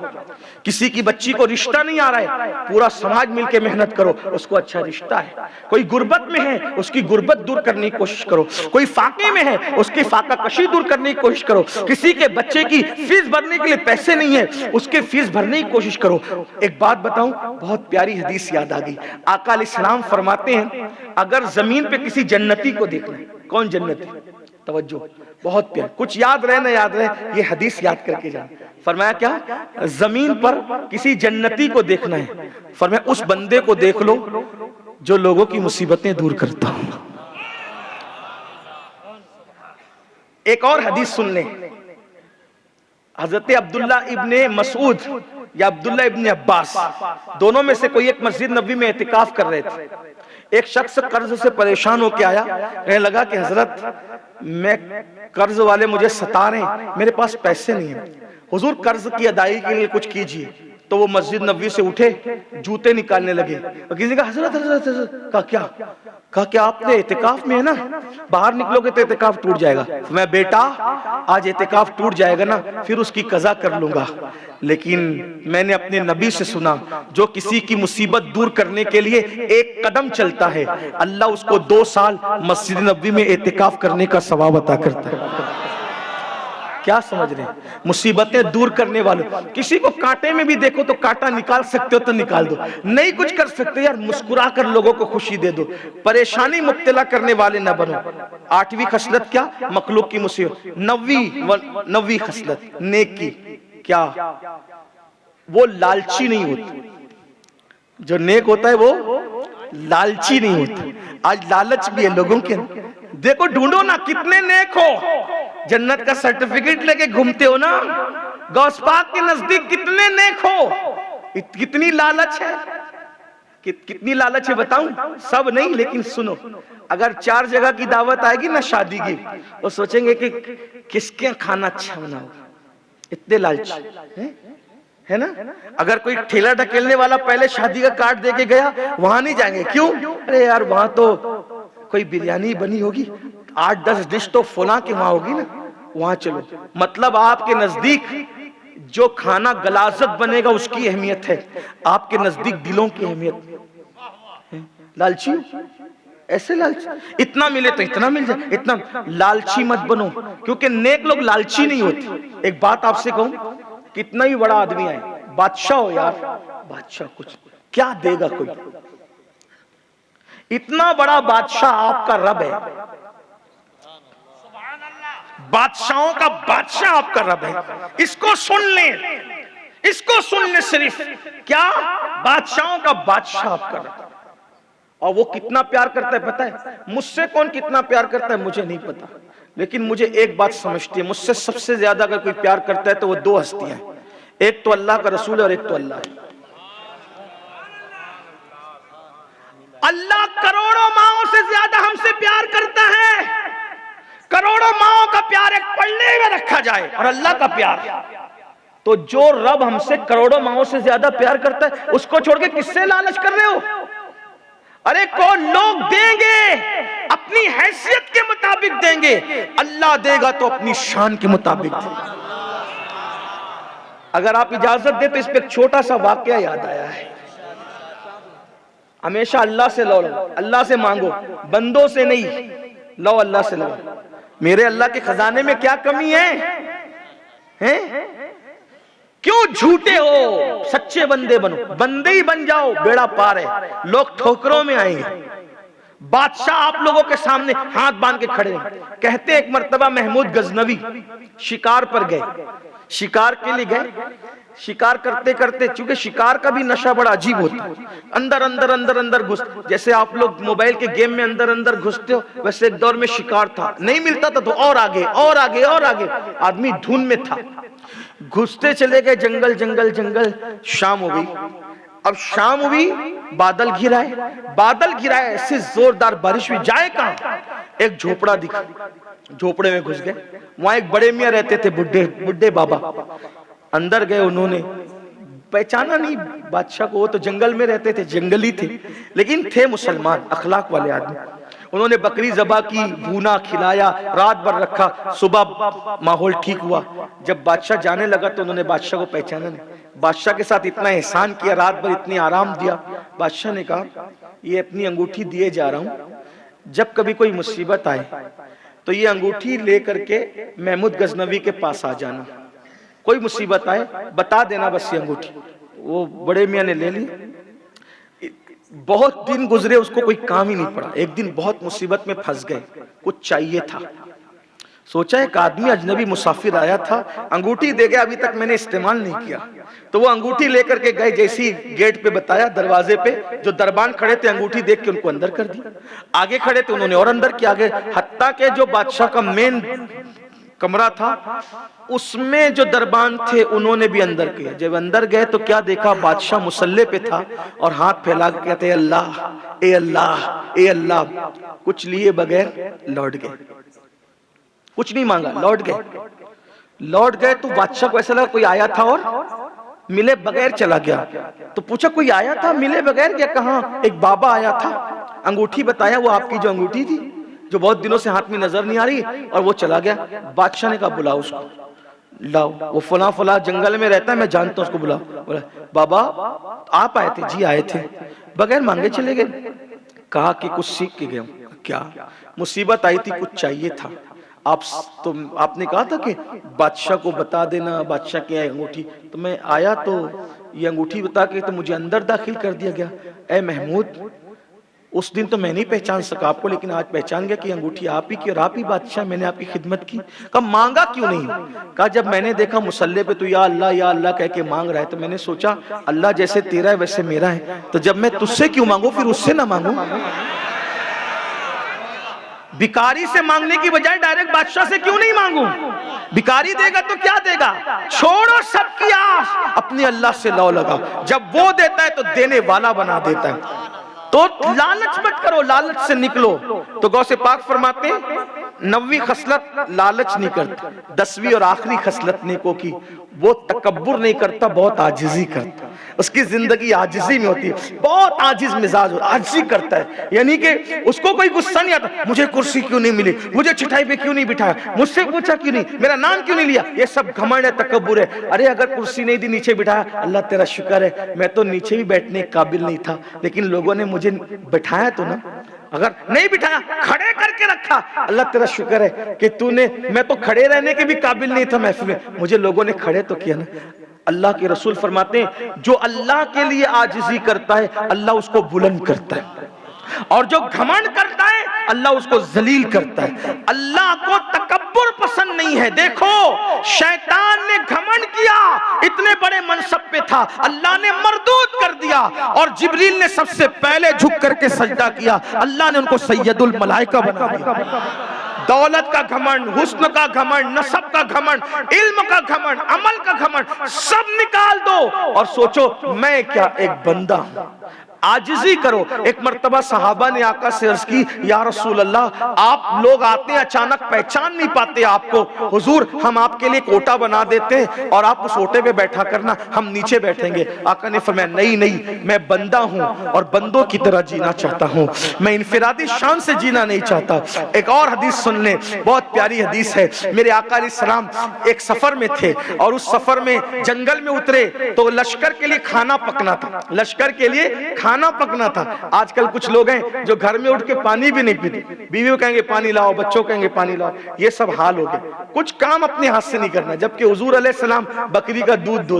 کسی کی بچی کو رشتہ نہیں آ رہا ہے، پورا سماج مل کے محنت کرو، اس کو اچھا رشتہ ہے۔ کوئی غربت میں ہے، اس کی غربت دور کرنے کی کوشش کرو۔ کوئی فاقے میں ہے، اس کی فاقہ کشی دور کرنے کی کوشش کرو۔ کسی کے بچے کی فیس بھرنے کے لیے پیسے نہیں ہے، اس کے فیس بھرنے کی کوشش کرو۔ ایک بات بتاؤں، بہت پیاری حدیث یاد آ گئی۔ آقا علیہ السلام فرماتے ہیں اگر زمین پہ کسی جنتی کو دیکھنا ہے، کون جنتی؟ توجہ، بہت پیار، کچھ یاد رہے نہ یاد رہے یہ حدیث یاد کر کے جائیں۔ فرمایا کیا؟ زمین پر کسی جنتی کو دیکھنا ہے، فرمایا اس بندے کو دیکھ لو جو لوگوں کی مصیبتیں دور کرتا ہوں۔ ایک اور حدیث سن لیں، حضرت عبداللہ ابن مسعود یا عبداللہ ابن عباس، دونوں میں سے کوئی ایک مسجد نبوی میں اعتکاف کر رہے تھے۔ ایک شخص قرض سے پریشان ہو کے آیا، کہنے لگا کہ حضرت میں قرض والے مجھے ستا رہے ہیں، میرے پاس پیسے نہیں ہیں، حضور قرض کی ادائیگی کے لیے کچھ کیجئے۔ تو وہ مسجد نبوی سے اٹھے، جوتے نکالنے لگے، اور کسی نے کہا حضرت کہا کیا آپ نے اعتکاف میں ہے نا، باہر نکلو گے تو اعتکاف ٹوٹ جائے گا۔ میں بیٹا آج اعتکاف ٹوٹ جائے گا نا، پھر اس کی قضا کر لوں گا، لیکن میں نے اپنے نبی سے سنا جو کسی کی مصیبت دور کرنے کے لیے ایک قدم چلتا ہے اللہ اس کو 2 سال مسجد نبوی میں اعتکاف کرنے کا ثواب عطا کرتا ہے۔ کیا سمجھ رہے ہیں؟ مصیبتیں دور کرنے والے، کسی کو کانٹے میں بھی دیکھو تو کانٹا نکال سکتے ہو تو نکال دو، نہیں کچھ کر سکتے یار مسکرا کر لوگوں کو خوشی دے دو، پریشانی مبتلا کرنے والے نہ بنو۔ 8ویں خصلت کیا؟ مخلوق کی مصیبت۔ 9ویں خصلت نیک کی کیا؟ وہ لالچی نہیں ہوتی۔ جو نیک ہوتا ہے وہ لالچی نہیں ہوتا۔ آج لالچ بھی ہے لوگوں کے، دیکھو ڈھونڈو نا کتنے نیک ہو، جنت کا سرٹیفکیٹ لے کے گھومتے ہو نا، غوث پاک کے نزدیک کتنے نیک ہو، کتنی لالچ ہے، کتنی لالچ ہے بتاؤں؟ سب نہیں لیکن سنو، اگر 4 جگہ کی دعوت آئے گی نا شادی کی، وہ سوچیں گے کہ کس کے کھانا اچھا بنا ہوگا، اتنے لالچ ہے نا۔ اگر کوئی ٹھیلا ڈھکیلنے والا پہلے شادی کا کارڈ دے کے گیا، وہاں نہیں جائیں گے، کیوں؟ ارے یار وہاں تو کوئی بریانی بنی ہوگی، 8-10 ڈش تو فلاں کے وہاں ہوگی نا، وہاں چلو۔ مطلب آپ کے نزدیک جو کھانا غلاظت بنے گا اس کی اہمیت ہے، آپ کے نزدیک دلوں کی اہمیت۔ لالچی ایسے لالچی، اتنا ملے تو اتنا مل جائے، اتنا لالچی مت بنو، کیونکہ نیک لوگ لالچی نہیں ہوتے۔ ایک بات آپ سے کہوں، کتنا ہی بڑا آدمی آئے، بادشاہ ہو یار، بادشاہ کچھ کیا دے گا کوئی؟ اتنا بڑا بادشاہ آپ کا رب ہے، بادشاہوں کا بادشاہ آپ کا رب ہے، اس کو سن لیں، اس کو سن لیں، صرف کیا بادشاہوں کا بادشاہ آپ کا رب ہے۔ اور وہ کتنا پیار کرتا ہے پتہ ہے؟ مجھ سے کون کتنا پیار کرتا ہے مجھے نہیں پتا، لیکن مجھے ایک بات سمجھتی ہے، مجھ سے سب سے زیادہ اگر کوئی پیار کرتا ہے تو وہ دو ہستیاں ہیں، ایک تو اللہ کا رسول ہے اور ایک تو اللہ ہے۔ اللہ کروڑوں ماؤں سے زیادہ ہم سے پیار کرتا ہے، کروڑوں ماؤں کا پیار ایک پلڑے میں رکھا جائے، اور اللہ کا پیار، تو جو رب ہم سے کروڑوں ماؤں سے زیادہ پیار کرتا ہے اس کو چھوڑ کے کس سے لالچ کر رہے ہو؟ ارے کون لوگ دیں گے اپنی حیثیت کے مطابق دیں گے، اللہ دے گا تو اپنی شان کے مطابق دے گا۔ اگر آپ اجازت دیں تو اس پہ ایک چھوٹا سا واقعہ یاد آیا ہے۔ ہمیشہ اللہ سے لو، اللہ سے مانگو، بندوں سے نہیں، لو اللہ سے لو۔ میرے اللہ کے خزانے میں کیا کمی ہے؟ کیوں جھوٹے ہو؟ سچے بندے بنو، بندے ہی بن جاؤ، بیڑا پار ہے۔ لوگ ٹھوکروں میں آئیں گے، بادشاہ آپ لوگوں کے سامنے ہاتھ باندھ کے کھڑے ہیں۔ کہتے ایک مرتبہ محمود غزنوی شکار پر گئے، شکار کے لیے گئے، شکار کرتے کرتے، چونکہ شکار کا بھی نشہ بڑا عجیب ہوتا ہے، اندر اندر اندر اندر گھس، جیسے آپ لوگ موبائل کے گیم میں اندر اندر گھستے ہو، ویسے ایک دور میں شکار تھا، نہیں ملتا تھا تو اور آگے اور آگے اور آگے، آدمی دھن میں تھا، گھستے چلے گئے، جنگل جنگل جنگل، شام ہو گئی۔ اب شام ہوئی، بادل گھرائے، بادل گھرائے، ایسے زوردار بارش ہوئی، جائے کہاں؟ ایک جھوپڑا دکھا، جھوپڑے میں گھس گئے، وہاں ایک بڑے میاں رہتے تھے، بڈھے بابا، اندر گئے، انہوں نے پہچانا نہیں بادشاہ کو، وہ تو جنگل میں رہتے تھے، جنگلی تھے، لیکن تھے مسلمان، اخلاق والے آدمی۔ انہوں نے بکری ذبح کی، بھونا کھلایا، رات بھر رکھا، صبح ماحول ٹھیک ہوا۔ جب بادشاہ جانے لگا تو انہوں نے بادشاہ کو پہچانا نہیں، بادشاہ کے ساتھ اتنا احسان کیا، رات بھر اتنی آرام دیا۔ بادشاہ نے کہا یہ اپنی انگوٹھی دیے جا رہا ہوں، جب کبھی کوئی مصیبت آئے تو یہ انگوٹھی لے کر کے محمود غزنوی کے پاس آ جانا، کوئی مصیبت آئے بتا دینا بس یہ انگوٹھی۔ وہ بڑے میاں نے لے لی، بہت دن گزرے، اس کو کوئی کام ہی نہیں پڑا۔ ایک دن بہت مصیبت میں پھنس گئے، کچھ چاہیے تھا، سوچا ایک آدمی اجنبی مسافر آیا تھا، انگوٹھی دے گیا، ابھی تک میں نے استعمال نہیں کیا، تو وہ انگوٹھی لے کر کے گئے، جیسی گیٹ پہ بتایا، دروازے پہ جو دربان کھڑے تھے انگوٹھی دیکھ کے ان کو اندر کر دی، آگے کھڑے تھے انہوں نے اور اندر کیا، آگے حتیٰ کہ جو بادشاہ کا مین کمرہ تھا اس میں جو دربان تھے انہوں نے بھی اندر کیا۔ جب اندر گئے تو کیا دیکھا، بادشاہ مصلے پہ تھا اور ہاتھ پھیلا کے کہتے ہیں اللہ اے اللہ اے اللہ، کچھ لیے بغیر لوٹ گئے، کچھ نہیں مانگا، لوٹ گئے۔ تو بادشاہ کو ایسا لگا کوئی آیا تھا اور ملے بغیر چلا گیا، تو پوچھا کوئی آیا تھا ملے بغیر گیا؟ کہاں؟ ایک بابا آیا تھا، انگوٹھی بتایا، وہ آپ کی جو انگوٹھی تھی جو بہت دنوں سے ہاتھ میں نظر نہیں آ رہی، اور وہ چلا گیا۔ بادشاہ نے کہا بلاؤ اس کو، لاؤ، وہ فلاں فلاں جنگل میں رہتا ہے، میں جانتا ہوں اس کو، بلاؤ۔ بولا بابا آپ آئے تھے؟ جی آئے تھے، بغیر مانگے چلے گئے؟ کہا کہ کچھ سیکھ کے گئے ہوں۔ کیا؟ مصیبت آئی تھی، کچھ چاہیے تھا، آپ نے کہا تھا کہ بادشاہ کو بتا دینا، بادشاہ کی انگوٹھی، تو میں آیا تو یہ انگوٹھی بتا کے تو مجھے اندر داخل کر دیا گیا۔ اے محمود، اس دن تو میں نہیں پہچان سکا آپ کو، لیکن آج پہچان گیا کہ انگوٹھی آپ ہی کی، اور آپ ہی بادشاہ، میں نے آپ کی خدمت کی۔ کہا مانگا کیوں نہیں؟ کہا جب میں نے دیکھا مصلے پہ تو یا اللہ کہہ کے مانگ رہا ہے، تو میں نے سوچا اللہ جیسے تیرا ہے ویسے میرا ہے، تو جب میں تجھ سے کیوں مانگوں، پھر اس سے نہ مانگوں۔ بھکاری سے مانگنے کی بجائے ڈائریکٹ بادشاہ سے کیوں نہیں مانگوں؟ بھکاری دے گا تو کیا دے گا؟ چھوڑو سب کی آس، اپنے اللہ سے لو لگا، جب وہ دیتا ہے تو دینے والا بنا دیتا ہے۔ تو لالچ مت کرو، لالچ سے نکلو۔ تو غوث پاک فرماتے ہیں 9ویں خصلت لالچ نہیں کرتا، 10ویں اور آخری خصلت نیکوں کی، وہ تکبر نہیں کرتا، بہت عاجزی کرتا۔ اس کی زندگی عاجزی میں ہوتی ہے، بہت عاجز مزاج ہوتا ہے، عاجزی کرتا ہے، یعنی کہ اس کو کوئی غصہ نہیں آتا مجھے کرسی کیوں نہیں ملی، مجھے چٹائی پہ کیوں نہیں بٹھایا، مجھ سے پوچھا کیوں نہیں، میرا نام کیوں نہیں لیا، یہ سب گھمنڈ ہے، تکبر ہے۔ ارے اگر کرسی نہیں دی نیچے بٹھایا، اللہ تیرا شکر ہے میں تو نیچے بھی بیٹھنے قابل نہیں تھا لیکن لوگوں نے مجھے بٹھایا تو نا، اگر نہیں بٹھایا کھڑے کر کے رکھا، اللہ تیرا شکر ہے کہ تو نے، میں تو کھڑے رہنے کے بھی قابل نہیں تھا محفل میں، مجھے لوگوں نے کھڑے تو کیا نا۔ اللہ کے رسول فرماتے ہیں جو اللہ کے لیے عاجزی کرتا ہے اللہ اس کو بلند کرتا ہے، اور جو گھمنڈ کرتا ہے اللہ اس کو ذلیل کرتا ہے۔ اللہ کو تکبر پسند نہیں ہے۔ دیکھو شیطان نے گھمنڈ کیا، اتنے بڑے منصب پہ تھا، اللہ نے مردود کر دیا، اور جبریل نے سب سے پہلے جھک کر کے سجدہ کیا، اللہ نے ان کو سید الملائکہ بنا دیا۔ دولت کا گھمنڈ، حسن کا گھمنڈ، نسب کا گھمنڈ، علم کا گھمنڈ، عمل کا گھمنڈ سب نکال دو اور سوچو میں کیا ایک بندہ ہوں۔ عاجزی کرو۔ ایک مرتبہ صحابہ نے آقا سے عرض کی یا رسول اللہ آپ لوگ آتے ہیں اچانک پہچان نہیں پاتے آپ کو، حضور ہم آپ کے لیے کوٹا بنا دیتے ہیں اور آپ اس اوٹے پہ بیٹھا کرنا، ہم نیچے بیٹھیں گے۔ آقا نے فرمایا نہیں میں بندہ ہوں اور بندوں کی طرح جینا چاہتا ہوں، میں انفرادی شان سے جینا نہیں چاہتا۔ ایک اور حدیث سن لیں، بہت پیاری حدیث ہے۔ میرے آقا علیہ السلام ایک سفر میں تھے اور اس سفر میں جنگل میں اترے تو لشکر کے لیے کھانا پکنا تھا، لشکر کے لیے کھانا پکنا تھا۔ آج کل کچھ لوگ ہیں جو گھر میں اٹھ کے پانی بھی نہیں پیتے، بیویوں کہیں گے پانی لاؤ، بچوں کہیں گے پانی لاؤ، یہ سب حال ہو گئے۔ کچھ کام اپنے ہاتھ سے نہیں کرنا، جبکہ حضور علیہ السلام بکری کا دودھ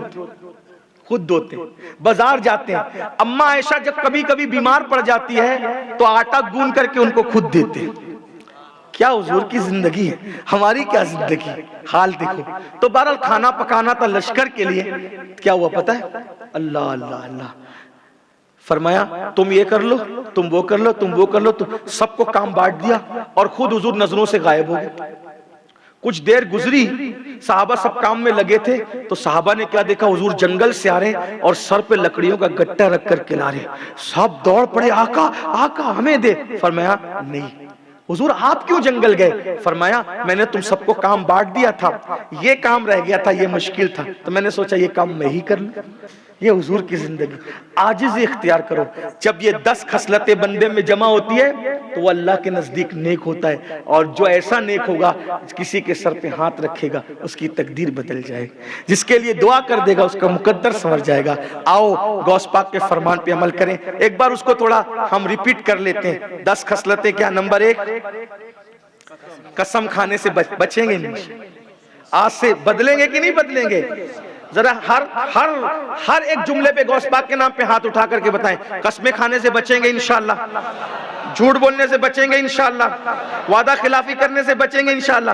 خود دوتے ہیں، بازار جاتے ہیں۔ اماں عائشہ جب کبھی کبھی بیمار پڑ جاتی ہے تو آٹا گون کر کے ان کو خود دیتے ہیں۔ کیا حضور کی زندگی ہے، ہماری کیا زندگی، حال دیکھو۔ تو بہرحال کھانا پکانا تھا لشکر کے لیے، کیا ہوا پتہ ہے؟ اللہ اللہ اللہ فرمایا تم یہ کر لو، تم وہ کر لو، تم وہ کر لو، سب کو کام بانٹ دیا اور خود حضور نظروں سے غائب ہو گئے۔ کچھ دیر گزری، صحابہ سب کام میں لگے تھے تو صحابہ نے کیا دیکھا، حضور جنگل سے آ رہے ہیں اور سر پہ لکڑیوں کا گٹا رکھ کر کے لا رہے ہیں۔ سب دوڑ پڑے، آقا آقا ہمیں دے۔ فرمایا نہیں۔ حضور آپ کیوں جنگل گئے؟ فرمایا میں نے تم سب کو کام بانٹ دیا تھا، یہ کام رہ گیا تھا، یہ مشکل تھا تو میں نے سوچا یہ کام میں ہی کر لوں۔ یہ حضور کی زندگی۔ عاجزی اختیار کرو۔ جب یہ 10 خصلتیں بندے میں جمع ہوتی ہے تو وہ اللہ کے نزدیک نیک ہوتا ہے، اور جو ایسا نیک ہوگا کسی کے سر پہ ہاتھ رکھے گا اس کی تقدیر بدل جائے گی، جس کے لیے دعا کر دے گا اس کا مقدر سنور جائے گا۔ آؤ غوث پاک کے فرمان پہ عمل کریں۔ ایک بار اس کو تھوڑا ہم ریپیٹ کر لیتے ہیں۔ 10 خصلتیں کیا؟ نمبر 1 قسم کھانے سے بچیں گے نہیں۔ آج سے بدلیں گے کہ نہیں بدلیں گے؟ ذرا ہر ایک جملے پہ غوث پاک کے نام پہ ہاتھ اٹھا کر کے بتائیں۔ قسمیں کھانے سے بچیں گے انشاءاللہ، جھوٹ بولنے سے بچیں گے انشاءاللہ، وعدہ خلافی کرنے سے بچیں گے انشاءاللہ۔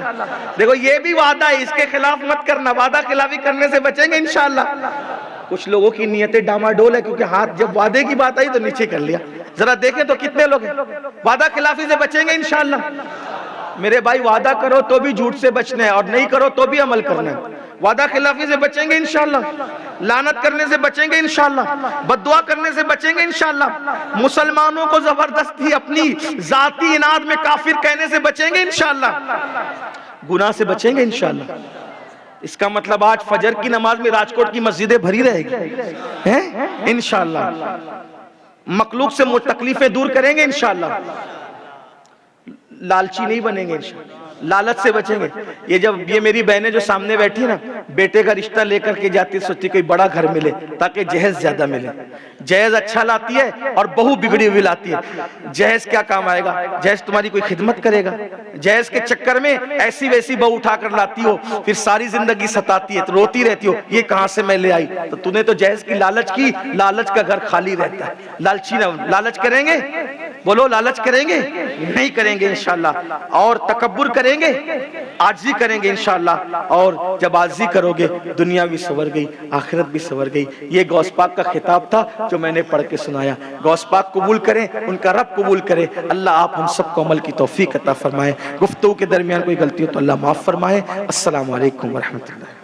دیکھو یہ بھی وعدہ ہے، اس کے خلاف مت کرنا، وعدہ خلافی کرنے سے بچیں گے انشاءاللہ۔ کچھ لوگوں کی نیتیں ڈاماڈول ہے کیونکہ ہاتھ جب وعدے کی بات آئی تو نیچے کر لیا۔ ذرا دیکھیں تو کتنے لوگ ہیں وعدہ خلافی سے بچیں گے انشاءاللہ۔ میرے بھائی وعدہ کرو تو بھی جھوٹ سے بچنا ہے اور نہیں کرو تو بھی عمل کرنا ہے۔ وعدہ خلافی سے بچیں گے انشاءاللہ، لعنت کرنے سے بچیں گے انشاءاللہ، بد دعا کرنے سے بچیں گے انشاءاللہ، مسلمانوں کو زبردستی اپنی ذاتی اناد میں کافر کہنے سے بچیں گے انشاءاللہ، گناہ سے بچیں گے انشاءاللہ۔ اس کا مطلب آج فجر کی نماز میں راجکوٹ کی مسجدیں بھری رہے گی انشاءاللہ۔ مخلوق سے تکلیفیں دور کریں گے انشاءاللہ، لالچی نہیں بنیں گے انشاءاللہ، لالچ سے بچیں گے۔ یہ جب یہ میری بہنیں جو سامنے بیٹھی نا، بیٹے کا رشتہ لے کر کے جاتی سوچتی کوئی بڑا گھر ملے تاکہ جہیز زیادہ ملے۔ جہیز اچھا لاتی ہے اور بہو بگڑی ہوئی لاتی ہے۔ جہیز کیا کام آئے گا؟ جہیز تمہاری کوئی خدمت کرے گا؟ جہیز کے چکر میں ایسی ویسی بہو اٹھا کر لاتی ہو، پھر ساری زندگی ستاتی ہے، روتی رہتی ہو یہ کہاں سے میں لے آئی؟ تو تو نے تو جہیز کی لالچ کی، لالچ کا گھر خالی رہتا ہے۔ لالچی نہ، لالچ کریں گے؟ بولو لالچ کریں گے؟ نہیں کریں گے انشاءاللہ۔ اور تکبر کریں گے؟ عاجزی کریں گے انشاءاللہ۔ اور جب عاجزی کرو گے دنیا بھی سنور گئی، آخرت بھی سنور گئی۔ یہ غوث پاک کا خطاب تھا جو میں نے پڑھ کے سنایا۔ غوث پاک قبول کریں، ان کا رب قبول کرے۔ اللہ آپ ہم سب کو عمل کی توفیق عطا فرمائے۔ گفتگو کے درمیان کوئی غلطی ہو تو اللہ معاف فرمائے۔ السلام علیکم ورحمۃ اللہ۔